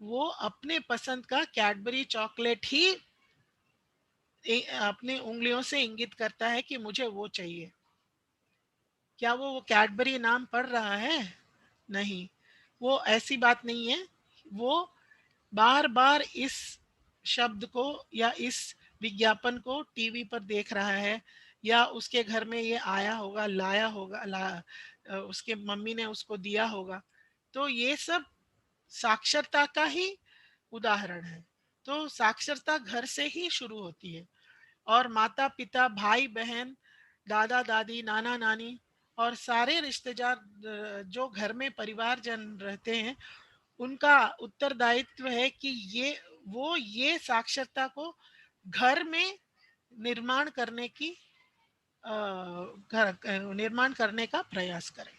वो अपने पसंद का कैडबरी चॉकलेट ही अपनी उंगलियों से इंगित करता है कि मुझे वो चाहिए। क्या वो कैडबरी नाम पढ़ रहा है? नहीं, वो ऐसी बात नहीं है। वो बार बार इस शब्द को या इस विज्ञापन को टीवी पर देख रहा है, या उसके घर में ये आया होगा, लाया होगा, उसके मम्मी ने उसको दिया होगा। तो ये सब साक्षरता का ही उदाहरण है। तो साक्षरता घर से ही शुरू होती है और माता पिता, भाई बहन, दादा दादी, नाना नानी और सारे रिश्तेदार जो घर में परिवारजन रहते हैं, उनका उत्तरदायित्व है कि ये साक्षरता को घर में निर्माण करने की निर्माण करने का प्रयास करें।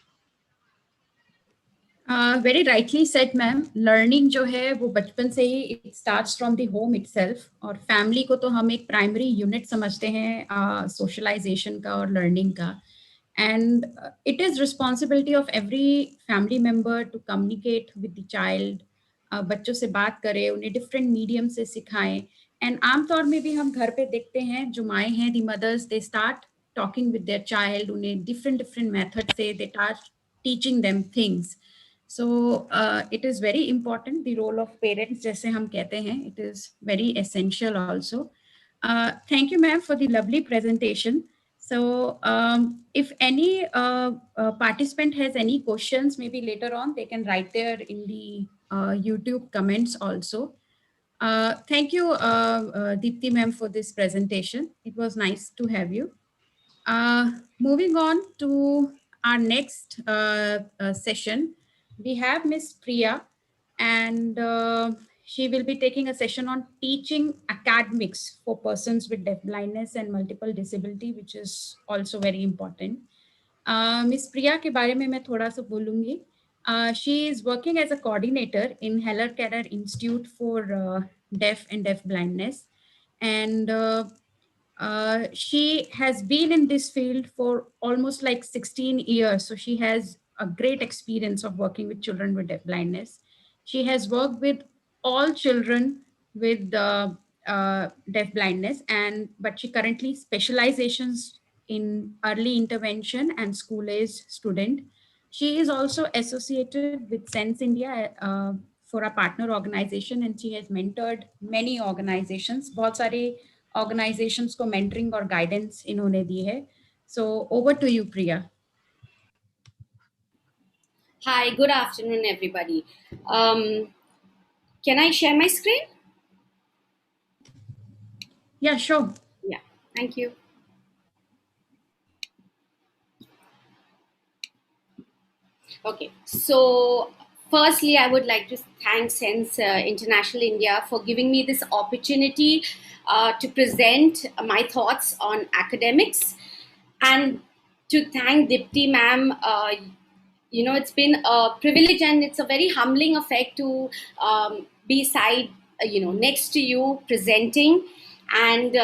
Very rightly said, ma'am. Learning जो है वो बचपन से ही it starts from the home itself, और family को तो हम एक primary unit समझते हैं socialization का और learning का, and it is responsibility of every family member to communicate with the child. बच्चों से बात करें, उन्हें different medium से सिखाएं, and आमतौर में भी हम घर पे देखते हैं जो माएँ हैं, the mothers, they start talking with their child, उन्हें different methods से they start teaching them things. So it is very important, the role of parents जैसे हम कहते हैं, it is very essential also. Thank you, ma'am, for the lovely presentation. So if any participant has any questions, maybe later on they can write there in the YouTube comments also. Thank you, Deepti ma'am, for this presentation. It was nice to have you. Moving on to our next session, we have Miss Priya, and she will be taking a session on teaching academics for persons with deafblindness and multiple disability, which is also very important. Miss Priya के बारे में मैं थोड़ा सा बोलूँगी. She is working as a coordinator in Heller Keller Institute for Deaf and Deafblindness, and she has been in this field for almost like 16 years. So she has a great experience of working with children with deafblindness. She has worked with all children with deafblindness, but she currently specializations in early intervention and school age student. She is also associated with Sense India for a partner organization, and she has mentored many organizations. बहुत सारे organizations को mentoring और guidance इन्होंने दी है. So over to you, Priya. Hi, good afternoon, everybody. Can I share my screen? Yeah, sure. Yeah, thank you. Okay, so firstly, I would like to thank Sense International India for giving me this opportunity to present my thoughts on academics, and to thank Dipti ma'am. It's been a privilege and it's a very humbling effect to be next to you presenting, and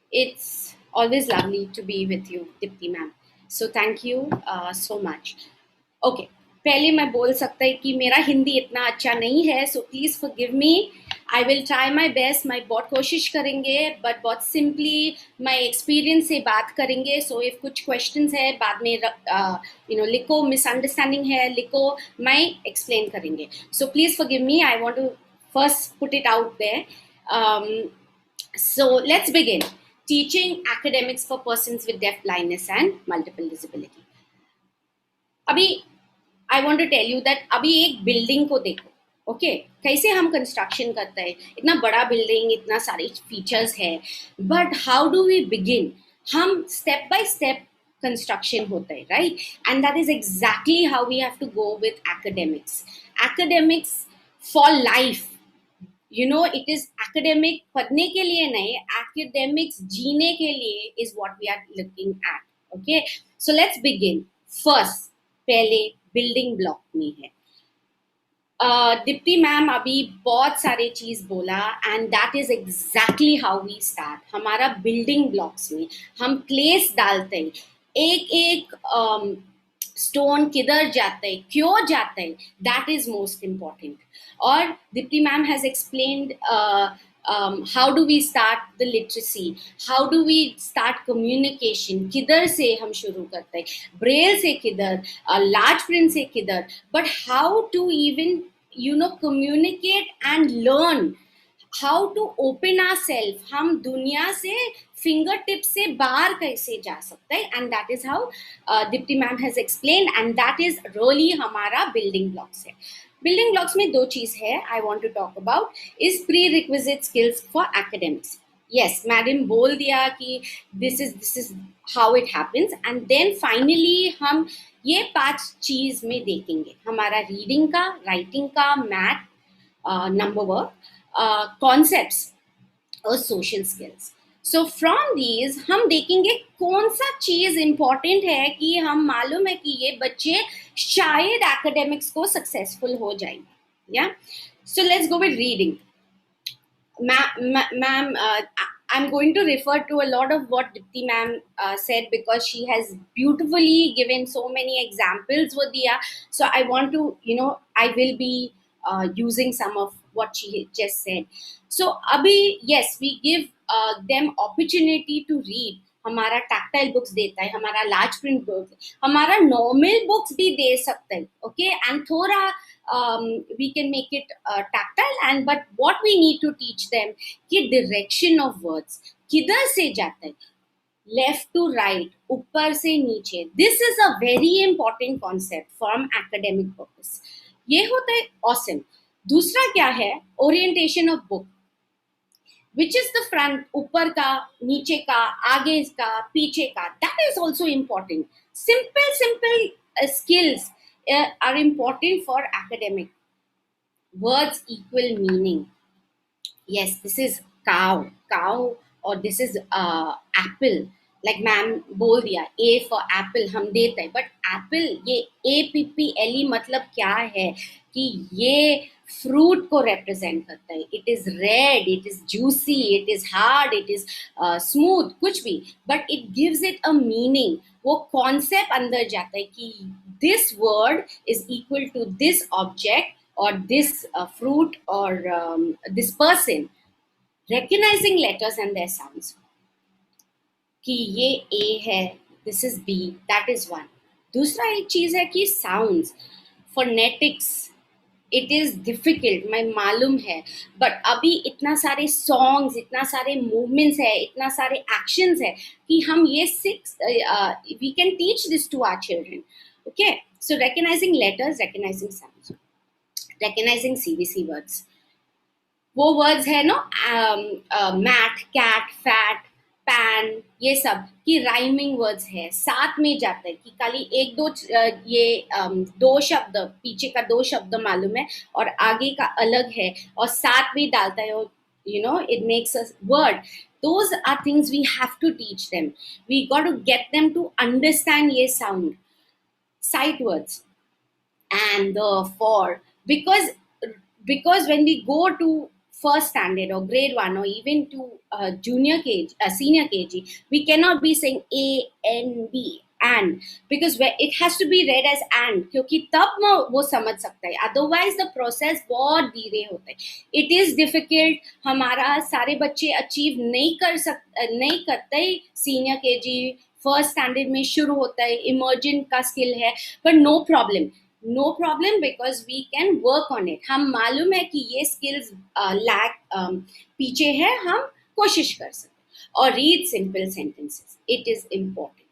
it's always lovely to be with you, Dipti ma'am. So thank you so much. Okay पहले मैं बोल सकता है कि मेरा हिंदी इतना अच्छा नहीं है, सो please forgive me. I will try my best. मैं बहुत कोशिश करेंगे, बट बहुत सिंपली मैं एक्सपीरियंस से बात करेंगे. सो इफ कुछ क्वेश्चंस है बाद में लिखो, मिसअंडरस्टैंडिंग है लिखो, मैं एक्सप्लेन करेंगे. So please forgive me. I want to first put it out there. So let's begin. Teaching academics for persons with deaf blindness and multiple disability. अभी I want to tell you that अभी एक building को देखो, okay कैसे हम construction करते हैं. इतना बड़ा बिल्डिंग, इतना सारे फीचर्स है, but how do we begin. हम स्टेप बाय स्टेप कंस्ट्रक्शन होता है, right. And that is exactly how we have to go with academics for life. It is academic पढ़ने के लिए नहीं, academics जीने के लिए is what we are looking at. Okay, so let's begin. First पहले बिल्डिंग ब्लॉक में है. दीप्ति मैम अभी बहुत सारे चीज बोला, and that is exactly how we start. हमारा बिल्डिंग ब्लॉक्स में हम प्लेस डालते हैं, एक एक स्टोन किधर जाता है, क्यों जाता है, दैट इज मोस्ट इम्पॉर्टेंट. और Deepti ma'am has explained how do we start the literacy, how do we start communication, किधर से हम शुरू करते हैं, ब्रेल से किधर, लार्ज प्रिंट से किधर, but how to even communicate and learn, how to open ourselves. हम दुनिया से फिंगर टिप से बाहर कैसे जा सकते हैं, and that is how Deepti ma'am has explained, and that is really हमारा building blocks है. बिल्डिंग ब्लॉक्स में दो चीज है I want to talk about, is prerequisite skills for academics. Yes, madam बोल दिया कि this is how it happens, and then finally हम ये 5 चीज में देखेंगे. हमारा रीडिंग का, राइटिंग का, मैथ, नंबर वर्क, कॉन्सेप्ट्स और social skills. So from these हम देखेंगे कौन सा चीज इंपॉर्टेंट है कि हम मालूम है कि ये बच्चे शायद एकेडमिक्स को सक्सेसफुल हो जाएंगे. या so let's go with reading. Ma'am, I'm going to refer to a lot of what Dipti ma'am said, because she has beautifully given so many examples with Dia. So I want to, I will be using some of what she just said. So abhi, yes, we give them opportunity to read. हमारा tactile books देता है, हमारा large print books, हमारा normal books भी दे सकते हैं. Okay, and थोड़ा we can make it tactile, and but what we need to teach them कि direction of words किधर से जाता है, left to right, ऊपर से नीचे. This is a very important concept from academic purpose. ये होता है awesome. दूसरा क्या है, orientation of book. which is the front, ऊपर का, नीचे का, आगे का, पीछे का, that is also important. Simple skills are important for academic. Words equal meaning. Yes, this is cow, or this is apple. Like ma'am बोल दिया, A for apple हम देते हैं, but apple ये APPLE मतलब क्या है कि ये फ्रूट को represent करता है. It is red, it is juicy, it is hard, it is smooth, कुछ भी, but it gives it a meaning. वो concept अंदर जाता है कि this word is equal to this object or this fruit or this person. Recognizing letters and their sounds. कि ये A है, this is B, that is one. दूसरा एक चीज है कि sounds, phonetics, it is difficult, मैं मालूम है, but अभी इतना सारे songs, इतना सारे movements है, इतना सारे actions है कि हम ये we can teach this to our children. Okay, so recognizing letters, recognizing sounds, recognizing CVC words. वो वर्ड्स है no, mat, cat, fat, pan, ये सब की राइमिंग वर्ड्स है, साथ में जाता है कि खाली एक दो ये दो शब्द, पीछे का दो शब्द मालूम है और आगे का अलग है और साथ में डालता है, you know, it makes a word. Those are things we have to teach them. We got to get them to understand ye sound, sight words, and for, because when we go to first standard or grade 1 or even to senior KG, we cannot be saying A, N, B, and, because it has to be read as and, क्योंकि तब वो समझ सकता है, otherwise the process बहुत धीरे होता है. It is difficult, हमारा सारे बच्चे achieve नहीं करते, senior KG first standard में शुरू होता है, emergent का skill है, but no problem, because we can work on it. हम मालूम है कि ये skills पीछे है, हम कोशिश कर सकते. और read simple sentences, it is important.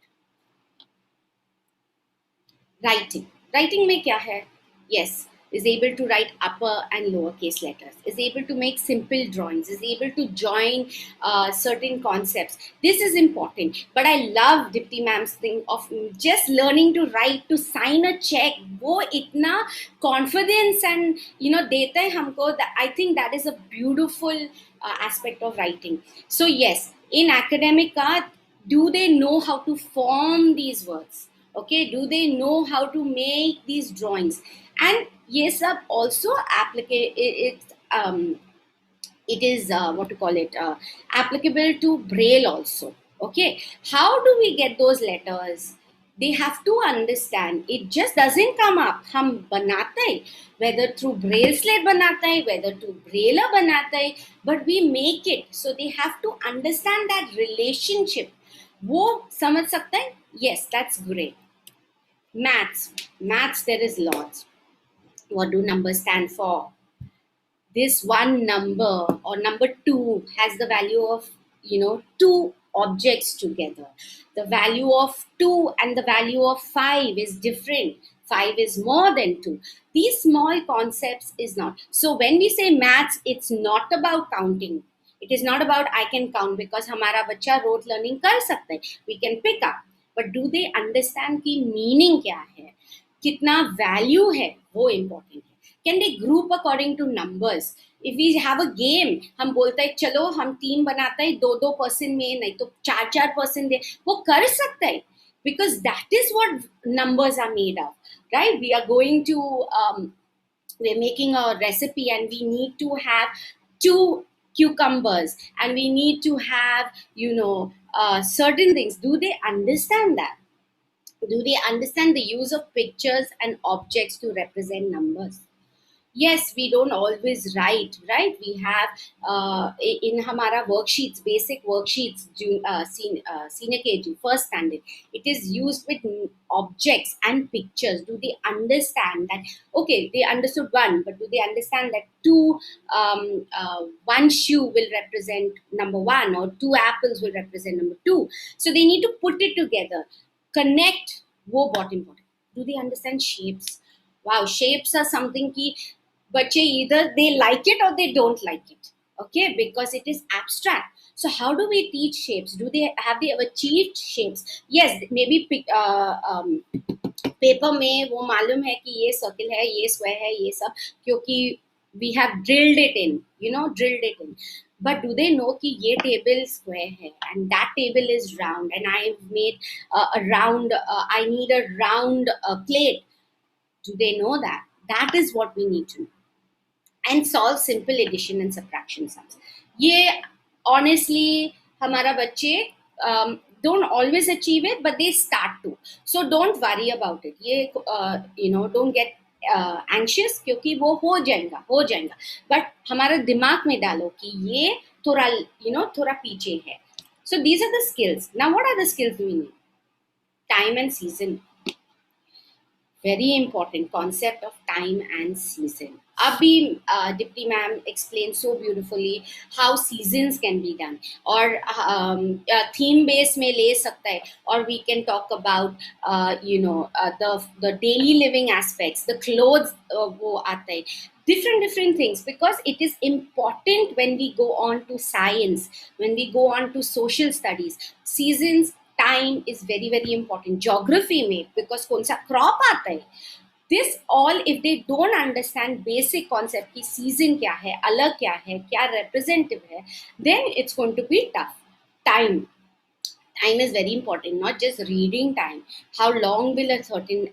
Writing में क्या है? Yes, is able to write upper and lower case letters, is able to make simple drawings, is able to join certain concepts. This is important. But I love Dipti ma'am's thing of just learning to write, to sign a check. वो इतना confidence and देता है हमको. I think that is a beautiful aspect of writing. So yes, in academic art, do they know how to form these words? Okay, do they know how to make these drawings? And yes, also it is what to call it, applicable to Braille also. Okay, how do we get those letters? They have to understand, it just doesn't come up. हम बनाते हैं, whether through Braille slate बनाते हैं, whether through Braille बनाते हैं, but we make it. So they have to understand that relationship. वो समझ सकते हैं? Yes, that's great. Maths, there is lots. What do numbers stand for? This one number or number 2 has the value of, two objects together. The value of 2 and the value of 5 is different. 5 is more than 2. These small concepts is not. So when we say maths, it's not about counting. It is not about I can count, because हमारा बच्चा rote learning कर सकता है. We can pick up. But do they understand कि meaning क्या है, कितना value है, वो important है. Can they group according to numbers? If we have a game, हम बोलते हैं चलो हम टीम बनाते हैं 2-2 person में, नहीं तो 4-4 person दे, वो कर सकता है, because that is what numbers are made of, right? We are going to we're making a recipe and we need to have 2 cucumbers and we need to have certain things. Do they understand that? Do they understand the use of pictures and objects to represent numbers? Yes, we don't always write, right? We have in hamara worksheets, basic worksheets, senior KG, first standard, it is used with objects and pictures. Do they understand that? Okay, they understood 1, but do they understand that 2, 1 shoe will represent number 1 or 2 apples will represent number 2? So they need to put it together, connect. Wo बहुत important. Do they understand shapes? Wow, shapes are something ki बच्चे either they like it or they don't like it. okay, because it is abstract. So how do we teach shapes? Have they achieved shapes? Yes, maybe paper में वो मालूम है कि ये circle है, ये square है, ये सब, क्योंकि we have drilled it in, drilled it in. But do they know कि ये table square है and that table is round and I've made a round, I need a round plate? Do they know that? That is what we need to know. And solve simple addition and subtraction sums. ये honestly हमारा बच्चे don't always achieve it, but they start to. So don't worry about it. ये don't get anxious, क्योंकि वो हो जाएगा. But हमारा दिमाग में डालो कि ये थोड़ा थोड़ा पीछे है. So these are the skills. Now what are the skills we need? Time and season. Very important concept of time and season. Abhi Dipti ma'am explained so beautifully how seasons can be done, or theme base में ले सकता है, or we can talk about the daily living aspects, the clothes वो आता है, different things, because it is important when we go on to science, when we go on to social studies. Seasons, time is very important. Geography में because कौन सा crop आता है, this all, if they don't understand basic concept की season क्या है, अलग क्या है, क्या representative है, then it's going to be tough. Time is very important. Not just reading time. How long will a certain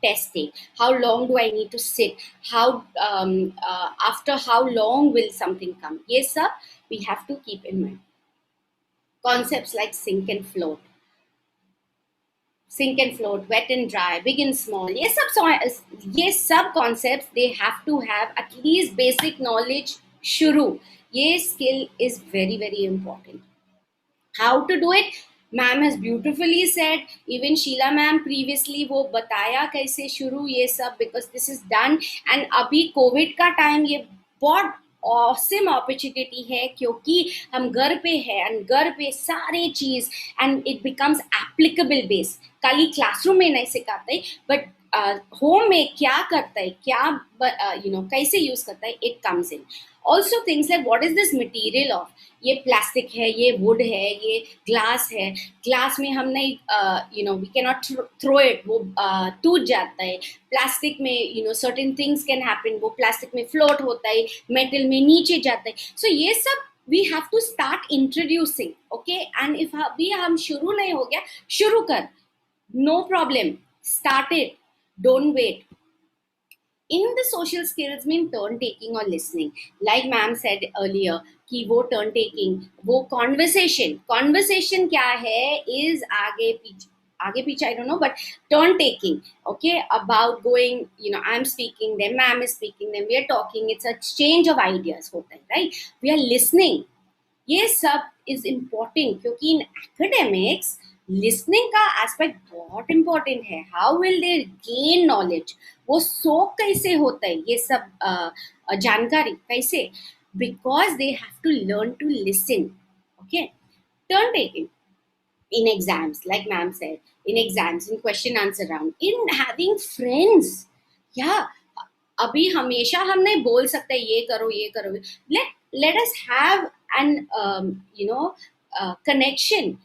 test take? How long do I need to sit? How after how long will something come? Yes, sir. We have to keep in mind concepts like sink and float, wet and dry, big and small. Yes, sub concepts, they have to have at least basic knowledge. Shuru. Yes, skill is very important. How to do it? Ma'am has beautifully said. Even Sheila ma'am previously वो बताया कैसे शुरू ये सब, because this is done. And अभी COVID का time ये बहुत awesome opportunity है, क्योंकि हम घर पे है and घर पे सारे चीज and it becomes applicable based. खाली classroom में नहीं सिखाते, but home में क्या करता है, क्या कैसे use करता है, it comes in. Also things like what is this material of? ये प्लास्टिक है, ये वुड है, ये ग्लास है. ग्लास में हम नहीं we cannot throw it, वो टूट जाता है. प्लास्टिक में certain things can happen, वो प्लास्टिक में फ्लोट होता है, मेटल में नीचे जाता है. So ये सब we have to start introducing, okay? And if अभी हम शुरू नहीं हो गया, शुरू कर, no problem, start it, don't wait. In the social skills mean turn taking or listening. Like ma'am said earlier, कि वो turn taking, वो conversation क्या है is आगे पीछे I don't know, but turn taking, okay, about going, I'm speaking, then ma'am is speaking, then we are talking, it's a exchange of ideas होता है, right? We are listening. ये सब is important, क्योंकि in academics listening का aspect बहुत important है. How will they gain knowledge? वो सोख कैसे होता है ये सब जानकारी कैसे? Because they have to learn to listen. Okay, turn taking in exams, like ma'am said, in exams, in question answer round, in having friends. Yeah, अभी हमेशा हम नहीं बोल सकते ये करो. Let us have an connection.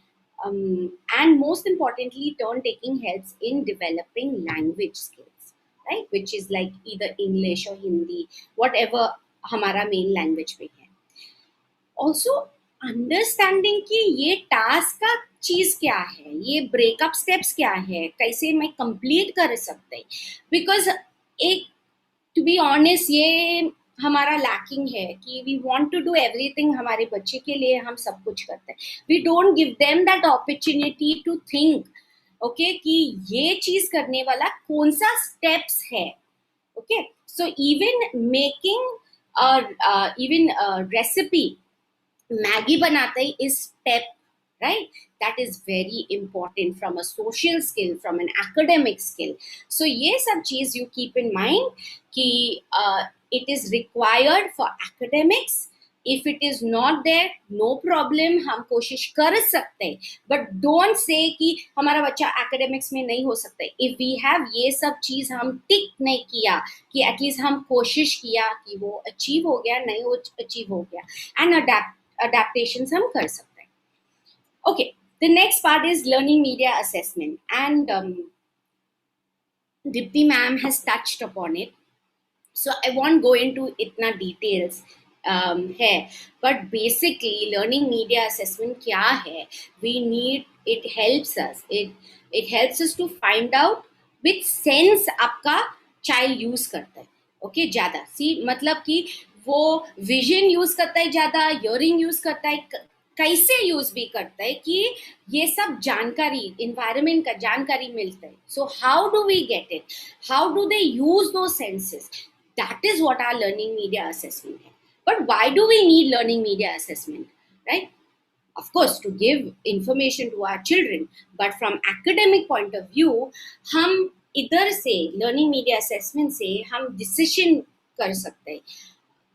And most importantly, turn taking helps in developing language skills, right? Which is like either English or Hindi, whatever हमारा main language पे है. Also, understanding कि ये task का चीज क्या है, ये breakup steps क्या है, कैसे मैं complete कर सकते हैं. Because to be honest, ये हमारा लैकिंग है कि we want to do everything, हमारे बच्चे के लिए हम सब कुछ करते हैं. We don't give them that opportunity to think, okay, कि ये चीज करने वाला कौन सा स्टेप्स है. Okay, so even making recipe, Maggi बनाते ही is step, right? That is very important from a social skill, from an academic skill. So ये सब चीज you keep in mind कि it is required for academics, If it is not there, no problem, हम कोशिश कर सकते हैं, but don't say कि हमारा बच्चा academics में नहीं हो सकता है. If we have ये सब चीज हम टिक नहीं किया कि एटलीस्ट हम कोशिश किया कि वो अचीव हो गया, नहीं वो अचीव हो गया, एंड adaptations हम कर सकते हैं. Okay, the next part is learning media assessment, and Dipti ma'am has touched upon it, so I won't go into itna details here, but basically learning media assessment क्या है, we need, it helps us to find out which sense आपका child use करता है. Okay, ज़्यादा सी मतलब कि वो vision use करता है ज़्यादा, hearing use करता है, कैसे यूज भी करता है कि ये सब जानकारी environment का जानकारी मिलता है. So how do we get it? How do they use those senses? That is what our learning media assessment है. But why do we need learning media assessment, right? Of course, to give information to our children, but from academic point of view, हम इधर से learning media assessment से हम decision कर सकते हैं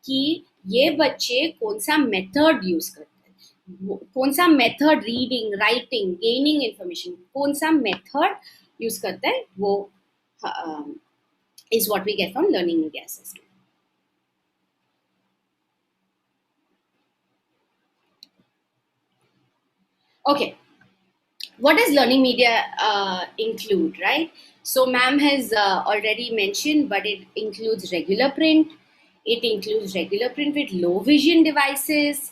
कि ये बच्चे कौन सा method use करते हैं, कौन सा method reading, writing, gaining information, कौन सा method use करता है, वो is what we get from learning media assessment. Okay, what does learning media include, right? So ma'am has already mentioned, but it includes regular print. It includes regular print with low vision devices,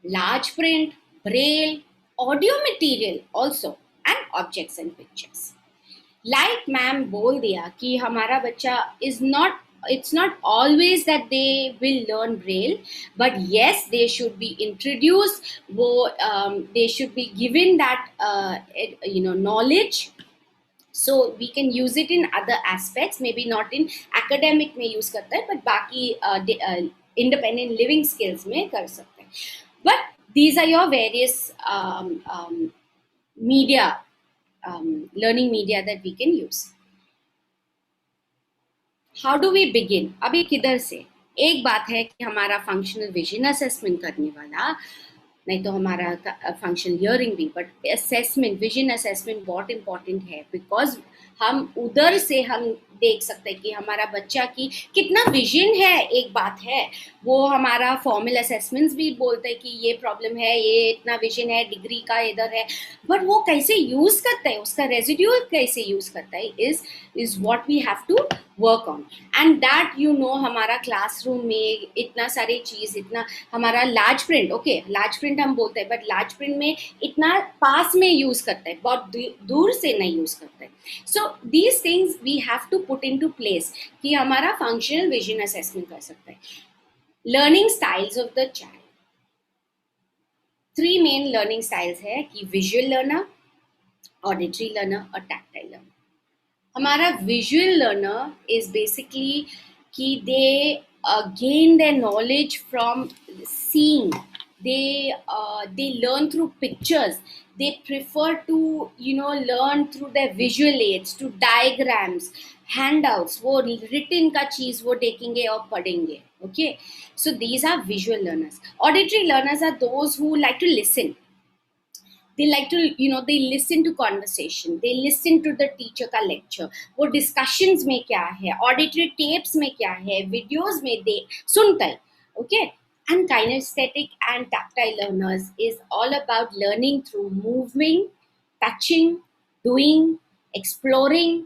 large print, braille, audio material also, and objects and pictures. Like ma'am बोल दिया कि हमारा बच्चा is not, it's not always that they will learn braille, but yes, they should be introduced, they should be given that knowledge, so we can use it in other aspects, maybe not in academic में use करता है, but बाकी independent living skills में कर सकते हैं. But these are your various media, learning media that we can use. How do we begin? अभी किधर से? एक बात है कि हमारा functional vision assessment करने वाला, नहीं तो हमारा functional hearing भी, but assessment, vision assessment बहुत important है, because हम उधर से हम देख सकते हैं कि हमारा बच्चा की कितना विजन है. एक बात है, वो हमारा फॉर्मल असेसमेंट्स भी बोलते हैं कि ये प्रॉब्लम है, ये इतना विजन है, डिग्री का इधर है, बट वो कैसे यूज करता है, उसका रेजिड्यूल कैसे यूज करता है, is what we have to work on. And that हमारा क्लासरूम में इतना सारी चीज, इतना हमारा large print, okay large print हम बोलते हैं, बट लार्ज प्रिंट में इतना पास में यूज करता है, बहुत दूर से नहीं यूज करता है. So these things we have to put into place कि हमारा फंक्शनल विजन असेसमेंट कर सकता है. Learning styles of the child, 3 main learning styles है कि विजुअल लर्नर, ऑडिटरी लर्नर और टैक्टाइल लर्नर. हमारा विजुअल लर्नर इज बेसिकली कि they gain their knowledge from seeing. They learn through pictures. They prefer to learn through their visual aids, through diagrams, handouts. वो written का चीज वो देखेंगे और पढ़ेंगे. Okay, so these are visual learners. Auditory learners are those who like to listen. They like to they listen to conversation, they listen to the teacher का lecture, वो discussions में क्या है, auditory tapes में क्या है, videos में दे सुनता है. Okay, and kinesthetic and tactile learners is all about learning through moving, touching, doing, exploring.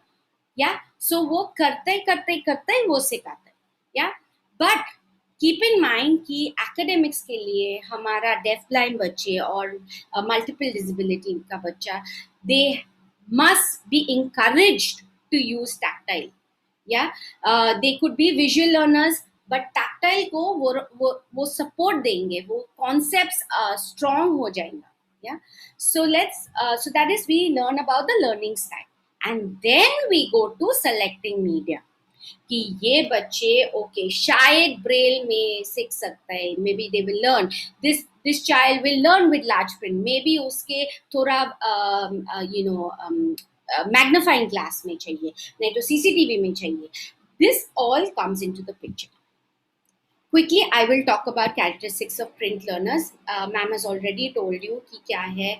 Yeah, so वो करते करते वो सिखाता है. Yeah, but keep in mind कि एकेडमिक्स के लिए हमारा डेफ ब्लाइंड बच्चे और मल्टीपल डिसेबिलिटी का बच्चा, they must be encouraged to use tactile. या they could be visual learners, but tactile को वो सपोर्ट देंगे, वो कॉन्सेप्ट्स स्ट्रॉन्ग हो जाएगा. या so that is we learn about the learning style, and then we go to selecting media कि ये बच्चे ओके शायद ब्रेल में सीख सकता है, may be they will learn this child will learn with large print, may be उसके थोड़ा मैग्नीफाइंग ग्लास में चाहिए, नहीं तो सीसीटीवी में चाहिए. This all comes into the picture. Quickly, I will talk about characteristics of print learners. Ma'am has already told you कि क्या है.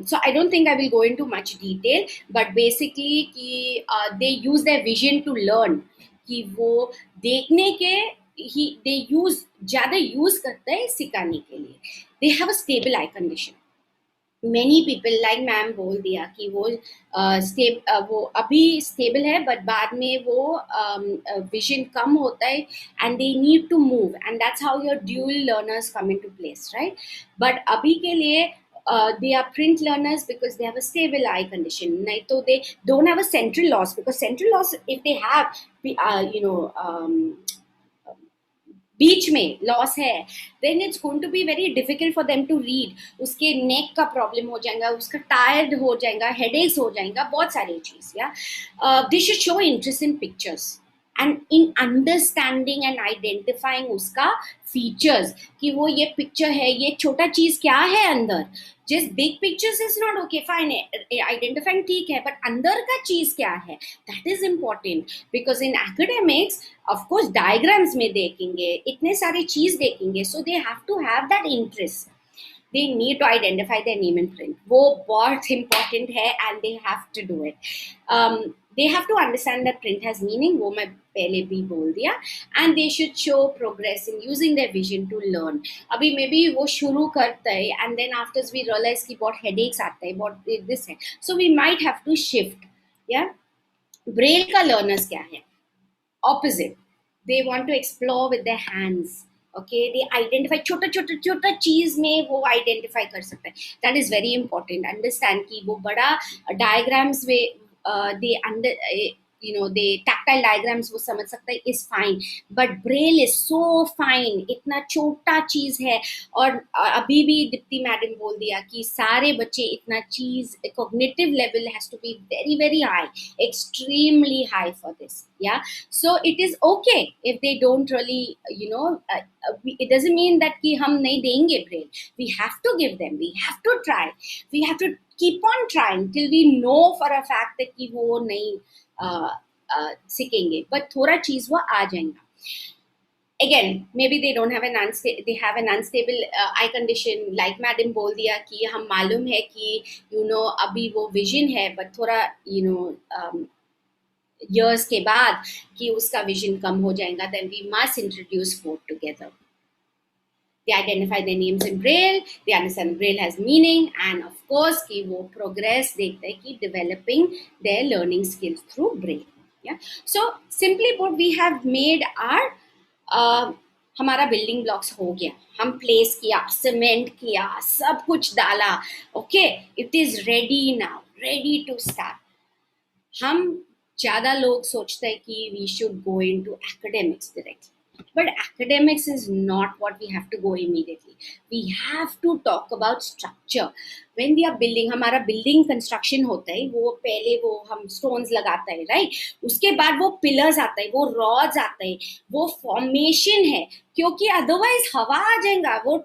So I don't think I will go into much detail, but basically कि they use their vision to learn. कि वो देखने के they ज़्यादा use करते हैं सिखाने के लिए. They have a stable eye condition. Many people like ma'am बोल दिया कि वो वो अभी स्टेबल है बट बाद में वो विजन कम होता है and they need to move and that's how your dual learners come into place, right. But अभी के लिए they are print learners because they have a stable eye condition. Nahi to they don't have a central loss, because central loss, if they have बीच में loss है, then it's going to be very difficult for them to read. उसके neck का problem हो जाएगा, उसका tired हो जाएगा, headaches हो जाएगा, बहुत सारी चीज. या they should show interest in pictures and in understanding and identifying उसका फीचर्स कि वो ये पिक्चर है, ये छोटा चीज क्या है अंदर. Just big pictures is not okay, fine, identifying ठीक है, but अंदर का चीज क्या है, that is important. Because in academics, of course, diagrams में देखेंगे, इतने सारे चीज देखेंगे, so they have to have that interest. They need to identify their name in print. वो बहुत important है and they have to do it. They have to understand that print has meaning, वो मैं पहले भी बोल दिया. And they should show progress in using their vision to learn. अभी maybe वो शुरू करता है and then after we realize कि बहुत headaches आता है, बहुत this है, so we might have to shift. Yeah. Braille का learners क्या है? Opposite. They want to explore with their hands. Okay, they identify छोटा चीज में वो identify कर सकते हैं. That is very important. Understand कि वो बड़ा diagrams में they tactile diagrams वो समझ सकता है, is fine, but braille is so fine. इतना छोटा चीज है. और अभी भी दीप्ति मैडम बोल दिया कि सारे बच्चे इतना चीज, cognitive level has to be very very high, extremely high for this. Yeah, so it is okay if they don't really it doesn't mean that कि हम नहीं देंगे braille. We have to give them, we have to try, we have to keep on trying till we know for a fact that कि वो नहीं सीखेंगे, but थोड़ा चीज वो आ जाएगा. Again, maybe they don't have they have an unstable eye condition, like madam बोल दिया कि हम मालूम है कि अभी वो vision है, but थोड़ा years के बाद कि उसका vision कम हो जाएगा, then we must introduce both together. They identify their names in braille, they understand braille has meaning, and of course कि वो progress देखते हैं कि developing their learning skills through braille. Yeah. So simply put, we have made our हमारा building blocks हो गया, हम place किया, cement किया, सब कुछ डाला. Okay, it is ready now, ready to start. हम ज़्यादा लोग सोचते हैं कि we should go into academics directly. But academics is not what we have to go immediately. We have to talk about structure. When we are building, हमारा building construction होता है, वो पहले वो हम stones लगाते हैं, right? उसके बाद वो pillars आता है, वो rods आते हैं, वो formation है, क्योंकि otherwise हवा आ जाएगा, वो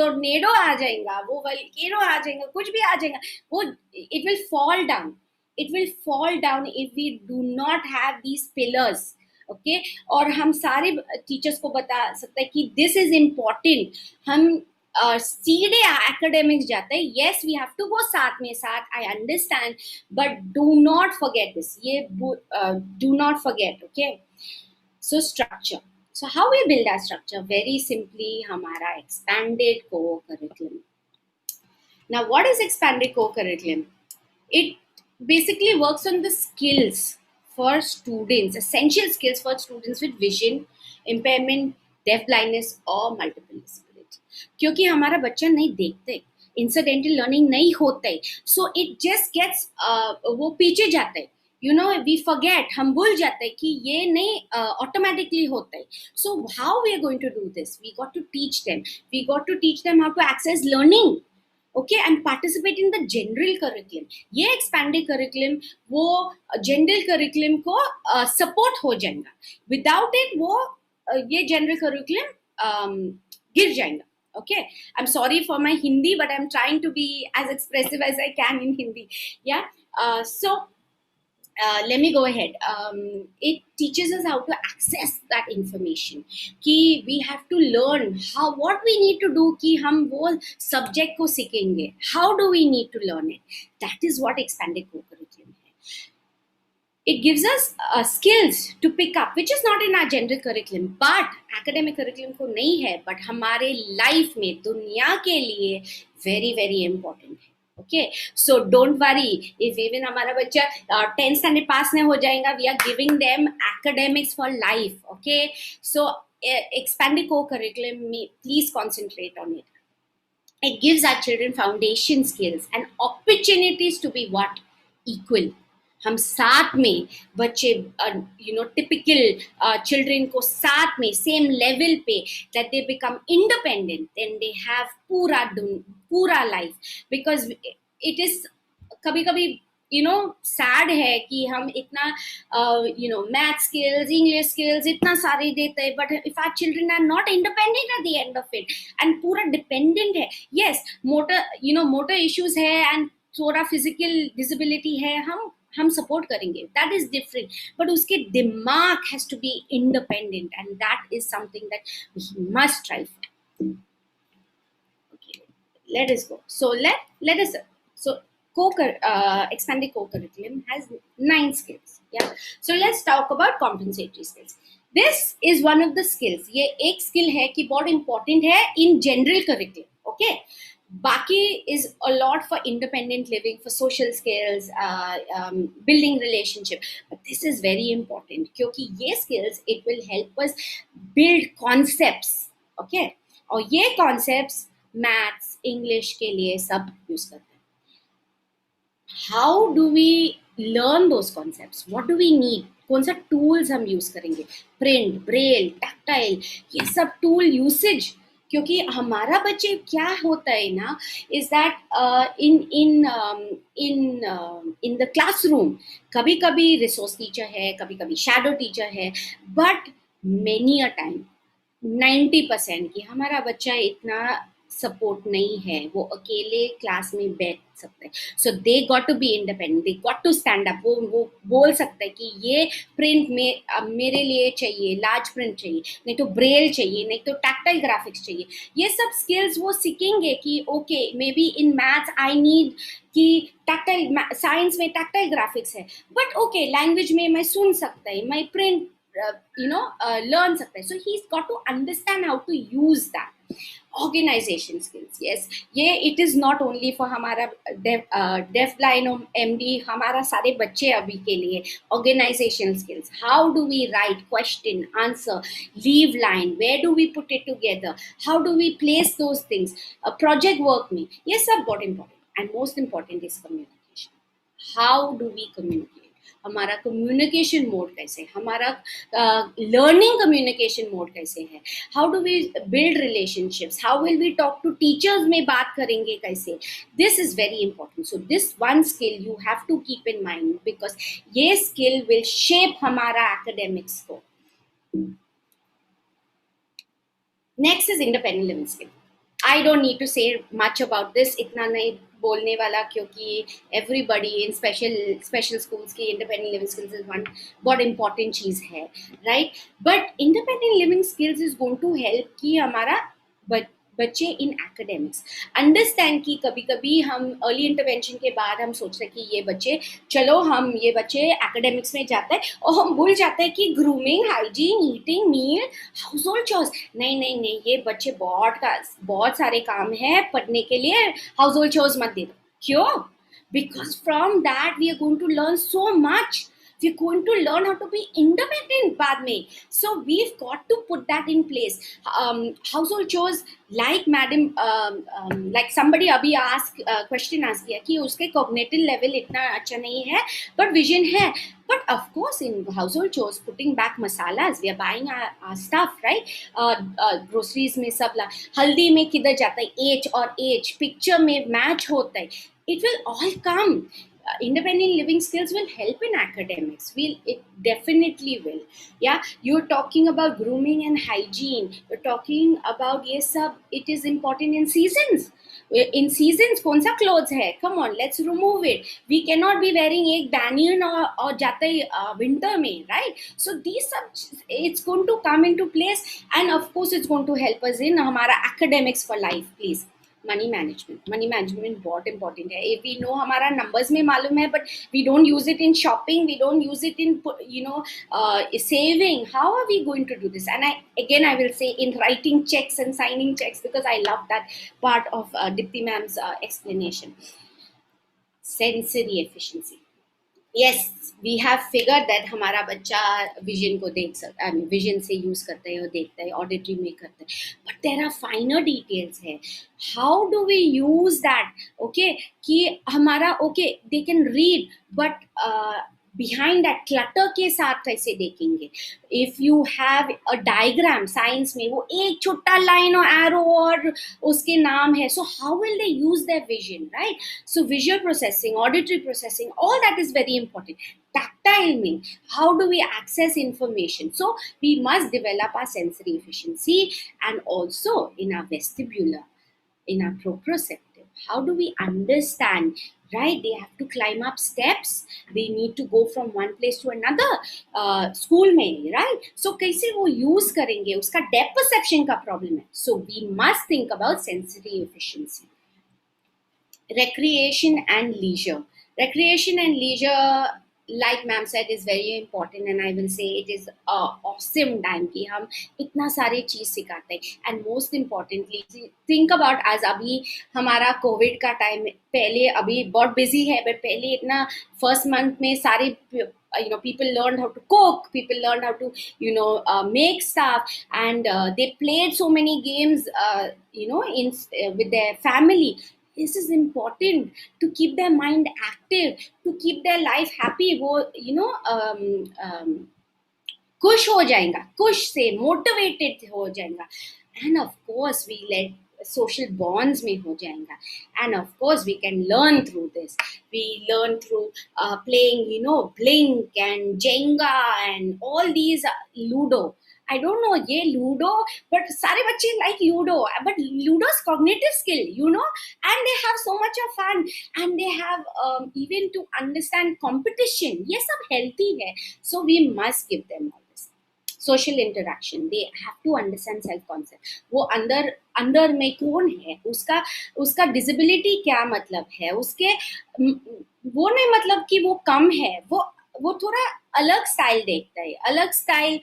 tornado आ जाएगा, वो volcano आ जाएगा, कुछ भी आ जाएगा, वो it will fall down. It will fall down if we do not have these pillars. Okay और हम सारे टीचर्स को बता सकते हैं कि दिस इज इम्पोर्टेंट. हम सीधे एकेडमिक्स जाते हैं. Yes, we have to go साथ में साथ, I understand, but do not forget this. ये do not forget. Okay, so structure. So how we build our structure? Very simply, हमारा एक्सपैंडेड को curriculum. Now what is expanded को curriculum? It basically works on the skills for students, essential skills for students with vision impairment, deaf blindness or multiple disability. क्योंकि हमारा बच्चा नहीं देखते, incidental learning नहीं होता है, so it just gets वो पीछे जाता है. We forget, हम भूल जाते हैं कि ये नहीं automatically होता है. So how we are going to do this? We got to teach them how to access learning. Okay, and participate in the general curriculum. ये expanded curriculum वो general curriculum को support हो जाएगा. Without it वो ये general curriculum गिर जाएगा. Okay, I'm sorry for my Hindi, but I'm trying to be as expressive as I can in Hindi. Yeah, so let me go ahead. It teaches us how to access that information. कि we have to learn how what we need to do कि हम वो subject को सीखेंगे. How do we need to learn it? That is what expanded co-curriculum है. It gives us skills to pick up, which is not in our general curriculum, but academic curriculum को नहीं है, but हमारे life में दुनिया के लिए very very important है. Okay, so don't worry if even हमारा बच्चा 10th standard pass नहीं हो जाएगा, we are giving them academics for life. Okay, so expanded co-curriculum, please concentrate on it. It gives our children foundation skills and opportunities to be what? Equal. हम साथ में बच्चे typical children को साथ में same level पे that they become independent, then they have पूरा life, because it is कभी-कभी sad है कि हम इतना math skills, English skills इतना सारे देते हैं, but if our children are not independent at the end of it and पूरा dependent है, yes, motor issues है and थोड़ा physical disability है, हम support करेंगे, that is different, but उसके दिमाग has to be independent, and that is something that we must strive for. Okay, let us go. So let us expanded co-curriculum has 9 skills. Yeah, so let's talk about compensatory skills. This is one of the skills. ये एक skill है कि बहुत important है in general curriculum. Okay, Baki is a lot for independent living, for social skills, building relationship. But this is very important क्योंकि ये skills, it will help us build concepts. Okay, और ये concepts maths, English के लिए सब use करते हैं. How do we learn those concepts? What do we need? कौन सा tools हम use करेंगे? Print, braille, tactile, ये सब tool usage. क्योंकि हमारा बच्चे क्या होता है ना, is that in the classroom कभी-कभी resource teacher है, कभी-कभी shadow teacher है, but many a time 90% कि हमारा बच्चा इतना सपोर्ट नहीं है, वो अकेले क्लास में बैठ सकते हैं. So they got to be independent, they got to stand up. वो बोल सकते हैं कि ये प्रिंट में मेरे लिए चाहिए, लार्ज प्रिंट चाहिए, नहीं तो ब्रेल चाहिए, नहीं तो टैक्टाइल ग्राफिक्स चाहिए. ये सब स्किल्स वो सीखेंगे कि okay may be in maths I need कि टैक्टाइल, साइंस में टैक्टाइल ग्राफिक्स है, बट ओके लैंग्वेज में मैं सुन सकता है, मैं प्रिंट learn सकता है. So he's got to understand how to use that. Organization skills, yes, ये it is not only for हमारा deaf blind और MD, हमारा सारे बच्चे अभी के लिए. Organization skills, how do we write question, answer, leave line, where do we put it together, how do we place those things, project work में, ये सब बहुत important. And most important is communication. How do we communicate? हमारा communication mode कैसे, हमारा learning communication mode कैसे है, how do we build relationships, how will we talk to teachers में बात करेंगे कैसे. This is very important. So this one skill you have to keep in mind, because ये skill will shape हमारा academics को. Next is independent living skill. I don't need to say much about this. इतना नहीं बोलने वाला क्योंकि everybody in special schools की independent living skills is one बहुत important चीज़ है, right? But independent living skills is going to help कि हमारा बच्चे इन एकेडमिक्स अंडरस्टैंड की. कभी-कभी हम अर्ली इंटरवेंशन के बाद हम सोचते हैं कि ये बच्चे एकेडमिक्स में जाते हैं और हम भूल जाते हैं कि ग्रूमिंग, हाइजीन, ईटिंग, मील, हाउस होल्ड चोर्स, नहीं, ये बच्चे बहुत सारे काम है पढ़ने के लिए, हाउस होल्ड चोर्स मत दे दो. क्यों? Because from that we are going to learn so much. We're going to learn how to be independent बाद में. So we've got to put that in place. Household chores, like madam, like somebody अभी question ask किया कि उसके cognitive level इतना अच्छा नहीं है, but vision है. But of course, in household chores, putting back masalas, we are buying our stuff, right? Groceries में सब हल्दी में किधर जाता है, age और age, picture में match होता है. It will all come. independent living skills will help in academics. It definitely will. Yeah, you're talking about grooming and hygiene. You're talking about ये सब. It is important in seasons. In seasons कौन सा clothes है? Come on, let's remove it. We cannot be wearing एक banyan और जाते ही winter में, right? So these सब it's going to come into place, and of course it's going to help us in हमारा academics for life. Please. Money management बहुत important है. If we know हमारा numbers में मालूम है, but we don't use it in shopping, we don't use it in saving, how are we going to do this? And I will say in writing checks and signing checks, because I love that part of Dipti ma'am's explanation. Sensory efficiency. Yes, we have figured that हमारा बच्चा vision को देख सकता है, vision से use करता है और देखता है, ऑडिटरी में करता है, but there are finer details है. How do we use that? Okay, कि हमारा okay they can read, but behind that clutter के साथ कैसे देखेंगे? If you have a diagram, science में वो एक छोटा लाइन और एरो और उसके नाम है, so how will they use their vision, right? So visual processing, auditory processing, all that is very important. Tactile mean, how do we access information? So we must develop our sensory efficiency, and also in our vestibular, in our proprioceptive. How do we understand? Right, they have to climb up steps. They need to go from one place to another. School में, right? So कैसे वो use करेंगे? उसका depth perception का problem है. So we must think about sensory efficiency. Recreation and leisure. Recreation and leisure, like ma'am said, is very important, and I will say it is awesome time कि हम इतना सारे चीज सिखाते हैं. And most importantly, think about as अभी हमारा Covid का टाइम, पहले अभी बहुत बिजी है, बट पहले इतना फर्स्ट मंथ में सारे people learned how to cook, people learned how to make stuff, and they played so many games in with their family. This is important to keep their mind active, to keep their life happy. वो खुश हो जाएगा, खुश से motivated हो जाएगा, and of course we let social bonds में हो जाएगा, and of course we can learn through this. We learn through playing Blink and Jenga and all these Ludo. I don't know ये Ludo, but सारे बच्चे like Ludo, but Ludo's cognitive skill, and they have so much of fun, and they have even to understand competition. ये सब healthy है, so we must give them all this. Social interaction, they have to understand self concept. वो अंदर में कौन है, उसका disability क्या मतलब है, उसके वो नहीं मतलब कि वो कम है, वो थोड़ा अलग स्टाइल देखता है, अलग स्टाइल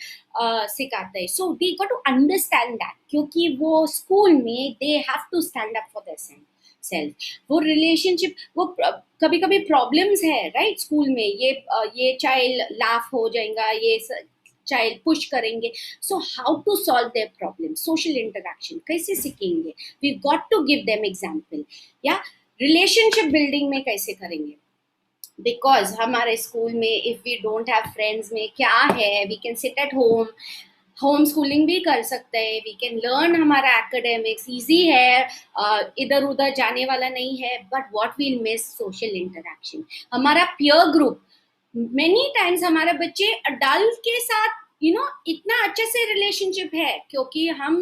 सिखाता है. So they got to understand that, क्योंकि वो स्कूल में they have to stand up for their self. वो रिलेशनशिप, वो कभी कभी प्रॉब्लम्स है, राइट? स्कूल में ये चाइल्ड लाफ हो जाएगा, ये चाइल्ड पुश करेंगे. So how to solve their problem? Social interaction कैसे सीखेंगे? We got to give them example. या रिलेशनशिप बिल्डिंग में कैसे करेंगे? बिकॉज हमारे स्कूल में if we don't have friends में क्या है, we can sit at home schooling भी कर सकते हैं, वी कैन लर्न, हमारा एकेडमिक्स ईजी है, इधर उधर जाने वाला नहीं है, but what we'll miss? Social interaction. हमारा पीयर ग्रुप, मेनी टाइम्स हमारे बच्चे अडल्ट के साथ इतना अच्छे से रिलेशनशिप है, क्योंकि हम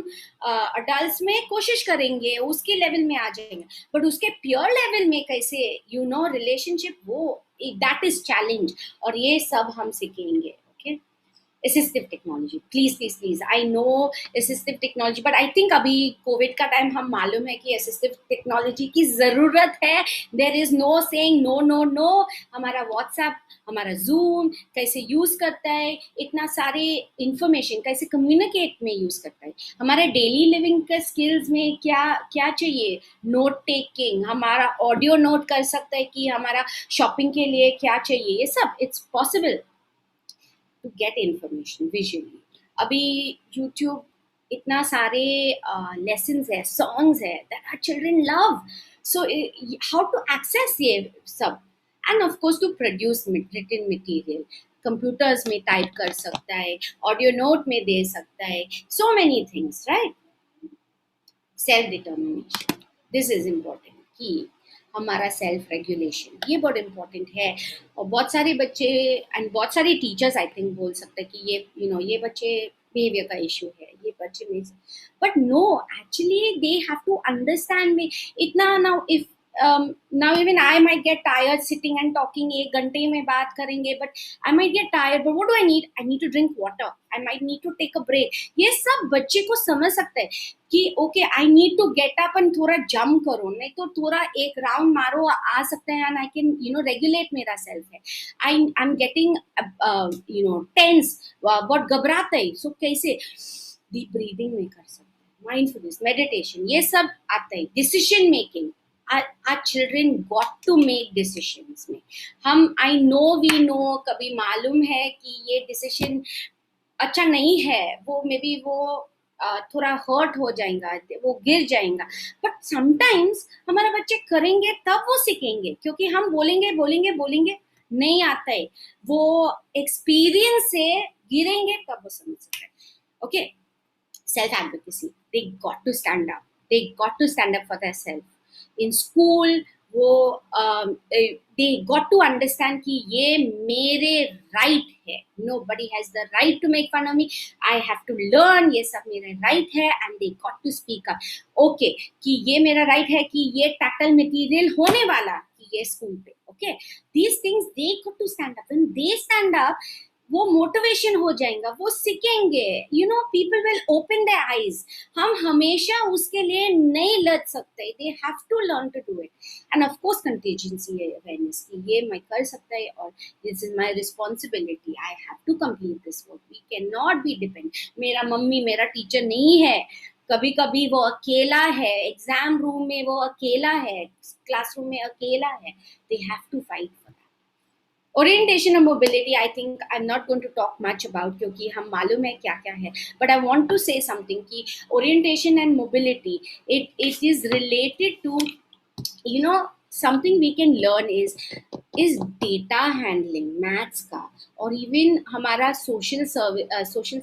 अडल्ट में कोशिश करेंगे उसके लेवल में आ जाएंगे, बट उसके प्योर लेवल में कैसे रिलेशनशिप, वो दैट इज चैलेंज, और ये सब हम सीखेंगे. Okay, assistive technology, please, I know assistive technology, but I think अभी कोविड का टाइम हम मालूम है कि assistive technology की ज़रूरत है. there is no saying no. हमारा WhatsApp, हमारा Zoom कैसे यूज़ करता है, इतना सारे इंफॉर्मेशन कैसे कम्युनिकेट में यूज़ करता है, हमारे डेली लिविंग के स्किल्स में क्या चाहिए, नोट टेकिंग, हमारा ऑडियो नोट कर सकता है कि हमारा शॉपिंग के लिए क्या चाहिए, ये सब it's possible to get information visually. अभी YouTube इतना सारे lessons है, songs है that our children love. So how to access ये सब? And of course to produce written material. Computers में type कर सकता है, audio note में दे सकता है, so many things, right? Self determination. This is important. कि हमारा सेल्फ रेगुलेशन, ये बहुत इम्पोर्टेंट है। और बहुत सारे बच्चे एंड बहुत सारे टीचर्स आई थिंक बोल सकते हैं कि ये ये बच्चे बिहेवियर का इशू है, ये बच्चे में, but no, actually they have to understand में इतना। Now if now even I might get tired sitting and talking, 1 घंटे में बात करेंगे, but I might get tired, but what do I need? I need to drink water, I might need to take a break. ये सब बच्चे को समझ सकते हैं कि okay, I need to get up and थोड़ा जंप करो, नहीं तो थोड़ा एक राउंड मारो, आ सकते हैं, and I can regulate मेरा सेल्फ है। I'm getting tense, बहुत घबराता है, so कैसे डीप ब्रीदिंग में कर सकते हैं, माइंडफुलनेस, मेडिटेशन, ये सब आता है। Decision making, our children got to make decisions में हम I know we know कभी मालूम है कि ये डिसीजन अच्छा नहीं है, वो मे बी वो थोड़ा हर्ट हो जाएगा, वो गिर जाएगा, बट समटाइम्स हमारा बच्चे करेंगे तब वो सीखेंगे, क्योंकि हम बोलेंगे बोलेंगे बोलेंगे नहीं आता है, वो एक्सपीरियंस से गिरेंगे तब वो समझ सकते हैं। Okay, self advocacy, they got to stand up for their self. In school वो they got to understand कि ये मेरे right है, nobody has the right to make fun of me, I have to learn, ये सब मेरे right है, and they got to speak up. Okay, कि ये मेरा right है कि ये tactile material होने वाला कि ये school पे, okay, these things they got to stand up. When they stand up, वो मोटिवेशन हो जाएगा, वो सीखेंगे, people will open their eyes. हम हमेशा उसके लिए नहीं लड़ सकते, they have to learn to do it. And of course contingency awareness की, ये मैं कर सकता है और this is my responsibility, I have to complete this work, we can not be depend. मेरा मम्मी मेरा टीचर नहीं है, कभी कभी वो अकेला है, एग्जाम रूम में वो अकेला है, क्लासरूम में अकेला है, they have to fight for that. Orientation और mobility, I think I am not going to talk much about, क्योंकि हम मालूम है क्या क्या है, but I want to say something कि orientation and mobility, it is related to something we can learn is data handling, maths का, और even हमारा social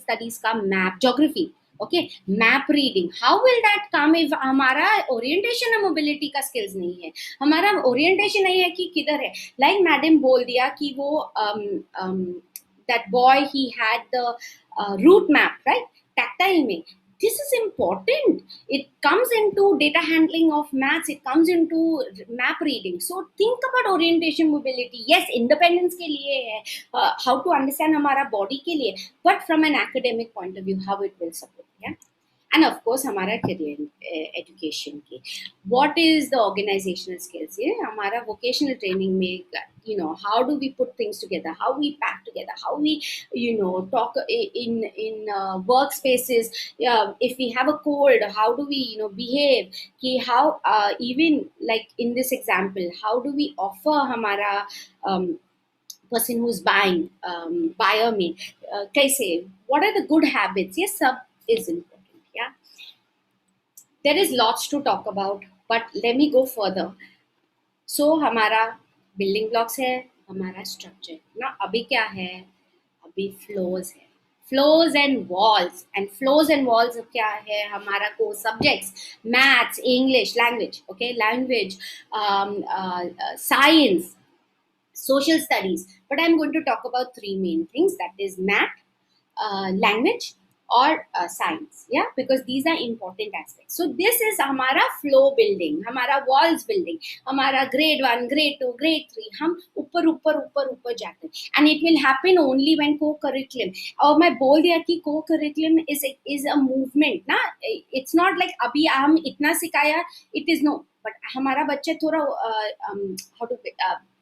studies का map, geography, okay, map reading. How will that come if हमारा orientation और mobility का skills नहीं है, हमारा orientation नहीं है कि किधर है, like madam बोल दिया कि वो that boy he had the route map, right, tactile में, this is important, it comes into data handling of maths, it comes into map reading. So think about orientation, mobility, yes, independence के लिए है, how to understand हमारा body के लिए, but from an academic point of view, how it will support, yeah. And of course हमारा career education की, what is the organizational skills, yeah, हमारा vocational training में, how do we put things together, how we pack together, how we talk in workspaces, if we have a cold, how do we behave, कि how even like in this example, how do we offer हमारा person who's buying buyer में कैसे, what are the good habits, ये सब is important. Yeah, there is lots to talk about, but let me go further. So हमारा building blocks है, हमारा structure ना, अभी क्या है, अभी flows है, flows and walls, and flows and walls क्या है, हमारा core subjects, maths, English, language, okay, language, science, social studies, but I'm going to talk about 3 main things, that is math, language or science, yeah, because these are important aspects. So this is हमारा flow building, हमारा walls building, हमारा grade 1, grade 2, grade 3, हम ऊपर ऊपर ऊपर ऊपर जाते हैं, and it will happen only when co-curriculum, और मैं बोल दिया कि co-curriculum is a movement ना, it's not like अभी हम इतना सिखाया, it is no, but हमारा बच्चे थोड़ा how to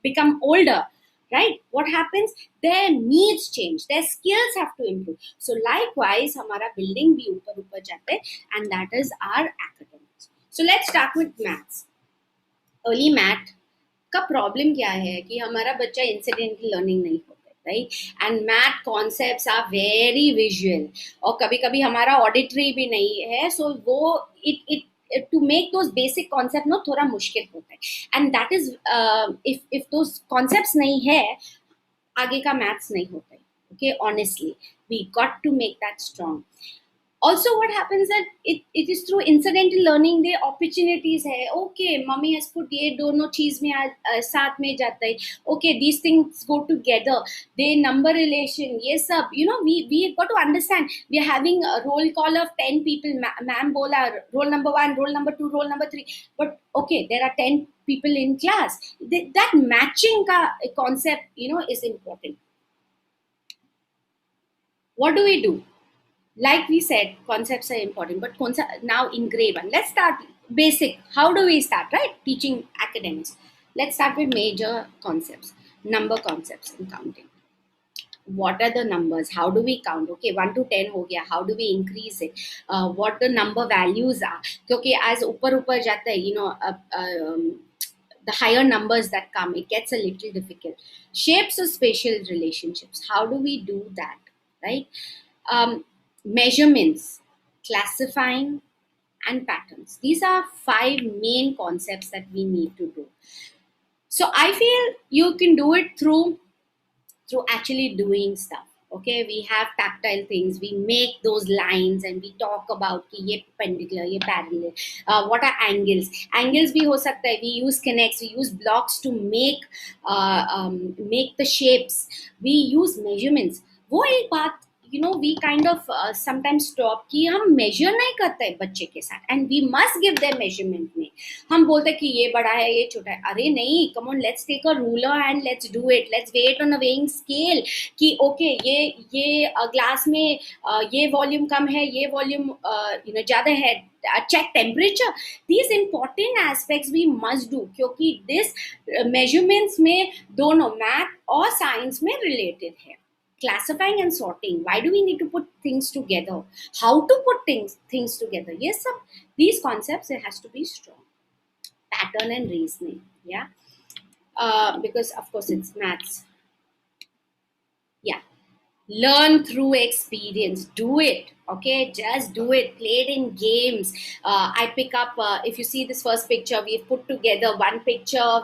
become older, right, what happens, their needs change, their skills have to improve, so likewise हमारा building भी ऊपर ऊपर जाते हैं, and that is our academics. So let's start with maths. Early math का problem क्या है कि हमारा बच्चा incidental learning नहीं होता, right, and math concepts are very visual, और कभी कभी हमारा auditory भी नहीं है, so वो it to make those basic concept no थोड़ा मुश्किल होता है, and that is if those concepts नहीं है, आगे का maths नहीं होता है, okay, honestly we got to make that strong. Also what happens that it is through incidental learning the opportunities hai. Okay, mummy has put ye dono cheez mein saath mein jata hai. Okay, these things go together, they number relation ye sab, you know, we got to understand. We are having a roll call of 10 people, ma'am bola roll number 1, roll number 2, roll number 3, but okay, there are 10 people in class. That matching ka concept, you know, is important. What do we do? Like we said, concepts are important, but now in grade 1, let's start basic. How do we start, right? Teaching academics. Let's start with major concepts, number concepts and counting. What are the numbers? How do we count? Okay, 1 to 10 ho gaya, how do we increase it? What the number values are, because as upar jata hai, you know, the higher numbers that come, it gets a little difficult. Shapes of spatial relationships, how do we do that, right? Measurements, classifying, and patterns. These are 5 main concepts that we need to do. So I feel you can do it through actually doing stuff. Okay, we have tactile things, we make those lines and we talk about ki ye perpendicular, ye parallel, what are angles. Angles bhi ho sakta hai, we use connects, we use blocks to make the shapes, we use measurements. वो एक बात, you know, we kind of sometimes stop कि हम measure नहीं करते हैं बच्चे के साथ, and we must give them measurement में. हम बोलते हैं कि ये बड़ा है ये छोटा है, अरे नहीं, come on, let's take a ruler and let's do it, let's weigh it on a weighing scale कि okay, ये glass में ये volume कम है, ये volume you know ज़्यादा है, check temperature. These important aspects we must do, क्योंकि this measurements में दोनों math और science में related है. Classifying and sorting, why do we need to put things together, how to put things together, yes, these concepts, it has to be strong. Pattern and reasoning, yeah, because of course it's maths. Yeah, learn through experience, do it, okay, just do it, play it in games. I pick up, if you see this first picture, we've put together one picture,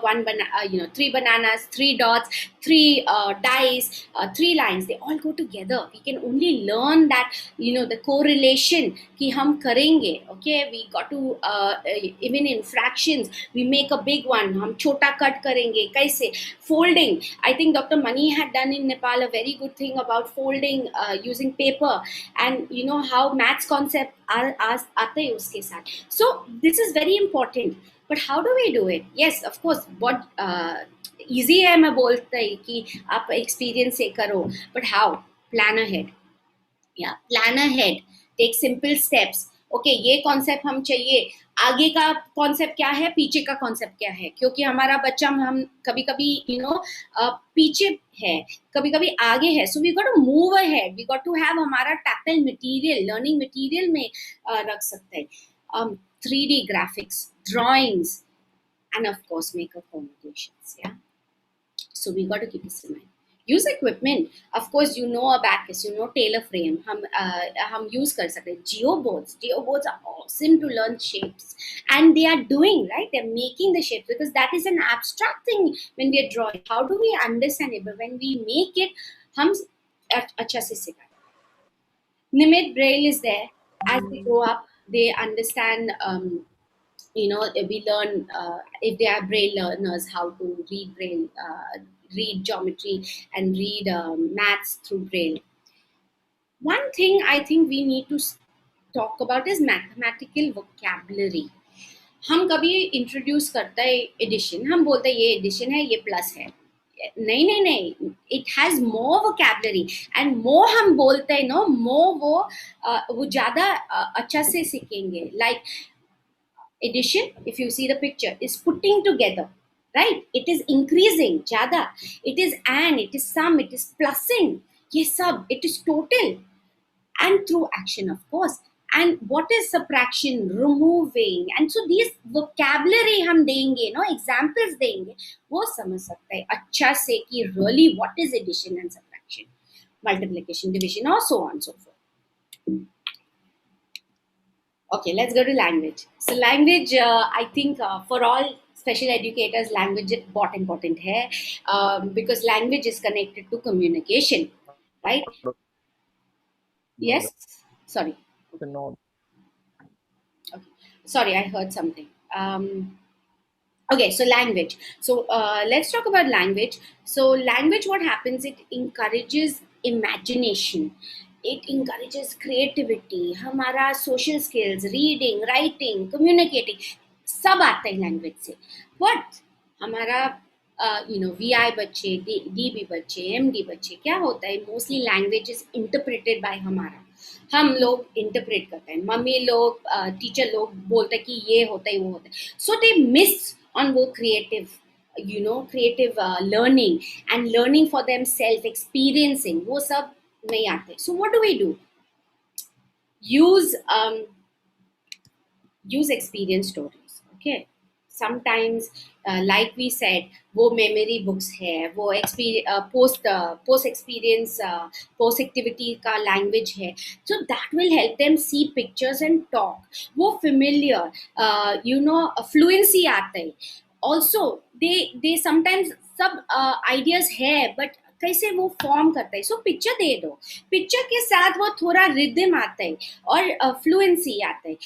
you know, 3 bananas, 3 dots, 3 dice, 3 lines, they all go together. We can only learn that, you know, the correlation ki hum karenge. Okay, we got to even in fractions, we make a big one, hum chota cut karenge, kaise. Folding, I think Dr. Mani had done in Nepal a very good thing about folding using paper, and you know how maths concept aate hai uske sath. So this is very important, but how do we do it? Yes, of course, what easy hai main bolta hai ki aap experience se karo, but how? Plan ahead. Yeah, plan ahead, take simple steps. Okay, ये concept हम चाहिए, आगे का concept क्या है, पीछे का concept क्या है, क्योंकि हमारा बच्चा हम कभी कभी यू नो पीछे है, कभी कभी आगे है. So we got to move ahead, we got to have हमारा टैक्टाइल मटेरियल, लर्निंग मटेरियल में रख सकते हैं. 3D graphics, drawings, and of course makeup formulations. Yeah, so we got to keep this in mind. Use equipment, of course, you know, abacus, you know, tailor frame, hum use kar sakte. Geoboards are awesome to learn shapes, and they are doing, right, they're making the shapes, because that is an abstract thing when we are drawing. How do we understand it? But when we make it, hum acha se sikha. Nimit braille is there. As they grow up, they understand, you know, we learn, if they are braille learners, how to read braille, read geometry and read maths through braille. One thing I think we need to talk about is mathematical vocabulary. हम कभी introduce करता है addition, हम बोलते हैं ये addition है, ये प्लस है. नहीं नहीं नहीं, it has more vocabulary, and more हम बोलते हैं नो, मोर वो ज़्यादा अच्छा से सीखेंगे. Like addition, if you see the picture, is putting together, right? It is increasing, jada. It is and, it is sum, it is plussing, ye sab, it is total, and through action, of course. And what is subtraction, removing, and so these vocabulary hum denge, no, examples denge, wo samajh sakta hai acha se ki really what is addition and subtraction, multiplication, division, or so on and so forth. Okay, let's go to language. So language, I think for all special educators, language is बहुत important है, because language is connected to communication, right? Yes, sorry. Okay, no. Sorry, I heard something. Okay, so language. So let's talk about language. So language, what happens? It encourages imagination. It encourages creativity. हमारा social skills, reading, writing, communicating, सब आता है language से. But हमारा VI बच्चे, DB बच्चे, MD बच्चे, क्या होता है? Mostly language is interpreted by हमारा. हम लोग इंटरप्रेट करते हैं, मम्मी लोग, टीचर लोग बोलते हैं कि ये होता है, वो होता है. सो दे मिस on वो creative learning and learning for themselves, experiencing, वो सब नहीं आते. So what do we do? Use experience stories. Okay, sometimes like we said, वो memory books है, वो post experience post activity का language है, so that will help them see pictures and talk. वो familiar, fluency आता है. Also they sometimes सब ideas है, but कैसे वो फॉर्म करता है. सो पिक्चर दे दो, पिक्चर के साथ वो थोड़ा रिदम आता है और फ्लुएंसी आता है.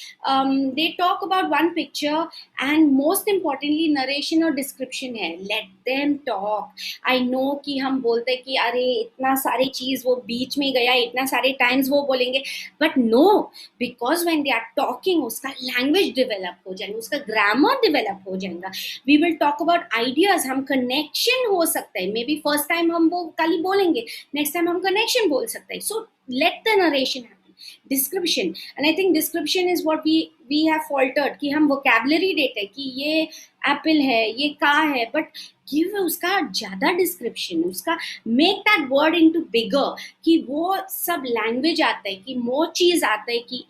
They talk about one picture and most importantly narration और डिस्क्रिप्शन है. Let them talk. I know कि हम बोलते हैं कि अरे इतना सारी चीज वो बीच में गया, इतना सारे टाइम्स वो बोलेंगे, but no, because when they are talking उसका लैंग्वेज डेवलप हो जाएगा, उसका ग्रामर डेवलप हो जाएगा. We will talk about ideas. हम कनेक्शन हो सकता है, मे बी फर्स्ट टाइम हम वो कल ही बोलेंगे, नेक्स्ट टाइम हम कनेक्शन बोल सकते हैं. So let the narration happen. Description, and I think description is what we have faltered, कि हम वोकैबुलरी देते हैं कि ये एप्पल है, ये कार है, बट गिव उसका ज्यादा डिस्क्रिप्शन, उसका मेक दैट वर्ड इनटू बिगर, कि वो सब लैंग्वेज आता है, कि मोर चीज आता है कि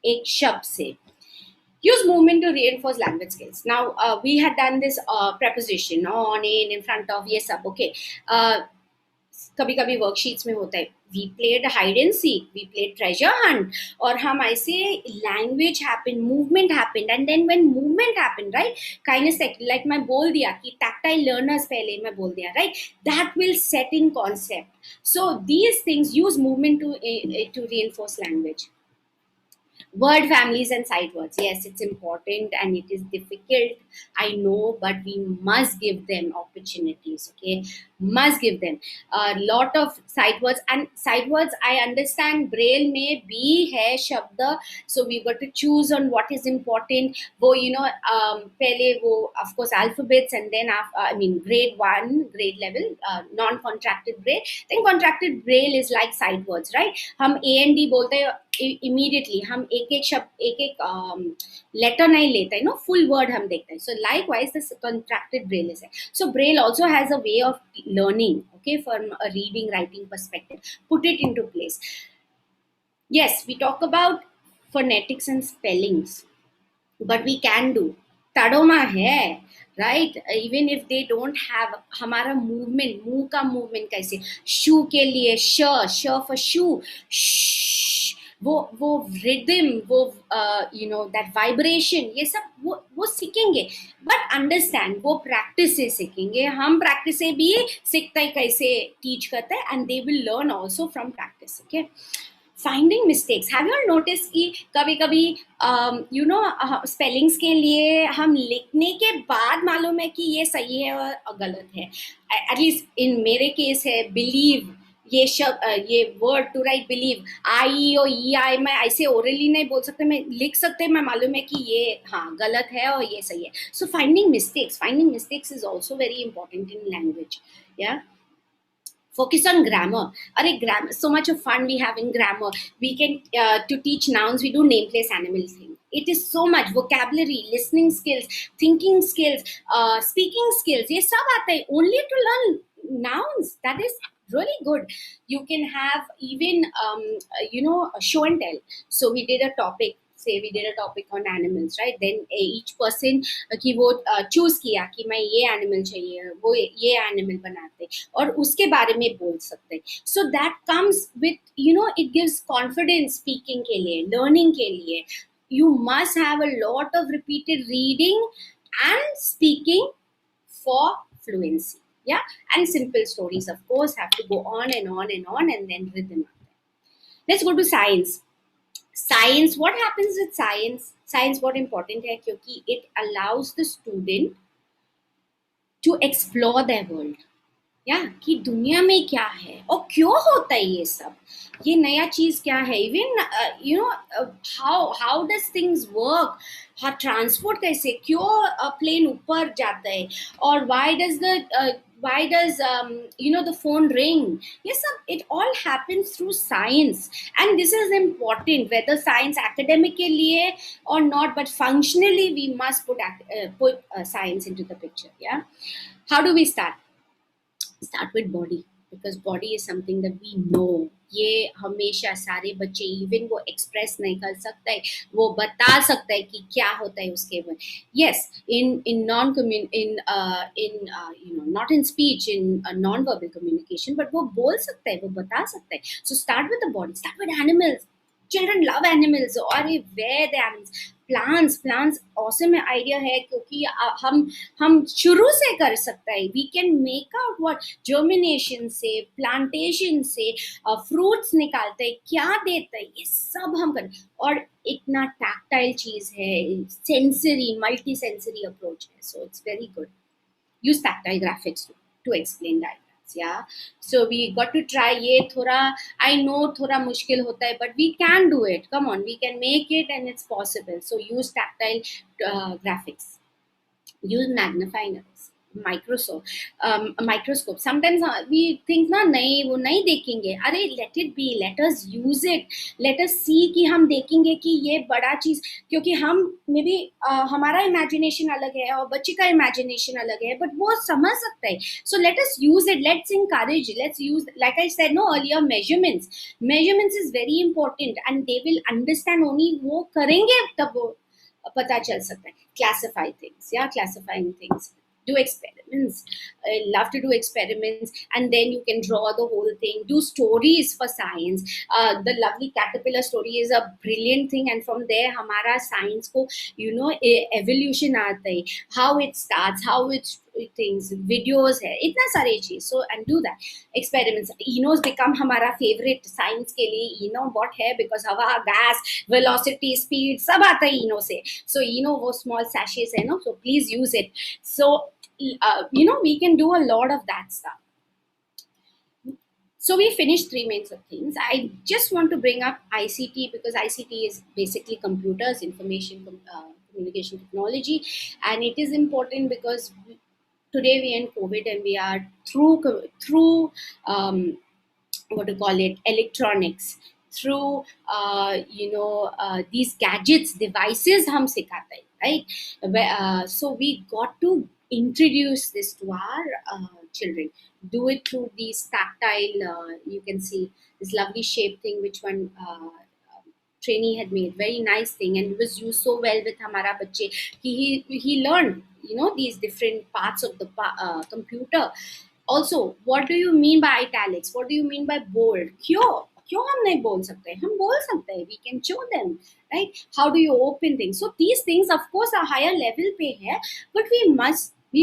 एक शब्द से. Use movement to reinforce language skills. Now, we had done this preposition, on, in front of, ये सब, okay. कभी कभी वर्कशीट्स में होता है, we played hide and seek, we played treasure hunt, और हम ऐसे language happened, movement happened, and then when movement happened, right, kinesthetic, like मैं बोल दिया कि tactile learners पहले मैं बोल दिया, right, that will set in concept. So these things, use movement to reinforce language. Word families and sight words. Yes, it's important and it is difficult, I know, but we must give them opportunities. Okay, must give them a lot of sight words. And sight words, I understand braille में भी है शब्द, so we got to choose on what is important. वो पहले वो of course alphabets, and then I mean grade 1 grade level, non-contracted braille. Then contracted braille is like sight words, right? हम A and D बोलते हैं immediately, हम एक शब्द एक लेटर नहीं लेते हैं, फुल वर्ड हम देखते हैं. सो likewise this contracted braille is there. So braille also has a way of learning, okay, from a reading writing perspective. Put it into place. Yes, we talk about phonetics and spellings, but we can do तड़ोमा है, right? Even if they don't have, हमारा movement, मुंह का movement कैसे, शू के लिए sh for shoe, वो rhythm, वो that vibration, ये सब वो सीखेंगे. बट अंडरस्टैंड, वो प्रैक्टिस से सीखेंगे. हम प्रैक्टिस से भी सीखते हैं कैसे टीच करते हैं, and they will learn also from practice. Okay, finding mistakes. Have you notice कि कभी कभी स्पेलिंग्स के लिए हम लिखने के बाद मालूम है कि ये सही है और गलत है. एटलीस्ट इन मेरे केस है बिलीव, ये शब्द, ये वर्ड टू राइट बिलीव, आई और ई आई, मैं ऐसे ओरली नहीं बोल सकते, मैं लिख सकते, मैं मालूम है कि ये हाँ गलत है और ये सही है. So finding mistakes is also very important in language. या focus on grammar. Grammar, so much of fun we have in grammar. We can to teach nouns, we do name place animal thing. It is so much vocabulary, listening skills, thinking skills, speaking skills, ये सब आता है only to learn nouns. That is really good. You can have even show and tell. So we did a topic on animals, right? Then each person कि वो choose किया कि मैं ये animal चाहिए, वो ये animal बनाते और उसके बारे में बोल सकते. So that comes with, it gives confidence speaking के लिए, learning के लिए. You must have a lot of repeated reading and speaking for fluency. Yeah, and simple stories, of course, have to go on and on and on, and then rhythm. Let's go to science. Science, what happens with science? Science बहुत important है क्योंकि it allows the student to explore their world. कि दुनिया में क्या है और क्यों होता है ये सब, ये नया चीज क्या है, even how does things work, हाँ ट्रांसपोर्ट कैसे, क्यों प्लेन ऊपर जाता है, और why does the phone ring. Yes, it all happens through science, and this is important, whether science academic के लिए or not, but functionally we must put science into the picture. How do we start with body, because body is something that we know. ये हमेशा सारे बच्चे, even वो express नहीं कर सकता है, वो बता सकता है कि क्या होता है उसके बाद. Yes, in not in speech, in non-verbal communication, but वो बोल सकता है, वो बता सकता है. So start with the body, start with animals. Children love animals, or where the animals, plants awesome idea है क्योंकि हम शुरू से कर सकते हैं. We can make out what germination से, plantation से fruits निकालते हैं, क्या देता है, ये सब हम कर. और इतना tactile चीज है, sensory, multi-sensory approach है, so it's very good. Use tactile graphics to explain that. So we got to try. ये थोड़ा, I know थोड़ा मुश्किल होता है, but we can do it. Come on, we can make it, and it's possible. So use tactile graphics. Use magnifying microscope. Sometimes we think ना नहीं, वो नहीं देखेंगे. अरे let it be. Let us use it. Let us see कि हम देखेंगे कि ये बड़ा चीज, क्योंकि हम maybe हमारा imagination अलग है और बच्चे का imagination अलग है, but वो समझ सकता है. So let us use it. Let's encourage. Let's use, like I said earlier, measurements. Measurements is very important, and they will understand only वो करेंगे तब वो पता चल सकता है. Classify things. Classifying things. Do experiments. I love to do experiments, and then you can draw the whole thing. Do stories for science. The lovely caterpillar story is a brilliant thing, and from there हमारा science को evolution आता है, how it starts, how it's things, videos है, इतना सारे चीज. So and do that experiments. Enos become हमारा favorite science के लिए. What है, because हवा, gas, velocity, speed सब आता है Eno से. So वो small sachets है, so please use it. So we can do a lot of that stuff. So we finished 3 main things. I just want to bring up ICT, because ICT is basically computers, information communication technology, and it is important because today we are in COVID, and we are through electronics, through these gadgets, devices हम सिखाते हैं, right? So we got to introduce this to our children. Do it through these tactile, you can see this lovely shape thing which one trainee had made, very nice thing, and it was used so well with hamara bachche. He learned these different parts of the computer. Also, what do you mean by italics? What do you mean by bold? क्यों हम नहीं बोल सकते? हम बोल सकते हैं. We can show them, right? How do you open things? So these things, of course, are higher level पे है, but we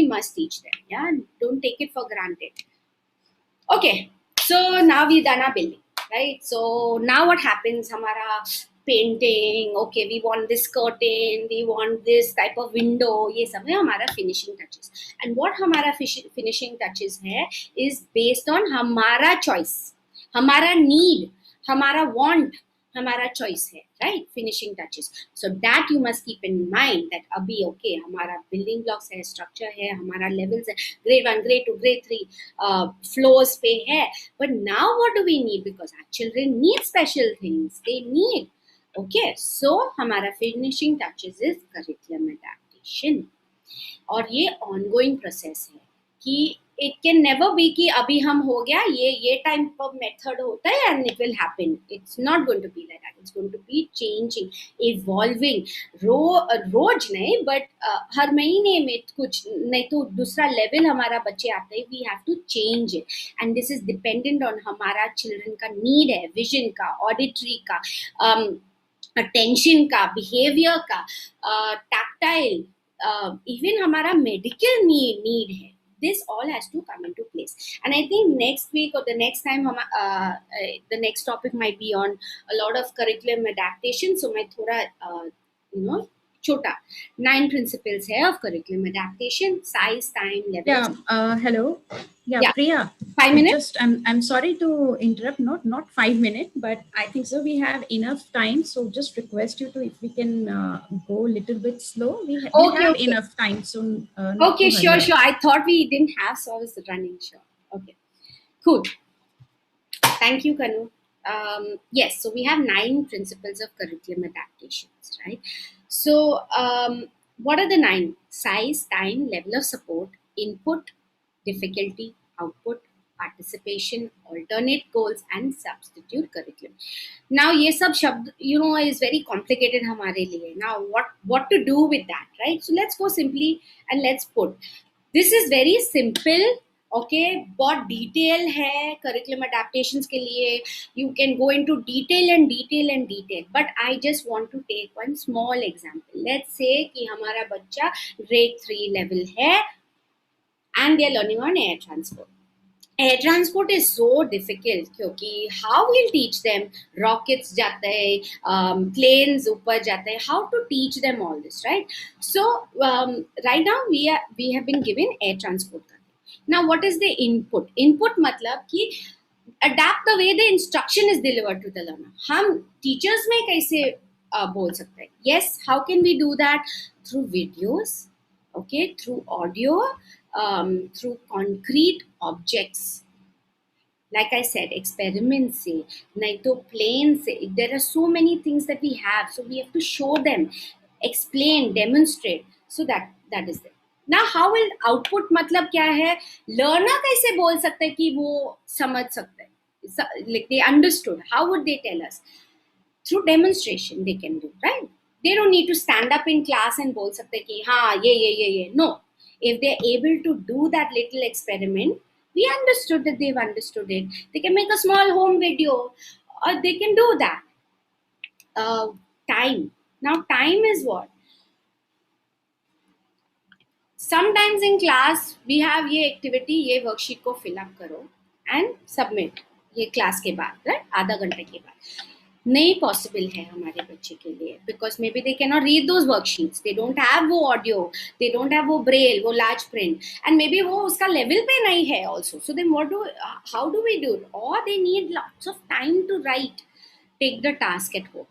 must teach them. Don't take it for granted. Okay, so now we done our building, right? So now what happens? हमारा painting, okay, we want this curtain, we want this type of window, ये सब है हमारा finishing touches. And what हमारा finishing touches है is based on हमारा choice, हमारा need, हमारा want, हमारा choice है, right? Finishing touches. So that you must keep in mind that अभी okay, हमारा building blocks है, structure है, हमारा levels है, grade 1, grade 2, grade 3, floors पे है. But now what do we need? Because our children need special things. They need. Okay, so हमारा finishing touches is curriculum adaptation. और ये ongoing process है कि it can never be कि अभी हम हो गया, ये टाइम पर मेथड होता है and it will happen. It's not going to be like that. It's going to be changing, evolving. रोज नहीं, but हर महीने में कुछ नहीं तो दूसरा लेवल हमारा बच्चे आते हैं. We have to change it, and this is dependent on हमारा children का need है, vision का, auditory का, attention का, behavior का, tactile, even हमारा medical need है. this all has to come into place. And I think next week or the next time the next topic might be on a lot of curriculum adaptation. So मैं थोड़ा छोटा 9 principles है of curriculum adaptation, size, time, level. Hello. Yeah. Priya. 5 minutes. Just I'm sorry to interrupt. Not 5 minutes, but I think so we have enough time. So just request you to, if we can go a little bit slow. We have enough time. So okay, sure. I thought we didn't have, so I was running. Sure. Okay. Cool. Thank you, Kanu. Yes, so we have 9 principles of curriculum adaptations, right? So what are the 9? Size, time, level of support, input, difficulty, output, participation, alternate goals, and substitute curriculum. Now, ये सब शब्द, is very complicated हमारे लिए. Now, what to do with that, right? So let's go simply and let's put. This is very simple. Okay, बहुत detail है curriculum adaptations के लिए. You can go into detail, but I just want to take one small example. Let's say कि हमारा बच्चा grade 3 level है and they are learning on air transport. Air transport is so difficult क्योंकि how we'll teach them? Rockets जाते हैं, planes ऊपर जाते हैं. How to teach them all this, right? So right now we have been given air transport. Now what is the input? Input मतलब कि adapt the way the instruction is delivered to the learner. हम teachers में कैसे बोल सकते हैं? Yes, how can we do that? Through videos, okay, through audio, through concrete objects. Like I said, experiments से, नहीं तो plane से. There are so many things that we have, so we have to show them, explain, demonstrate. So that is there. Now, how will output मतलब क्या है? Learner कैसे बोल सकते हैं कि वो समझ सकते हैं? Like they understood. How would they tell us? Through demonstration they can do, right? They don't need to stand up in class and बोल सकते हैं कि हाँ ये. No. If they're able to do that little experiment, we understood that they've understood it. They can make a small home video, or they can do that. Time. Now, time is what? Sometimes in class, we have ये activity, ये worksheet को fill up करो and submit. ये class के बाद, right? आधा घंटे के बाद. नहीं possible है हमारे बच्चे के लिए because maybe they cannot read those worksheets. They don't have वो audio. They don't have वो braille, वो large print. And maybe वो उसका level पे नहीं है also. So then how do we do it? Or they need lots of time to write. Take the task at home.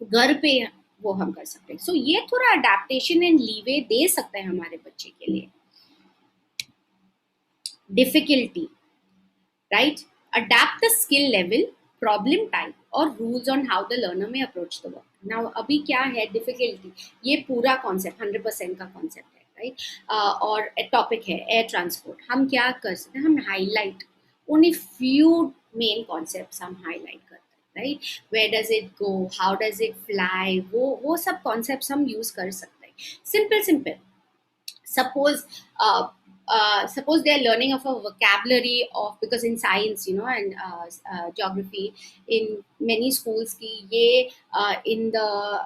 घर पे वो हम कर सकते हैं. So ये थोड़ा adaptation and leeway दे सकते हैं हमारे बच्चे के लिए. Difficulty, right? Adapt the skill level, problem type और rules on how the learner may approach the work. Now अभी क्या है difficulty? ये पूरा concept 100% का concept है, right? और topic है air transport. हम क्या कर सकते हैं? हम highlight only few main concepts हम highlight करते हैं. Right? Where does it go? How does it fly? वो सब concepts हम use कर सकते हैं. Simple. Suppose they are learning of a vocabulary of, because in science, and geography, in many schools की ये in the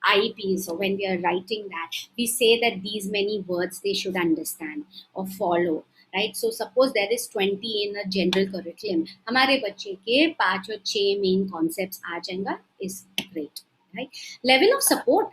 IEPs, so when we are writing that, we say that these many words they should understand or follow. Right? So suppose there is 20 in a general curriculum, हमारे बच्चे के 5 और 6 main concepts आ जाएगा, is great. Right? Level of support.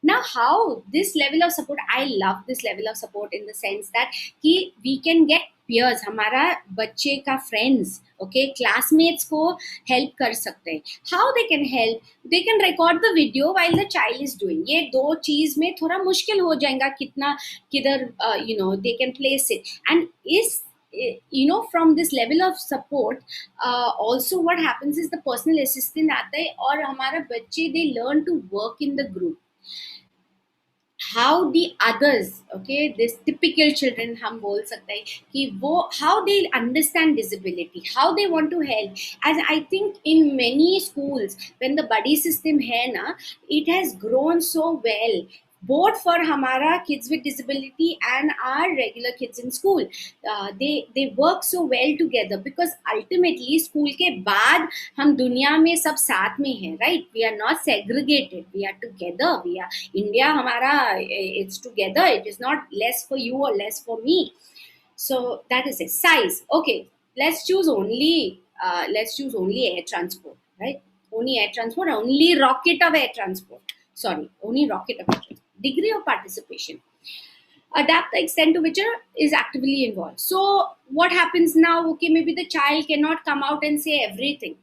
Now, how this level of support, I love this level of support in the sense that we can get peers, हमारा बच्चे का friends, okay, classmates को help कर सकते हैं. How they can help? They can record the video while the child is doing. ये दो चीज में थोड़ा मुश्किल हो जाएगा किधर they can place it. And from this level of support, also what happens is the personal assistant आता है और हमारा बच्चे they learn to work in the group. How the others, okay, this typical children हम बोल सकते हैं कि वो how they understand disability, how they want to help. And I think in many schools when the buddy system है ना, it has grown so well. both for हमारा kids with disability and our regular kids in school. They work so well together because ultimately school के बाद हम दुनिया में सब साथ में हैं, right? We are not segregated. We are together. We are India. हमारा it's together. It is not less for you or less for me. So that is it. Size. Okay, let's choose only air transport, right? Only air transport. Only rocket of air transport. Sorry, only rocket of air transport. Degree of participation. Adapt the extent to which is actively involved. So what happens now? Okay, maybe the child cannot come out and say everything.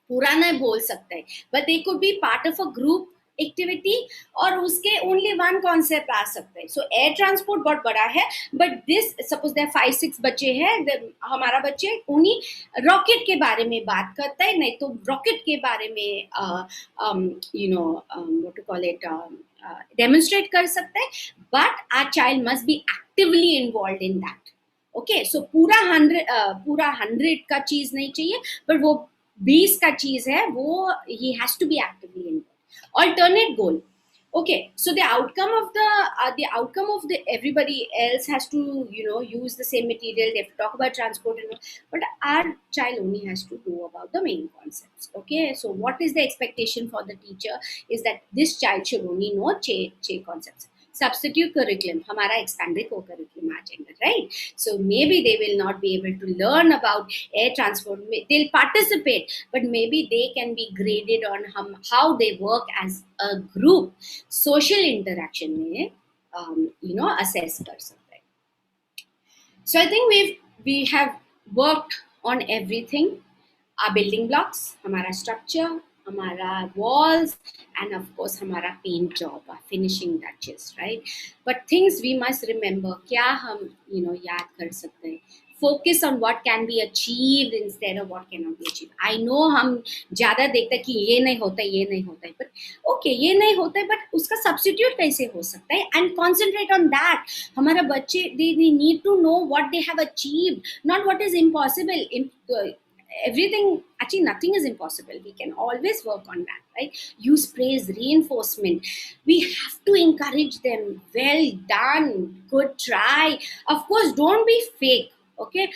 पूरा नहीं बोल सकता है, but they could be part of a group activity और उसके only one concept आ सकता है. सो air transport बहुत बड़ा है, बट दिस सपोज देयर 5-6 बच्चे हैं, हमारा बच्चे उन्हीं रॉकेट के बारे में बात करता है, नहीं तो रॉकेट के बारे में what to call it demonstrate कर सकता है, but our child must be actively involved in that. Okay, so पूरा 100 का चीज नहीं चाहिए, बट वो 20 का चीज है, वो he has to be actively involved. Alternate goal. Okay, so the outcome of the everybody else has to use the same material. They have to talk about transport and all, but our child only has to know about the main concepts. Okay, so what is the expectation for the teacher is that this child should only know che concepts. Substitute curriculum, हमारा expanded co-curriculum आ जाएगा, right? So maybe they will not be able to learn about air transport. They'll participate, but maybe they can be graded on how they work as a group. Social interaction में assess कर सकते हैं. So I think we have worked on everything. Our building blocks, हमारा structure, हमारा walls, and of course हमारा paint job, our finishing touches, right? But things we must remember, क्या हम याद कर सकते हैं? Focus on what can be achieved instead of what cannot be achieved. I know हम ज़्यादा देखते हैं कि ये नहीं होता है, but okay, ये नहीं होता है, but उसका substitute कैसे हो सकता है? And concentrate on that. हमारा बच्चे they need to know what they have achieved, not what is impossible. Everything, actually nothing is impossible. We can always work on that, right? Use praise, reinforcement. We have to encourage them. Well done, good try. Of course, don't be fake. Okay,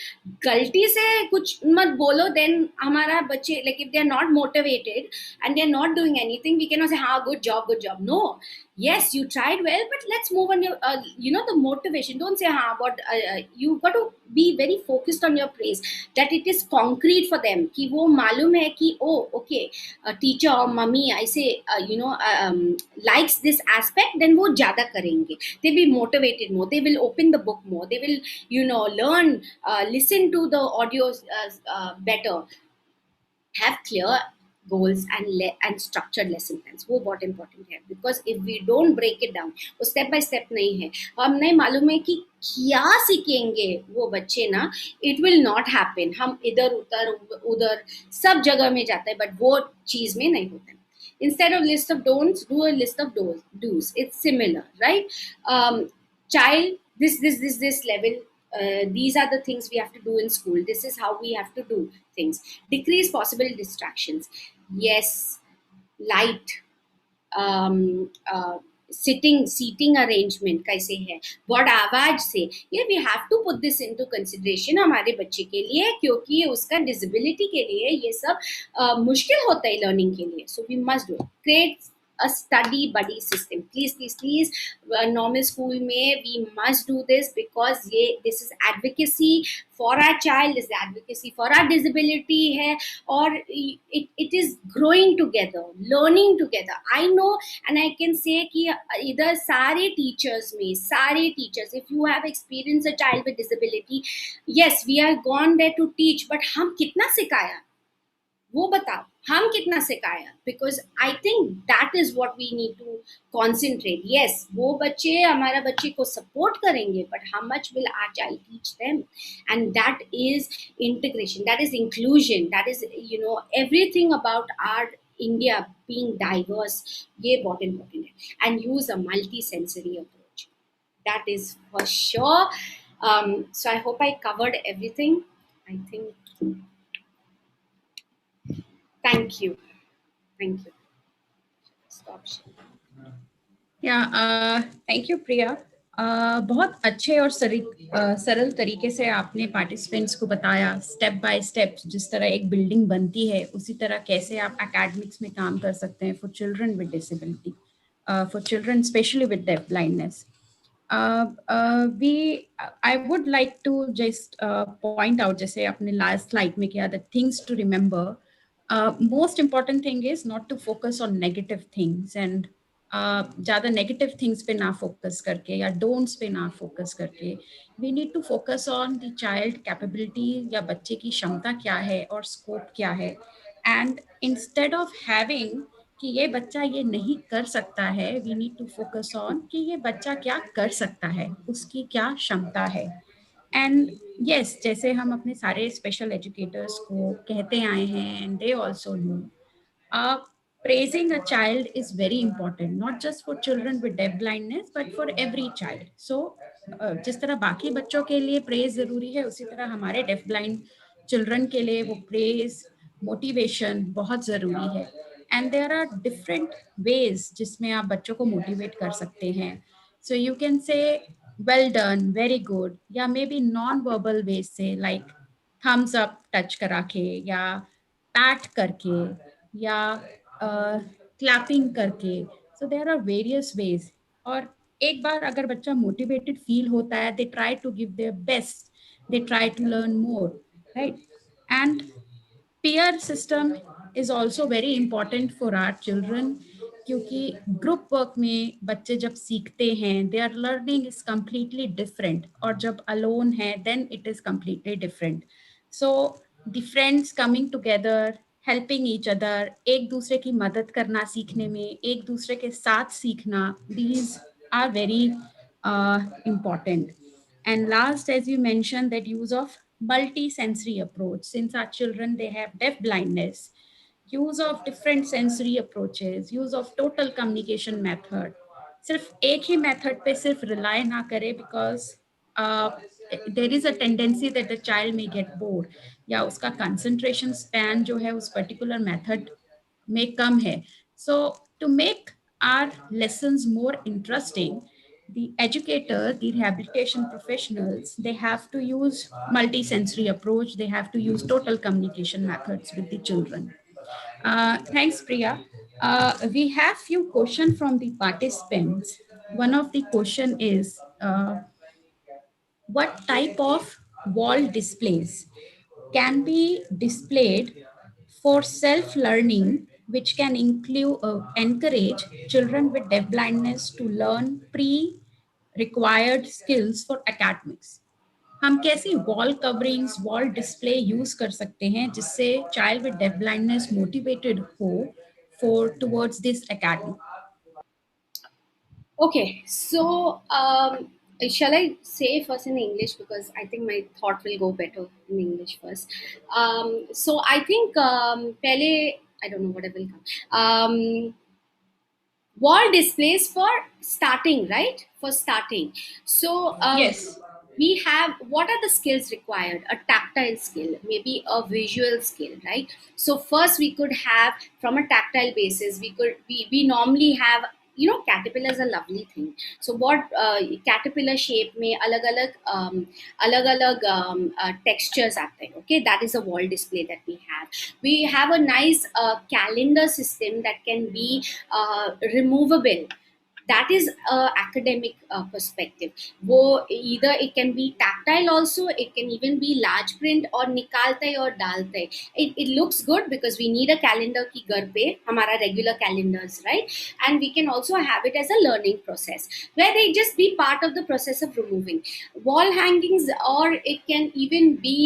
गलती से कुछ मत बोलो, then हमारा बच्चे, like if they are not motivated and they are not doing anything, we cannot say हाँ good job. No, yes, you tried well, but let's move on your the motivation. Don't say हाँ, but you got to be very focused on your praise, that it is concrete for them, कि वो मालूम है कि oh okay, teacher or mummy I say likes this aspect, then वो ज़्यादा करेंगे. They will be motivated more. They will open the book more. They will learn, listen to the audios better. Have clear goals and structured lesson plans. वो बहुत important है, because if we don't break it down, वो step by step नहीं है, हम नहीं मालूम है कि क्या सीखेंगे वो बच्चे ना, it will not happen. हम इधर उधर सब जगह में जाते हैं, but वो चीज में नहीं होता है. Instead of list of don'ts, do a list of do's. It's similar, right? Child, this level. These are the things we have to do in school. This is how we have to do things. Decrease possible distractions. Yes, light, seating arrangement कैसे है, बहुत आवाज से, ये we have to put this into consideration हमारे बच्चे के लिए, क्योंकि उसका disability के लिए ये सब मुश्किल होता है learning के लिए. So we must do it. Create a study buddy system. Please, normal school में we must do this, because this is advocacy for our child, this is advocacy for our disability है, और it is growing together, learning together. I know and I can say कि इधर सारे teachers, if you have experienced a child with disability, yes, we are gone there to teach, but हम कितना सिखाया वो बताओ, हम कितना सिखाया? Because I think that is what we need to concentrate. Yes, वो बच्चे हमारा बच्चे को support करेंगे, but how much will our child teach them? And that is integration, that is inclusion, that is everything about our India being diverse. ये बहुत important है. And use a multi-sensory approach. That is for sure. So I hope I covered everything. I think. Thank you. Stop sharing. Thank you Priya. बहुत अच्छे और सरल तरीके से आपने पार्टिसिपेंट्स को बताया स्टेप बाय स्टेप, जिस तरह एक बिल्डिंग बनती है उसी तरह कैसे आप एकेडमिक्स में काम कर सकते हैं for children with disability, for children specially with deaf blindness. I would like to just point out, जैसे अपने last slide में किया, the things to remember. Most important thing is not to focus on negative things and ज़्यादा negative things पे ना focus करके या don'ts पे ना फोकस करके we need to focus on the child capability या बच्चे की क्षमता क्या है और स्कोप क्या है. एंड इंस्टेड ऑफ हैविंग कि ये बच्चा ये नहीं कर सकता है, we need to focus on कि ये बच्चा क्या कर सकता है, उसकी क्या क्षमता है. एंड यस, जैसे हम अपने सारे स्पेशल एजुकेटर्स को कहते आए हैं and they also know, praising a child is very important, not just for children with deaf blindness, but for every child. So, जिस तरह बाकी बच्चों के लिए praise जरूरी है, उसी तरह हमारे deaf blind children के लिए वो praise, motivation बहुत जरूरी है. And there are different ways जिसमें आप बच्चों को motivate कर सकते हैं. So you can say, well done, very good, या maybe non-verbal ways से like thumbs up touch करा के या pat करके या क्लैपिंग करके. So there are various ways. और एक बार अगर बच्चा मोटिवेटेड फील होता है, they try to give their best, they try to learn more, right. And peer system is also very important for our children, क्योंकि ग्रुप वर्क में बच्चे जब सीखते हैं their learning is completely different, और जब alone है then it is completely different. So the friends coming together, helping each other, एक दूसरे की मदद करना सीखने में, एक दूसरे के साथ सीखना, these are very important. And last, as you mentioned, that use of multi-sensory approach. Since our children, they have deaf blindness, use of different sensory approaches, use of total communication method. सिर्फ एक ही method पे सिर्फ rely ना करे, because there is a tendency that the child में get bored, या उसका concentration span जो है उस पर्टिकुलर मेथड में कम है. So to make our lessons more interesting, the educator, the rehabilitation professionals, they have to use multi-sensory approach. They have to use total communication methods with the children. Thanks, Priya. We have few questions from the participants. One of the question is, what type of wall displays can be displayed for self-learning, which can include encourage children with deafblindness to learn pre-required skills for academics. हम कैसी wall coverings, wall display use कर सकते हैं जिससे child with deaf blindness motivated हो for towards this academy? Okay, so shall I say first in English, because I think my thought will go better in English first. So I think pehle, I don't know what I will come. Wall displays for starting, right? For starting. So Yes. we have, what are the skills required? A tactile skill, maybe a visual skill, right? So first we could have, from a tactile basis, we normally have, you know, caterpillar is a lovely thing. So what caterpillar shape में अलग-अलग textures आते हैं. Okay, that is a wall display that we have. We have a nice calendar system that can be removable. That is academic perspective. वो either it can be tactile also, it can even be large print or निकालते हैं और डालते हैं. It looks good because we need a calendar की घर पे हमारा regular calendars, right? And we can also have it as a learning process where they just be part of the process of removing wall hangings, or it can even be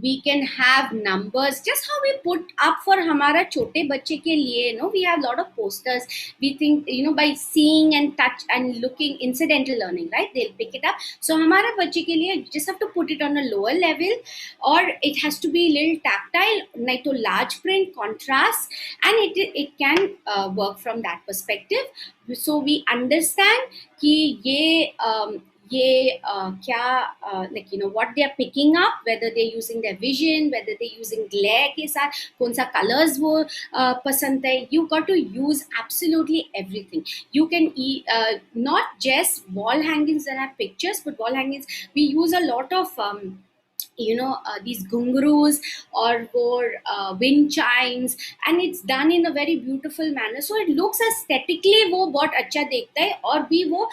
we can have numbers, just how we put up for हमारा छोटे बच्चे के लिए, you know, we have a lot of posters. We think, you know, by seeing and touch and looking, incidental learning, right? They'll pick it up. So हमारा बच्चे के लिए just have to put it on a lower level, or it has to be little tactile, नहीं तो large print, contrast, and it can work from that perspective. So we understand कि ये क्या like what they are picking up, whether they're using their vision, whether they're using glare के साथ कौन सा colors वो पसंद है. You got to use absolutely everything. You can not just wall hangings that have pictures, but wall hangings we use a lot of these gungaroos or wind chimes, and it's done in a very beautiful manner, so it looks aesthetically वो बहुत अच्छा देखता है और भी वो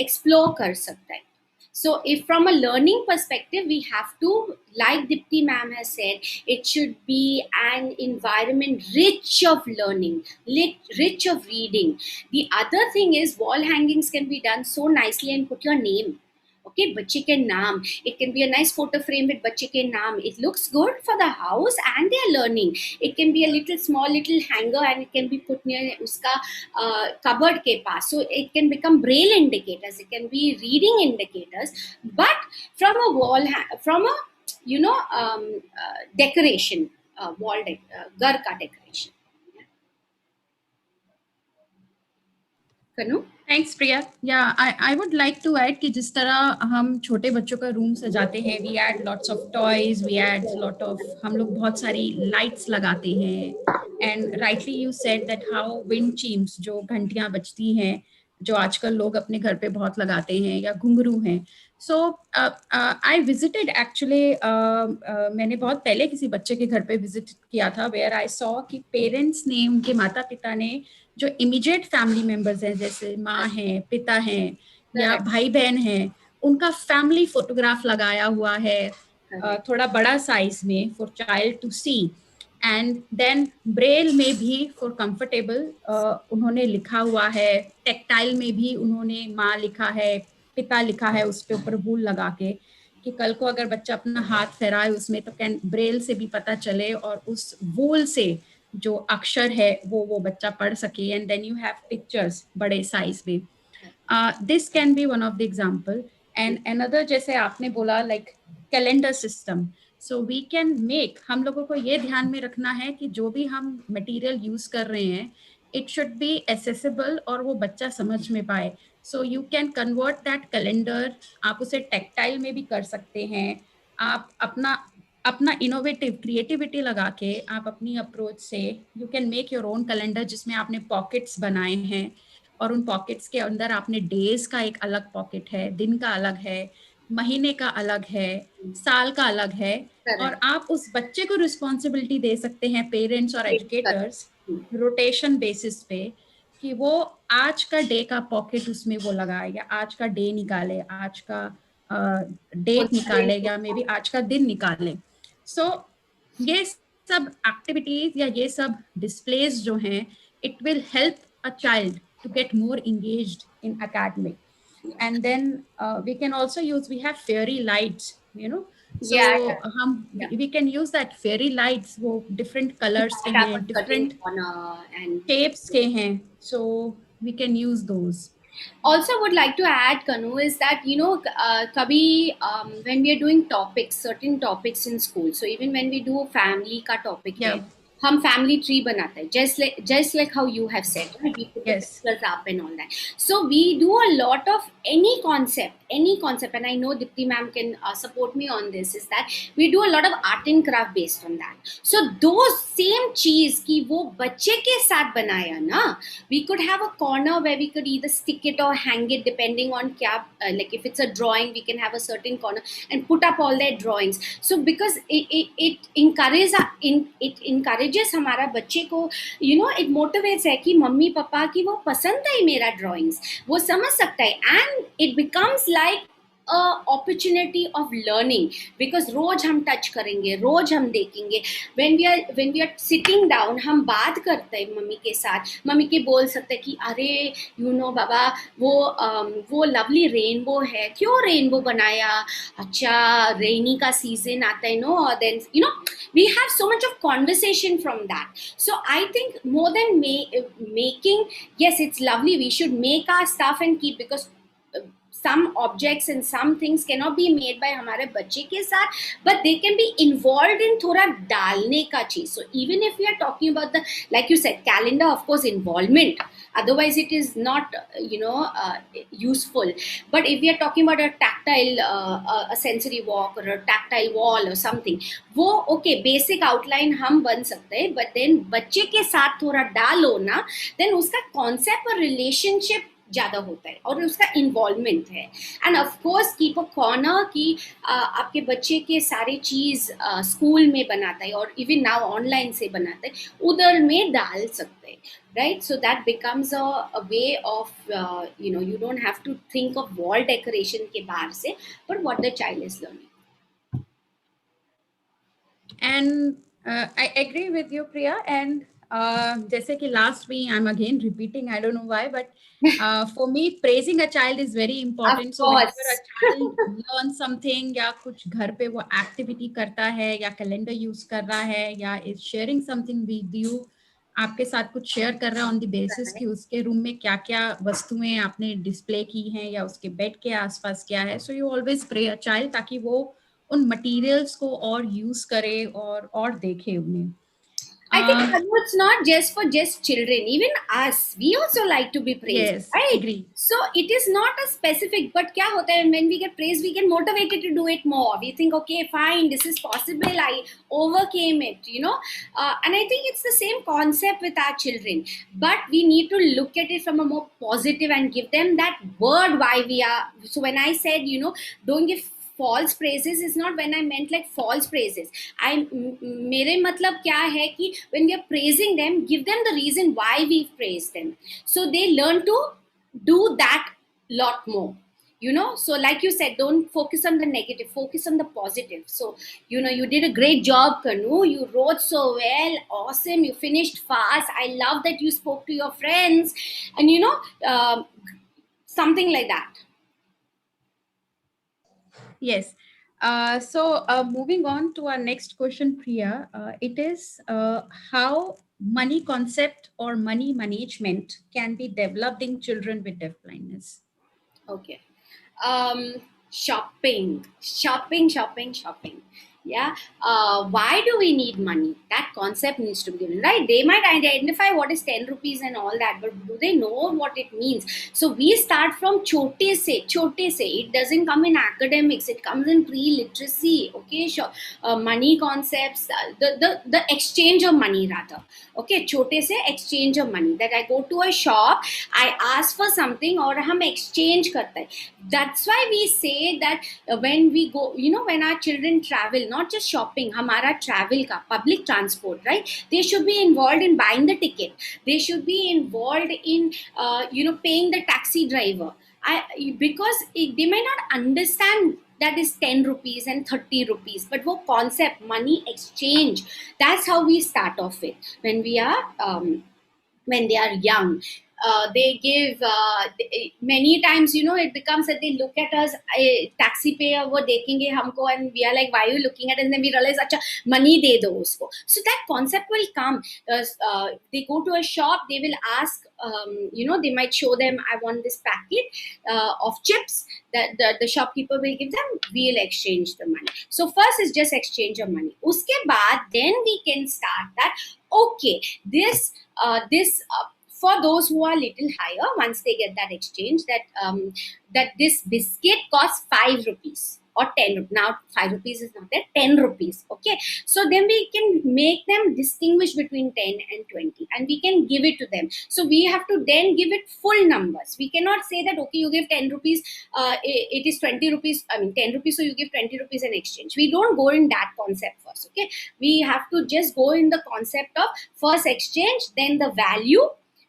explore कर सकता है. So if from a learning perspective, we have to, like Dipti ma'am has said, it should be an environment rich of learning, rich of reading. The other thing is wall hangings can be done so nicely and put your name. Okay, बच्चे के नाम. It can be a nice photo frame with बच्चे के नाम. It looks good for the house and they are learning. It can be a little small little hanger and it can be put near उसका cupboard के पास. So it can become braille indicators. It can be reading indicators. But from a wall, from a decoration, wall घर का decoration. Kanu? Thanks, Priya. Yeah, I would like to add कि जिस तरह हम छोटे बच्चों का रूम सजाते हैं, we add lots of toys, we add lot of, हम लोग बहुत सारी lights लगाते हैं, and rightly you said that how wind chimes जो घंटियां बजती हैं, जो आजकल लोग अपने घर पे बहुत लगाते हैं, या घुंघरू हैं. So I visited actually, मैंने बहुत पहले किसी बच्चे के घर पे विजिट किया था, where I saw कि पेरेंट्स ने, उनके माता पिता ने जो इमीडिएट फैमिली मेंबर्स हैं, जैसे माँ हैं, पिता हैं या भाई बहन हैं, उनका फैमिली फोटोग्राफ लगाया हुआ है थोड़ा बड़ा साइज में for child to see. And then braille में भी फॉर कंफर्टेबल उन्होंने लिखा हुआ है, टेक्टाइल में भी उन्होंने माँ लिखा है, पिता लिखा है उस पे ऊपर वूल लगा के, कि कल को अगर बच्चा अपना हाथ फहराए उसमें तो कैन ब्रेल से भी पता चले और उस वूल से जो अक्षर है वो बच्चा पढ़ सके. And then you have pictures बड़े साइज में. This can be one of the example. And another, जैसे आपने बोला, like calendar system. So we can make, हम लोगों को ये ध्यान में रखना है कि जो भी हम मटेरियल यूज कर रहे हैं, इट शुड बी एसेसिबल और वो बच्चा समझ में पाए. So you can convert that calendar. आप उसे टेक्टाइल में भी कर सकते हैं. आप अपना इनोवेटिव क्रिएटिविटी लगा के आप अपनी अप्रोच से you can make your own calendar, जिसमें आपने पॉकेट्स बनाए हैं और उन पॉकेट्स के अंदर आपने डेज का एक अलग पॉकेट है, दिन का अलग है, महीने का अलग है, साल का अलग है. और आप उस बच्चे को रिस्पॉन्सिबिलिटी दे सकते हैं, पेरेंट्स और एजुकेटर्स, रोटेशन बेसिस पे, कि वो आज का डे का पॉकेट उसमें वो लगाए, या आज का डे निकाले, आज का डेट निकाले, या मे बी आज का दिन निकाले. सो ये सब एक्टिविटीज या ये सब डिस्प्लेज जो हैं, it will help a child to get more engaged in academic. And then we can also use, we have fairy lights, so we can use that fairy lights, wo different colors ke hain, different shapes ke hain, so we can use those. Also would like to add, Kanu, is that kabhi when we are doing topics, certain topics in school, so even when we do family ka topic hai, हम family tree बनाते हैं, just like how you have said, right? We put the pictures up and all that. So we do a lot of any concept, and I know Dipti ma'am can support me on this, is that we do a lot of art and craft based on that. So those same चीज की वो बच्चे के साथ बनाया ना, we could have a corner where we could either stick it or hang it depending on क्या, like if it's a drawing, we can have a certain corner and put up all their drawings. So because it encourages हमारा बच्चे को, it motivates है कि mummy papa की वो पसंद है मेरा ड्राइंग्स, वो समझ सकता है, and it becomes like a opportunity of learning, because रोज हम टच करेंगे, रोज हम देखेंगे. when we are sitting down, हम बात करते हैं मम्मी के साथ, मम्मी के बोल सकते हैं कि अरे बाबा वो लवली रेनबो है, क्यों रेनबो बनाया, अच्छा रेनी का सीजन आता है, और then we have so much of conversation from that. So I think more than making, yes, it's lovely, we should make our stuff and keep, because some objects and some things cannot be made by हमारे बच्चे के साथ, but they can be involved in थोड़ा डालने का चीज. So even if we are talking about the, like you said, calendar, of course, involvement, otherwise it is not useful. But if we are talking about a tactile a sensory walk or a tactile wall or something, वो okay basic outline हम बन सकते हैं, but then बच्चे के साथ थोड़ा डालो ना, then उसका concept और relationship ज्यादा होता है और उसका इन्वॉल्वमेंट है. And of course keep a corner कि आपके बच्चे के सारे चीज स्कूल में बनाता है और इवन नाउ ऑनलाइन से बनाता है, उधर में डाल सकते हैं, right? So that becomes a way of you don't have to think of wall decoration के बाहर से, but what the child is learning. And I agree with you, Priya. And जैसे कि last week, I'm again repeating, I don't know why, but for me, praising a child is very important. Of So whenever course. a child learns something, या कुछ घर पे वो activity करता है, या calendar use कर रहा है, या is sharing something with you, आपके साथ कुछ शेयर कर रहा है on the basis कि उसके रूम में क्या क्या वस्तुएं आपने डिस्प्ले की हैं या उसके बेड के आसपास क्या है. So you always praise a child ताकि वो उन मटेरियल्स को और यूज करे और देखे उन्हें. I think it's not just for just children, even us, we also like to be praised. Yes, right? agree. So it is not a specific, but क्या होता है, when we get praised, we get motivated to do it more. We think, okay, fine, this is possible, I overcame it, and I think it's the same concept with our children, but we need to look at it from a more positive and give them that word why we are. So when I said, don't give false praises, is not when I meant like false praises. मेरे मतलब क्या है कि when we are praising them, give them the reason why we praise them, so they learn to do that lot more. So like you said, don't focus on the negative, focus on the positive. So you did a great job, Kanu, you wrote so well, awesome, you finished fast, I love that you spoke to your friends, and something like that. Yes. So moving on to our next question, Priya, it is how money concept or money management can be developed in children with deafblindness. Okay. Shopping. Yeah. Why do we need money? That concept needs to be given, right? They might identify what is 10 rupees and all that, but do they know what it means? So we start from chote se. It doesn't come in academics, it comes in pre-literacy. Okay, sure. Money concepts, the exchange of money rather. Okay, chote se, exchange of money. That I go to a shop, I ask for something or hum exchange karte hai. That's why we say that when we go, when our children travel, not just shopping, hamara travel ka, public transport, right? They should be involved in buying the ticket. They should be involved in, paying the taxi driver. Because they may not understand that is 10 rupees and 30 rupees, but wo concept, money exchange, that's how we start off with when we are, when they are young. They give many times, it becomes that they look at us, taxi pe wo dekhenge humko, and we are like, why are you looking at it? And then we realize, acha, money de do usko. So that concept will come. They go to a shop, they will ask, they might show them, I want this packet of chips, that the shopkeeper will give them, we'll exchange the money. So first is just exchange of money. Uske baad, then we can start that, okay, this for those who are little higher, once they get that exchange, that this biscuit costs 5 rupees or 10 rupees. Now 5 rupees is not there, 10 rupees. Okay, so then we can make them distinguish between 10 and 20, and we can give it to them. So we have to then give it full numbers. We cannot say that, okay, you give 10 rupees, it is 20 rupees, 10 rupees, so you give 20 rupees in exchange. We don't go in that concept first. Okay, we have to just go in the concept of first exchange, then the value,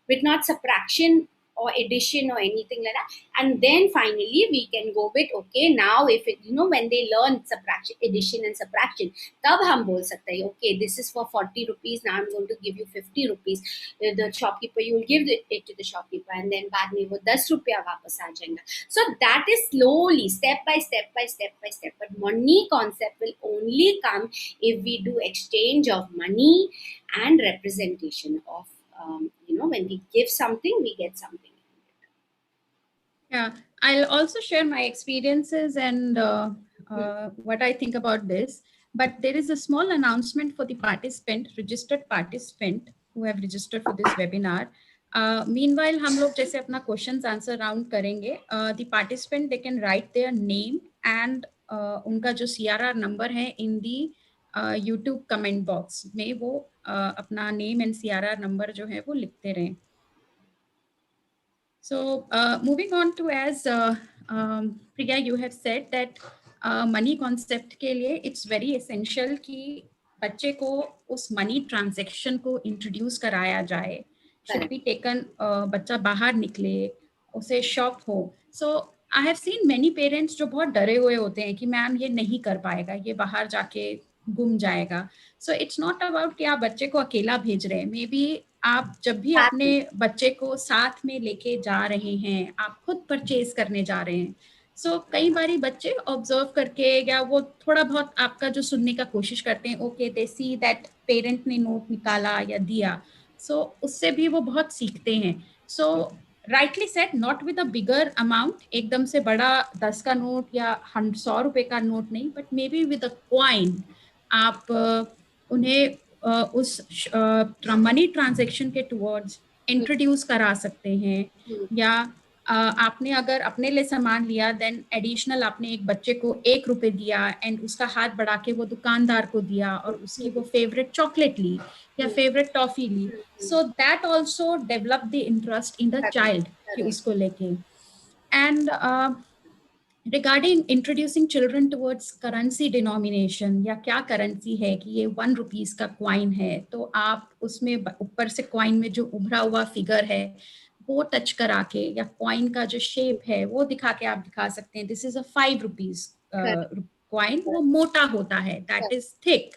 with not subtraction or addition or anything like that, and then finally we can go with, okay, now if it, when they learn subtraction, addition and subtraction, tab hum bol sakte hai, okay, this is for 40 rupees, now I'm going to give you 50 rupees. The shopkeeper, you will give it to the shopkeeper, and then baad mein wo 10 rupiya wapas aa jayega. So that is slowly, step by step, but money concept will only come if we do exchange of money and representation of, when we give something, we get something. Yeah, I'll also share my experiences and what I think about this. But there is a small announcement for the registered participant who have registered for this webinar. Meanwhile, हम लोग जैसे अपना questions answer round करेंगे. The participant, they can write their name and उनका जो CRR number है in the YouTube comment box में वो अपना name and CRR number जो है वो लिखते रहें. So moving on to, as Priya, you have said that money concept के लिए it's very essential कि बच्चे को उस money transaction को introduce कराया जाए. Should be taken, बच्चा बाहर निकले, उसे shock हो. So I have seen many parents जो बहुत डरे हुए होते हैं कि मैम ये नहीं कर पाएगा, ये बाहर जाके गुम जाएगा. So it's not about कि आप बच्चे को अकेला भेज रहे हैं. Maybe आप जब भी अपने बच्चे को साथ में लेके जा रहे हैं, आप खुद परचेज करने जा रहे हैं. सो कई बारी बच्चे ऑब्जर्व करके या वो थोड़ा बहुत आपका जो सुनने का कोशिश करते हैं, okay they see that parent ने नोट निकाला या दिया, सो उससे भी वो बहुत सीखते हैं. So rightly said, not with a bigger amount, एकदम से बड़ा 10 का नोट या 100 रुपए का नोट नहीं, but may be with a coin आप उन्हें उस मनी ट्रांजैक्शन के टुवर्ड्स इंट्रोड्यूस करा सकते हैं. या आपने अगर अपने लिए सामान लिया, देन एडिशनल आपने एक बच्चे को 1 रुपए दिया एंड उसका हाथ बढ़ा के वो दुकानदार को दिया और उसकी वो फेवरेट चॉकलेट ली या फेवरेट टॉफी ली. So that also develop the interest in the child कि उसको लेके. And regarding introducing children towards currency denomination, या क्या करेंसी है कि ये 1 रुपीस का क्वाइन है, तो आप उसमें ऊपर से क्वाइन में जो उभरा हुआ फिगर है वो टच करा के या क्वाइन का जो शेप है वो दिखा के आप दिखा सकते हैं this is a 5 rupees coin. वो मोटा होता है, that is thick,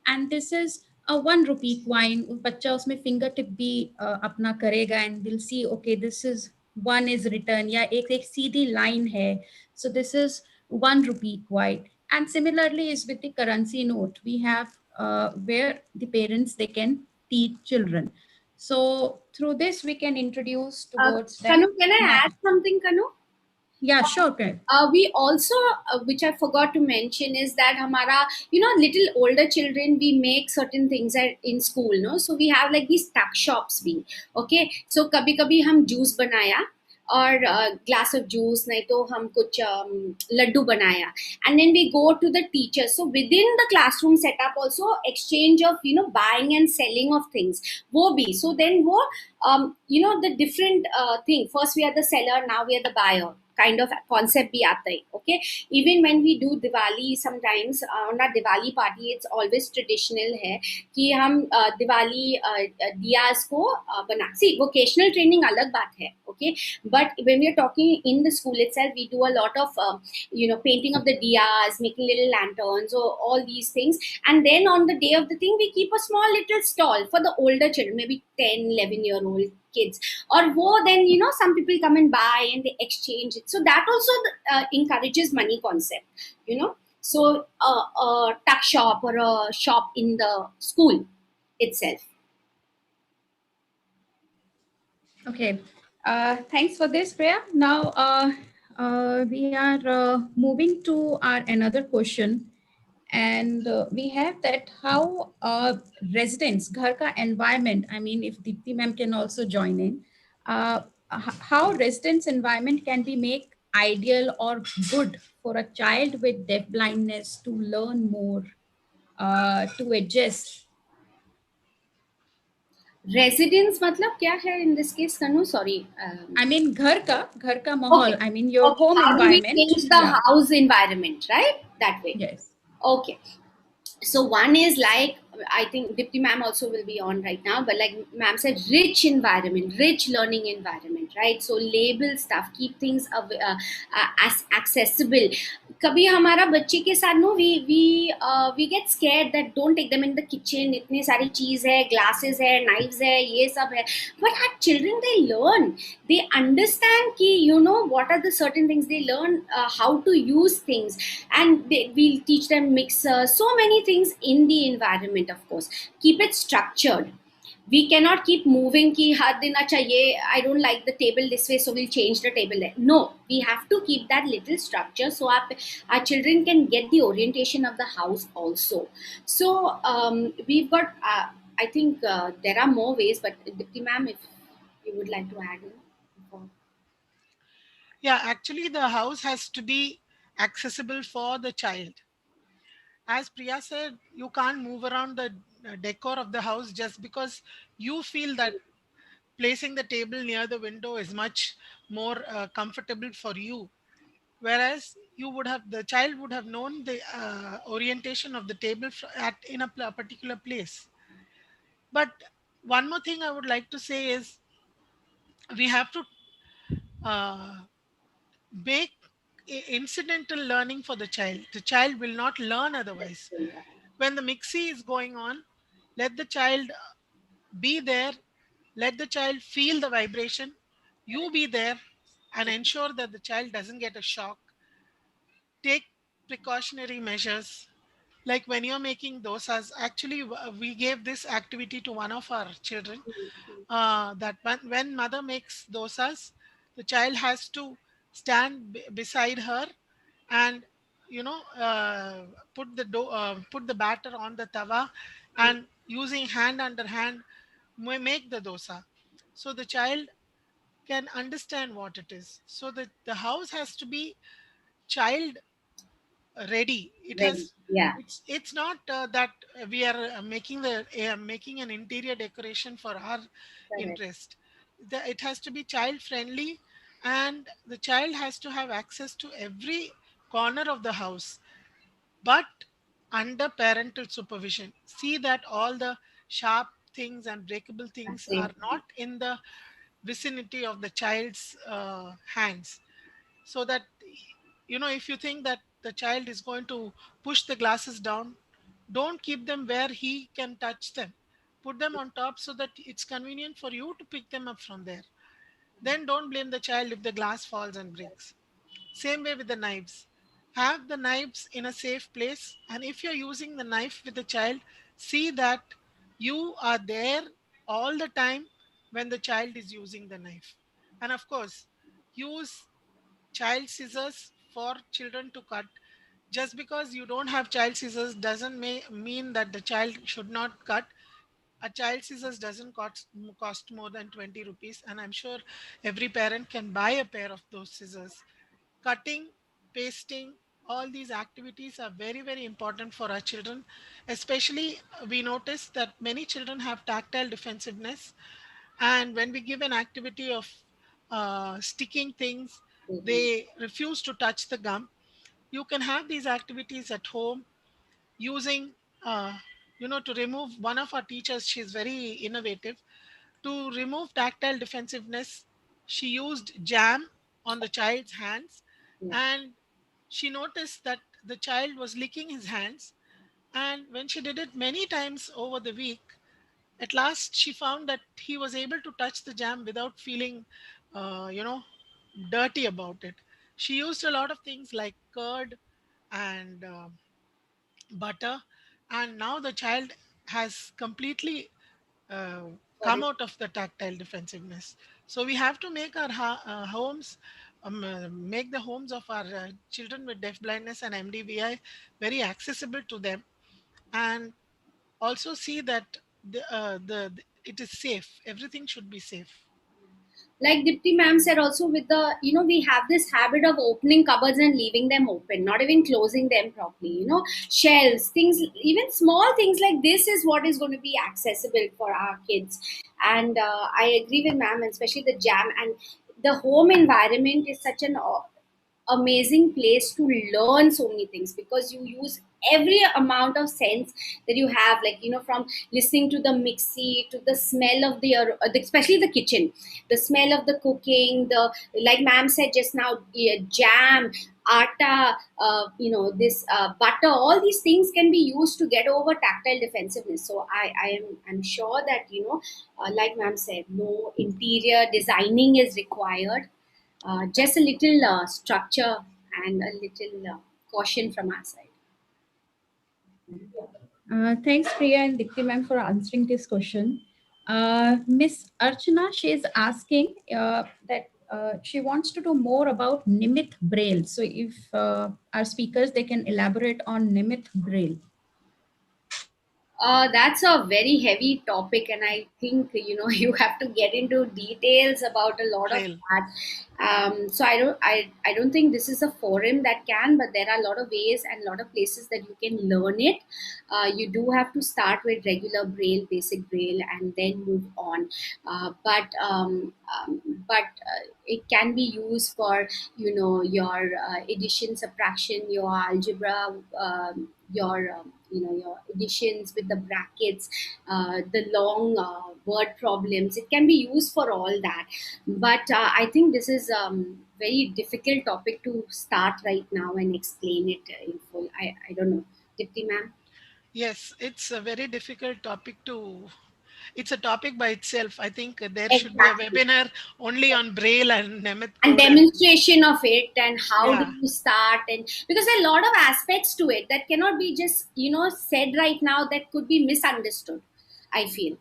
and this is a 1 rupee coin. बच्चा उसमें फिंगर टिप भी अपना करेगा and will see okay this is 1 is written, या एक सीधी लाइन है, so this is 1 rupee coin. And similarly is with the currency note. We have where the parents, they can teach children. So through this we can introduce towards them. Kanu, can I add something, Kanu? Yeah, sure. Okay. We also, which I forgot to mention, is that hamara, little older children, we make certain things in school, no? So we have like these tuck shops bhi, okay? So kabhi hum juice banaya और glass of juice, नहीं तो हम कुछ लड्डू बनाया, and then we go to the teacher. So within the classroom setup also exchange of buying and selling of things वो भी. So then वो the different thing, first we are the seller, now we are the buyer kind of concept bhi aata hai. Okay, even when we do Diwali, sometimes on our Diwali party it's always traditional hai कि हम Diwali diyas ko bana. See, vocational training alag baat hai, okay, but when we are talking in the school itself, we do a lot of painting of the diyas, making little lanterns, or all these things. And then on the day of the thing, we keep a small little stall for the older children, maybe 10-11-year-old kids, or wo then some people come and buy and they exchange it. So that also encourages money concept, so a tuck shop or a shop in the school itself. Okay, thanks for this, Priya. Now we are moving to our another question, and we have that how residents, ghar ka environment, I mean if Deepti ma'am can also join in, how residents environment can be make ideal or good for a child with deaf blindness to learn more, to adjust. Residence मतलब क्या है in this case, Kanu? Sorry. I mean घर का माहौल. Okay. I mean your home environment. How do we change the house environment, right? That way. Yes. Okay. So one is like, I think Dipti ma'am also will be on right now, but like ma'am said, rich environment, rich learning environment, right? So label stuff, keep things as accessible. कभी हमारा बच्चे के साथ we get scared that don't take them in the kitchen, इतनी सारी चीज है, glasses है, knives है, ये सब है. But our children, they learn, they understand कि what are the certain things, they learn how to use things, and we'll teach them mixer, so many things in the environment. Of course, keep it structured. We cannot keep moving ki har din acha ye I don't like the table this way, so we'll change the table there. No, we have to keep that little structure so our children can get the orientation of the house also. So we've got I think there are more ways, but Dipti ma'am, if you would like to add in. Yeah, actually the house has to be accessible for the child. As Priya said, you can't move around the decor of the house just because you feel that placing the table near the window is much more comfortable for you. Whereas you would have, the child would have known the orientation of the table at in a particular place. But one more thing I would like to say is we have to uh, make incidental learning for the child. The child will not learn otherwise. When the mixie is going on, let the child be there, let the child feel the vibration, you be there and ensure that the child doesn't get a shock. Take precautionary measures. Like when you're making dosas, actually we gave this activity to one of our children, that when mother makes dosas, the child has to stand beside her and put the put the batter on the tawa and using hand under hand make the dosa, so the child can understand what it is. So the house has to be child ready. It Ready. has, Yeah. it's not that we are making an interior decoration for our Correct. interest. It has to be child friendly, and the child has to have access to every corner of the house, but under parental supervision. See that all the sharp things and breakable things are Same. not in the vicinity of the child's hands, so that if you think that the child is going to push the glasses down, don't keep them where he can touch them. Put them on top so that it's convenient for you to pick them up from there. Then don't blame the child if the glass falls and breaks. Same way with the knives. Have the knives in a safe place, and if you're using the knife with the child, see that you are there all the time when the child is using the knife. And of course, use child scissors for children to cut. Just because you don't have child scissors doesn't mean that the child should not cut. A child scissors doesn't cost more than 20 rupees, and I'm sure every parent can buy a pair of those scissors. Cutting, pasting, all these activities are very, very important for our children. Especially, we notice that many children have tactile defensiveness, and when we give an activity of sticking things, they refuse to touch the gum. You can have these activities at home using, uh, to remove. One of our teachers, she's very innovative. To remove tactile defensiveness, she used jam on the child's hands, Yeah. and she noticed that the child was licking his hands. And when she did it many times over the week, at last she found that he was able to touch the jam without feeling, uh, you know, dirty about it. She used a lot of things like curd and butter, and now the child has completely uh, Got come it. out of the tactile defensiveness. So we have to make our homes, make the homes of our children with deaf blindness and MDVI very accessible to them, and also see that it is safe. Everything should be safe. Like Dipti ma'am said also, with the, we have this habit of opening cupboards and leaving them open, not even closing them properly. Shelves, things, even small things like this is what is going to be accessible for our kids. And I agree with ma'am, and especially the jam and the home environment is such an amazing place to learn so many things, because you use every amount of sense that you have, like from listening to the mixie to the smell of especially the kitchen, the smell of the cooking, the, like ma'am said just now, jam, atta, this butter, all these things can be used to get over tactile defensiveness. So I'm sure that like ma'am said, no interior designing is required, just a little structure and a little caution from our side. Thanks, Priya and Dikti ma'am, for answering this question. Miss Archana, she is asking that she wants to know more about Nimit Braille. So if our speakers, they can elaborate on Nimit Braille. That's a very heavy topic, and I think you have to get into details about a lot of Braille. that. So I don't think this is a forum that can, but there are a lot of ways and a lot of places that you can learn it. You do have to start with regular Braille, basic Braille, and then move on. But it can be used for your addition, subtraction, your algebra, your additions with the brackets, the long word problems. It can be used for all that, but I think this is very difficult topic to start right now and explain it in full. I don't know, Dipti ma'am. Yes, it's a very difficult topic to. It's a topic by itself. I think there should be a Exactly. webinar only on Braille and Nemeth And code. And demonstration of it, and how do yeah, you start, and because there are a lot of aspects to it that cannot be just said right now, that could be misunderstood, I feel.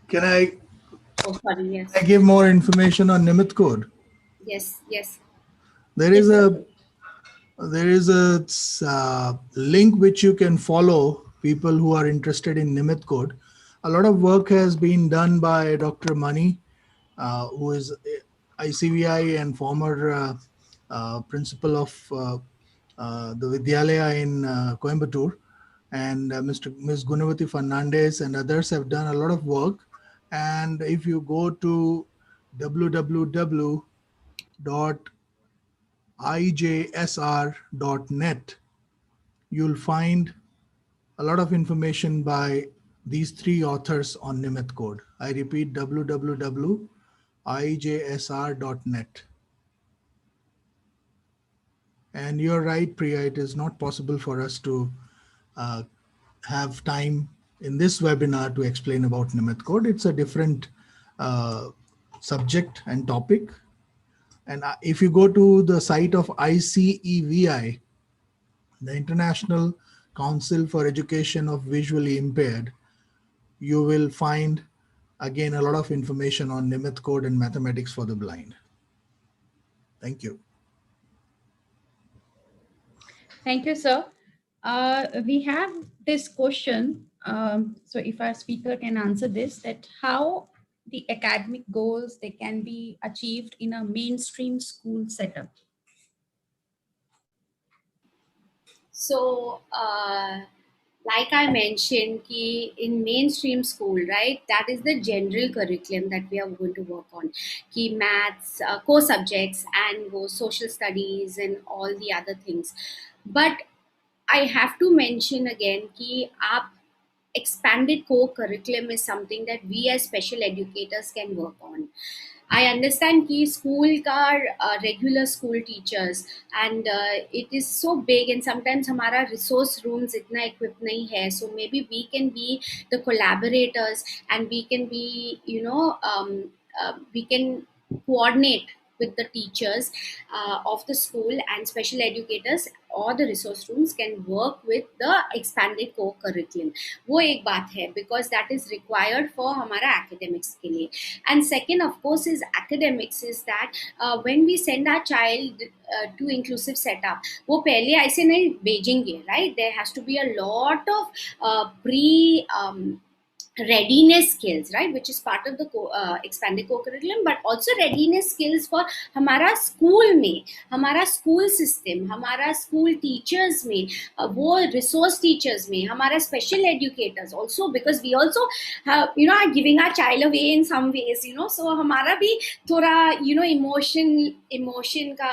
Can I Oh, sorry. Yes. give more information on Nimit code? Yes. There is a link which you can follow, people who are interested in Nimit code. A lot of work has been done by Dr. Mani, who is ICVI and former principal of the Vidyalaya in Coimbatore, and Ms. Gunavati Fernandez and others have done a lot of work. And if you go to www.ijsr.net, you'll find a lot of information by these three authors on Nimit code. I repeat, www.ijsr.net. And you're right, Priya, it is not possible for us to have time in this webinar to explain about Nimit code. It's a different subject and topic. And if you go to the site of ICEVI, the International Council for Education of Visually Impaired, you will find again a lot of information on Nimit code and mathematics for the blind. Thank you. Thank you, sir. We have this question. So if our speaker can answer this, that how the academic goals, they can be achieved in a mainstream school setup. So, like I mentioned, in mainstream school, right, that is the general curriculum that we are going to work on. Maths, core subjects, and social studies and all the other things. But I have to mention again our expanded core curriculum is something that we as special educators can work on. I understand कि school का regular school teachers and it is so big, and sometimes हमारा resource rooms इतना equipped नहीं है, so maybe we can be the collaborators and we can be we can coordinate with the teachers of the school, and special educators or the resource rooms can work with the expanded core curriculum. वो एक बात है, because that is required for हमारा academics के लिए. And second, of course, is academics, is that when we send our child to inclusive setup, वो पहले ऐसे नहीं भेजेंगे, right? There has to be a lot of readiness skills, right, which is part of the expanded co-curriculum, but also readiness skills for हमारा school में, हमारा school system, हमारा school teachers में, वो resource teachers में, हमारा special educators also, because we also have, are giving our child away in some ways, so हमारा भी थोड़ा emotion का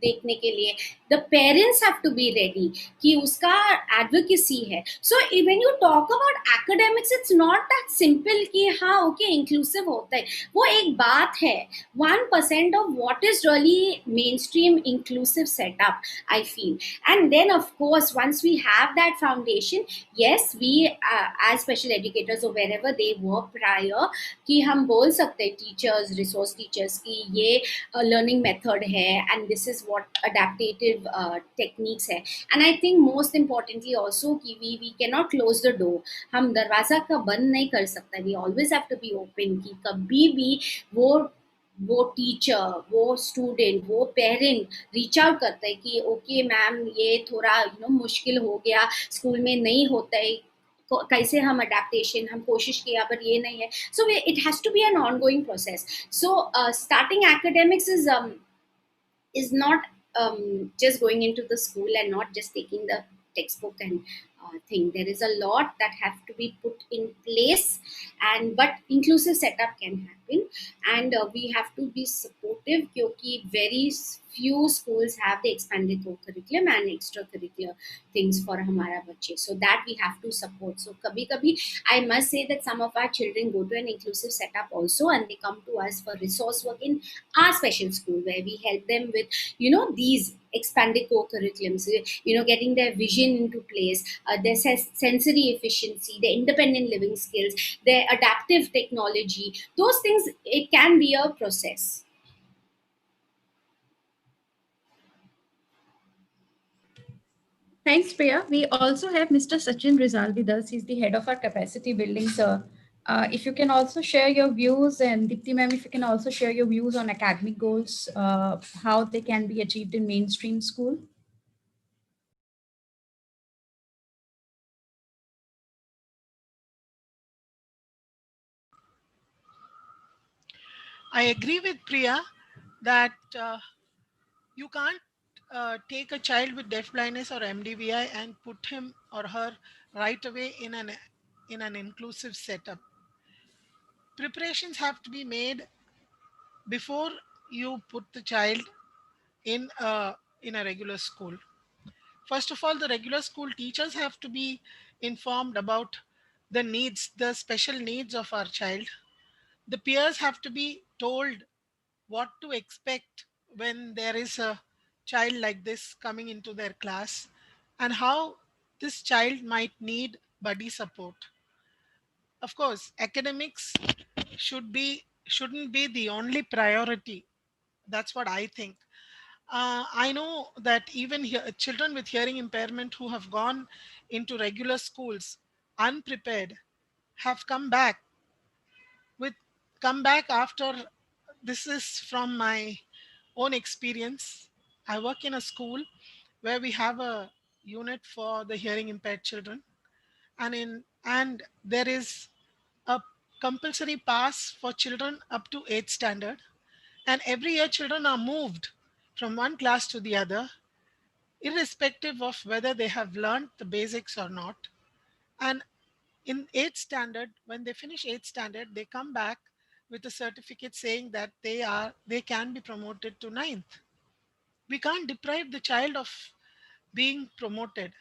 देखने के लिए the parents have to be ready कि उसका advocacy है. So when you talk about academics, it's not that simple कि हाँ okay inclusive होता है, वो एक बात है, 1% of what is really mainstream inclusive setup, I feel. And then of course once we have that foundation, yes, we as special educators or wherever they were prior कि हम बोल सकते हैं teachers, resource teachers कि ये learning method है and this is what adaptive techniques hai. And I think most importantly also कि we cannot close the door. हम दरवाजा का बंद नहीं कर सकते. We always have to be open कि कभी भी वो टीचर, वो स्टूडेंट, वो पेरेंट रीच आउट करता है कि ओके मैम ये थोड़ा मुश्किल हो गया, स्कूल में नहीं होता है, कैसे हम अडेप्टेशन हम कोशिश किया बट ये नहीं है. So it has to be an ongoing process. So starting academics is not just going into the school and not just taking the textbook and thing. There is a lot that have to be put in place, and but inclusive setup can happen, and we have to be supportive because very few schools have the expanded curriculum and extracurricular things for hamara bachche, so that we have to support. So kabhi I must say that some of our children go to an inclusive setup also, and they come to us for resource work in our special school where we help them with these expanded co-curriculums, getting their vision into place, their sensory efficiency, their independent living skills, their adaptive technology, those things. It can be a process. Thanks, Priya. We also have Mr. Sachin Rizal with us. He's the head of our capacity building, sir. If you can also share your views, and Dipti ma'am, if you can also share your views on academic goals, how they can be achieved in mainstream school. I agree with Priya that you can't take a child with deafblindness or MDVI and put him or her right away in an inclusive setup. Preparations have to be made before you put the child in a regular school. First of all, the regular school teachers have to be informed about the needs, the special needs of our child. The peers have to be told what to expect when there is a child like this coming into their class, and how this child might need buddy support. Of course, academics shouldn't be the only priority. That's what I think. I know that even children with hearing impairment who have gone into regular schools unprepared have with come back after. This is from my own experience. I work in a school where we have a unit for the hearing impaired children, and there is a compulsory pass for children up to 8th standard, and every year children are moved from one class to the other irrespective of whether they have learned the basics or not. And in 8th standard, when they finish 8th standard, they come back with a certificate saying that they can be promoted to 9th. We can't deprive the child of being promoted,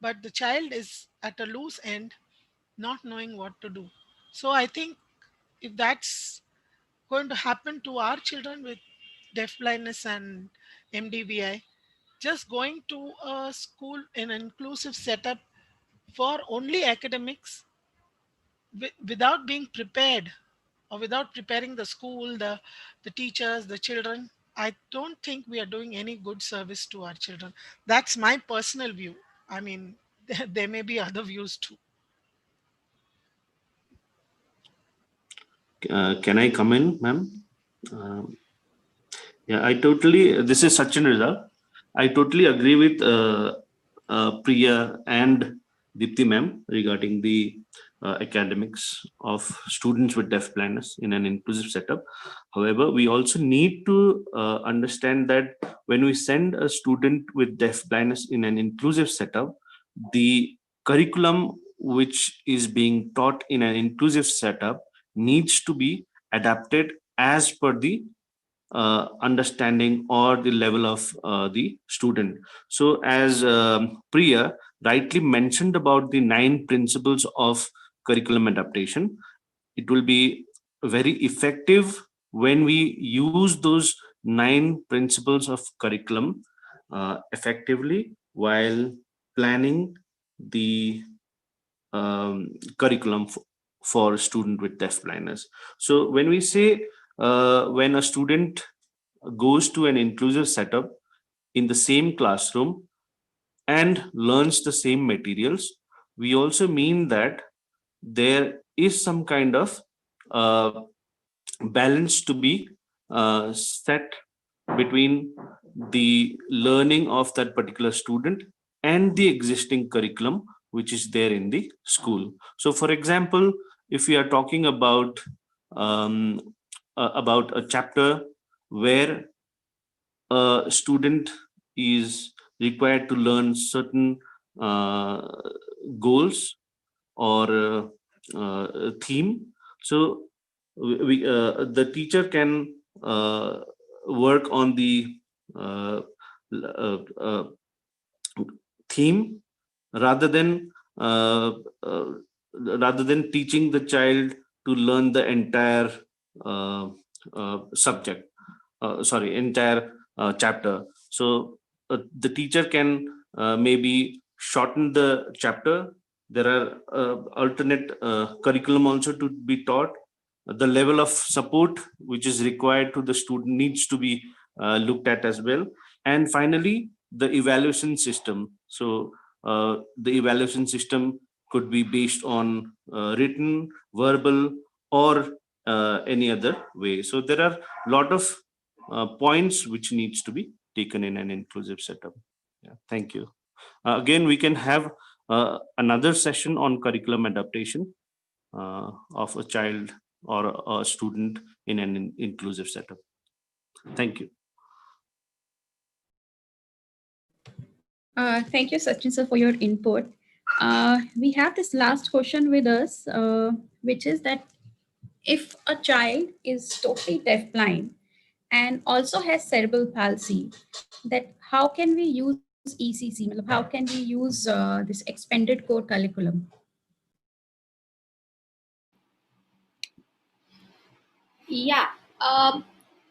but the child is at a loose end, not knowing what to do. So I think if that's going to happen to our children with deafblindness and MDVI, just going to a school in an inclusive setup for only academics without being prepared, or without preparing the school, the teachers, the children, I don't think we are doing any good service to our children. That's my personal view. I mean, there may be other views too. Can I come in, ma'am? Yeah, this is Sachin Rizal. I totally agree with Priya and Dipti ma'am regarding the academics of students with deafblindness in an inclusive setup. However, we also need to understand that when we send a student with deafblindness in an inclusive setup, the curriculum which is being taught in an inclusive setup needs to be adapted as per the understanding or the level of the student. So as Priya rightly mentioned about the 9 principles of curriculum adaptation, it will be very effective when we use those 9 principles of curriculum effectively while planning the curriculum for a student with deafblindness. So when we say when a student goes to an inclusive setup, in the same classroom and learns the same materials, we also mean that there is some kind of balance to be set between the learning of that particular student and the existing curriculum which is there in the school. So for example, if we are talking about a chapter where a student is required to learn certain goals or theme, so the teacher can work on the uh, uh, uh, theme rather than uh, uh, rather than teaching the child to learn the entire subject, entire chapter. So the teacher can maybe shorten the chapter. There are alternate curriculum also to be taught. The level of support which is required to the student needs to be looked at as well. And finally, the evaluation system. So the evaluation system could be based on written, verbal, or any other way. So there are a lot of points which needs to be taken in an inclusive setup. Yeah, thank you. Again, we can have another session on curriculum adaptation of a child or a student in an inclusive setup. Thank you. Thank you, Sachin sir, for your input. We have this last question with us, which is that if a child is totally deafblind and also has cerebral palsy, that how can we use ECC? How can we use this expanded core curriculum? Yeah.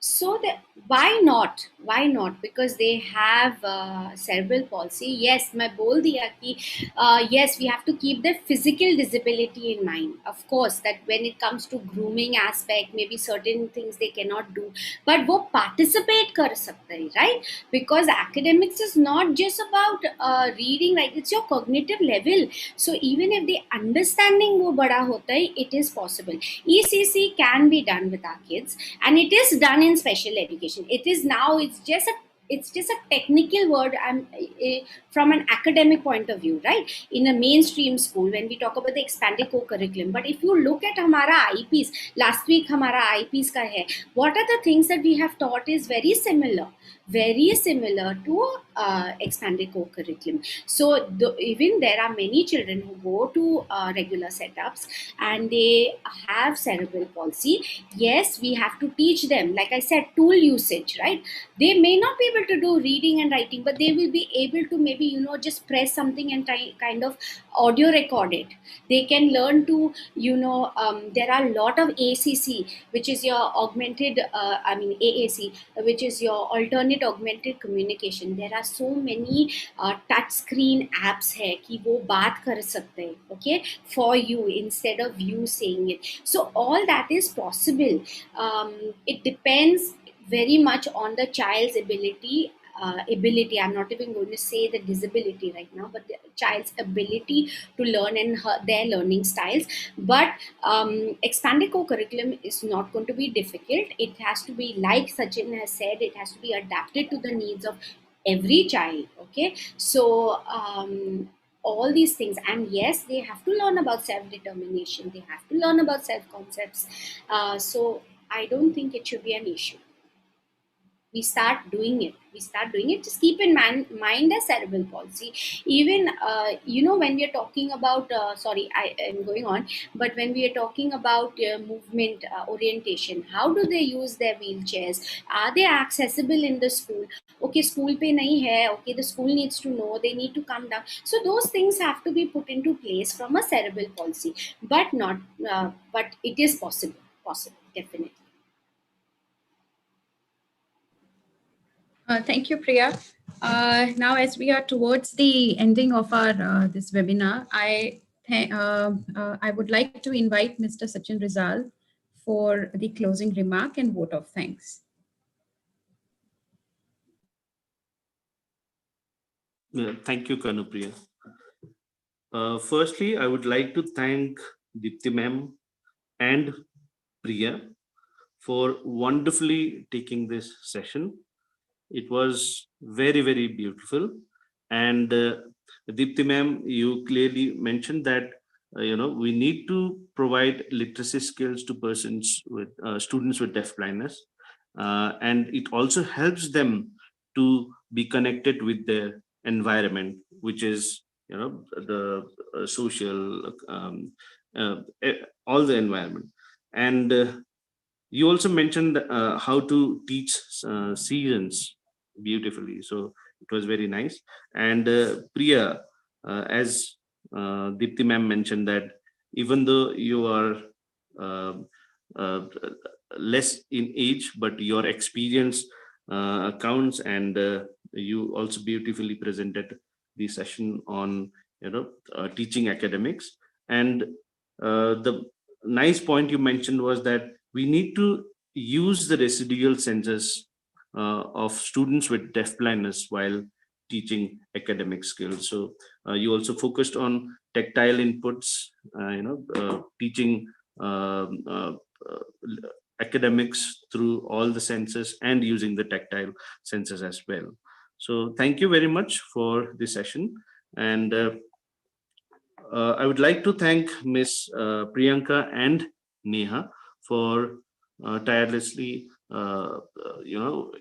So why not? Why not? Because they have cerebral palsy. Yes, मैं बोल दिया कि yes, we have to keep the physical disability in mind. Of course, that when it comes to grooming aspect, maybe certain things they cannot do, but वो participate कर सकते हैं, right? Because academics is not just about reading, like it's your cognitive level. So even if the understanding वो बड़ा होता है, it is possible. ECC can be done with our kids, and it is done in special education. It is now, it's just a technical word. From an academic point of view, right? In a mainstream school, when we talk about the expanded co-curriculum, but if you look at hamara IPs, last week hamara IPs ka hai, what are the things that we have taught is very similar to expanded co-curriculum. So even there are many children who go to regular setups and they have cerebral palsy. Yes, we have to teach them, like I said, tool usage, right? They may not be able to do reading and writing, but they will be able to maybe, just press something and kind of audio record it. They can learn to, there are a lot of ACC, which is your augmented, AAC, which is your alternate augmented communication. There are so many touch screen apps hai ki wo baat kar sakte hain, okay, for you instead of you saying it. So all that is possible. It depends very much on the child's ability. I'm not even going to say the disability right now, but the child's ability to learn and their learning styles. But expanded co-curriculum is not going to be difficult. It has to be, like Sachin has said, it has to be adapted to the needs of every child, okay? So all these things, and yes, they have to learn about self-determination, they have to learn about self-concepts. So I don't think it should be an issue. We start doing it. Just keep in mind a cerebral palsy. Even when we are talking about sorry, I am going on, but when we are talking about movement orientation, how do they use their wheelchairs? Are they accessible in the school? Okay, school pe nahi hai, okay, the school needs to know, they need to come down. So those things have to be put into place from a cerebral palsy, but it is possible, definitely. Thank you, Priya. Now, as we are towards the ending of our this webinar, I would like to invite Mr. Sachin Rizal for the closing remark and vote of thanks. Thank you, Kanupriya. Firstly, I would like to thank Deepti ma'am and Priya for wonderfully taking this session. It was very, very beautiful. And Deepti ma'am, you clearly mentioned that we need to provide literacy skills to persons with students with deafblindness, and it also helps them to be connected with their environment, which is the social, all the environment. And you also mentioned how to teach seasons beautifully, so it was very nice. And Priya, as Deepti ma'am mentioned, that even though you are uh, uh, less in age, but your experience counts, and you also beautifully presented the session on teaching academics. And the nice point you mentioned was that we need to use the residual senses of students with deafblindness while teaching academic skills. So you also focused on tactile inputs, teaching academics through all the senses and using the tactile senses as well. So thank you very much for this session. And I would like to thank Ms. Priyanka and Neha for tirelessly,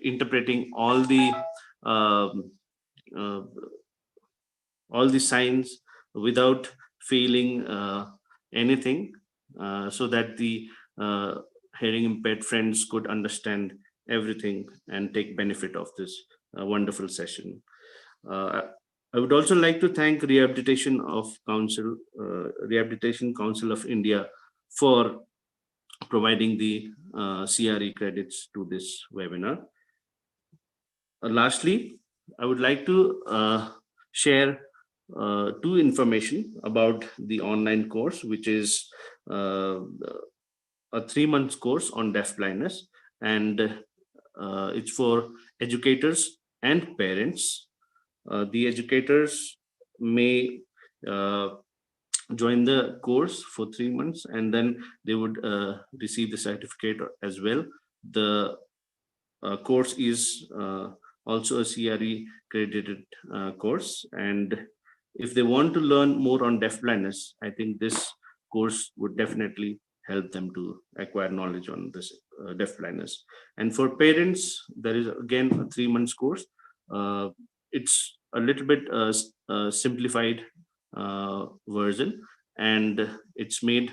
interpreting um, uh, all the signs without failing anything, so that the hearing impaired friends could understand everything and take benefit of this wonderful session. Uh, I would also like to thank Rehabilitation Council of India for providing the CRE credits to this webinar. Lastly, I would like to share two information about the online course, which is a 3-month course on deafblindness, and it's for educators and parents. The educators may join the course for 3 months, and then they would receive the certificate as well. The course is also a CRE credited course, and if they want to learn more on deafblindness, I think this course would definitely help them to acquire knowledge on this deafblindness. And for parents, there is again a 3 months course. It's a little bit simplified version, and it's made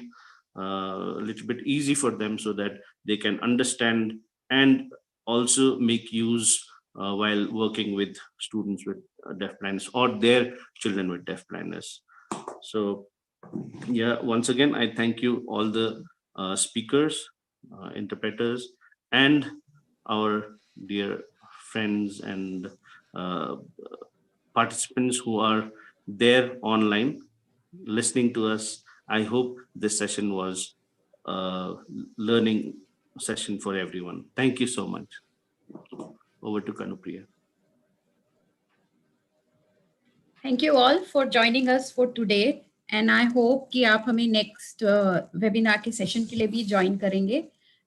a little bit easy for them so that they can understand and also make use while working with students with deafblindness or their children with deafblindness. So yeah, once again, I thank you all the speakers, interpreters, and our dear friends and participants who are there online listening to us. I hope this session was a learning session for everyone. Thank you so much. Over to Kanupriya. Thank you all for joining us for today, and I hope कि आप हमें next webinar के session के लिए भी join करेंगे.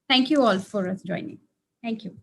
Thank you all for us joining. Thank you.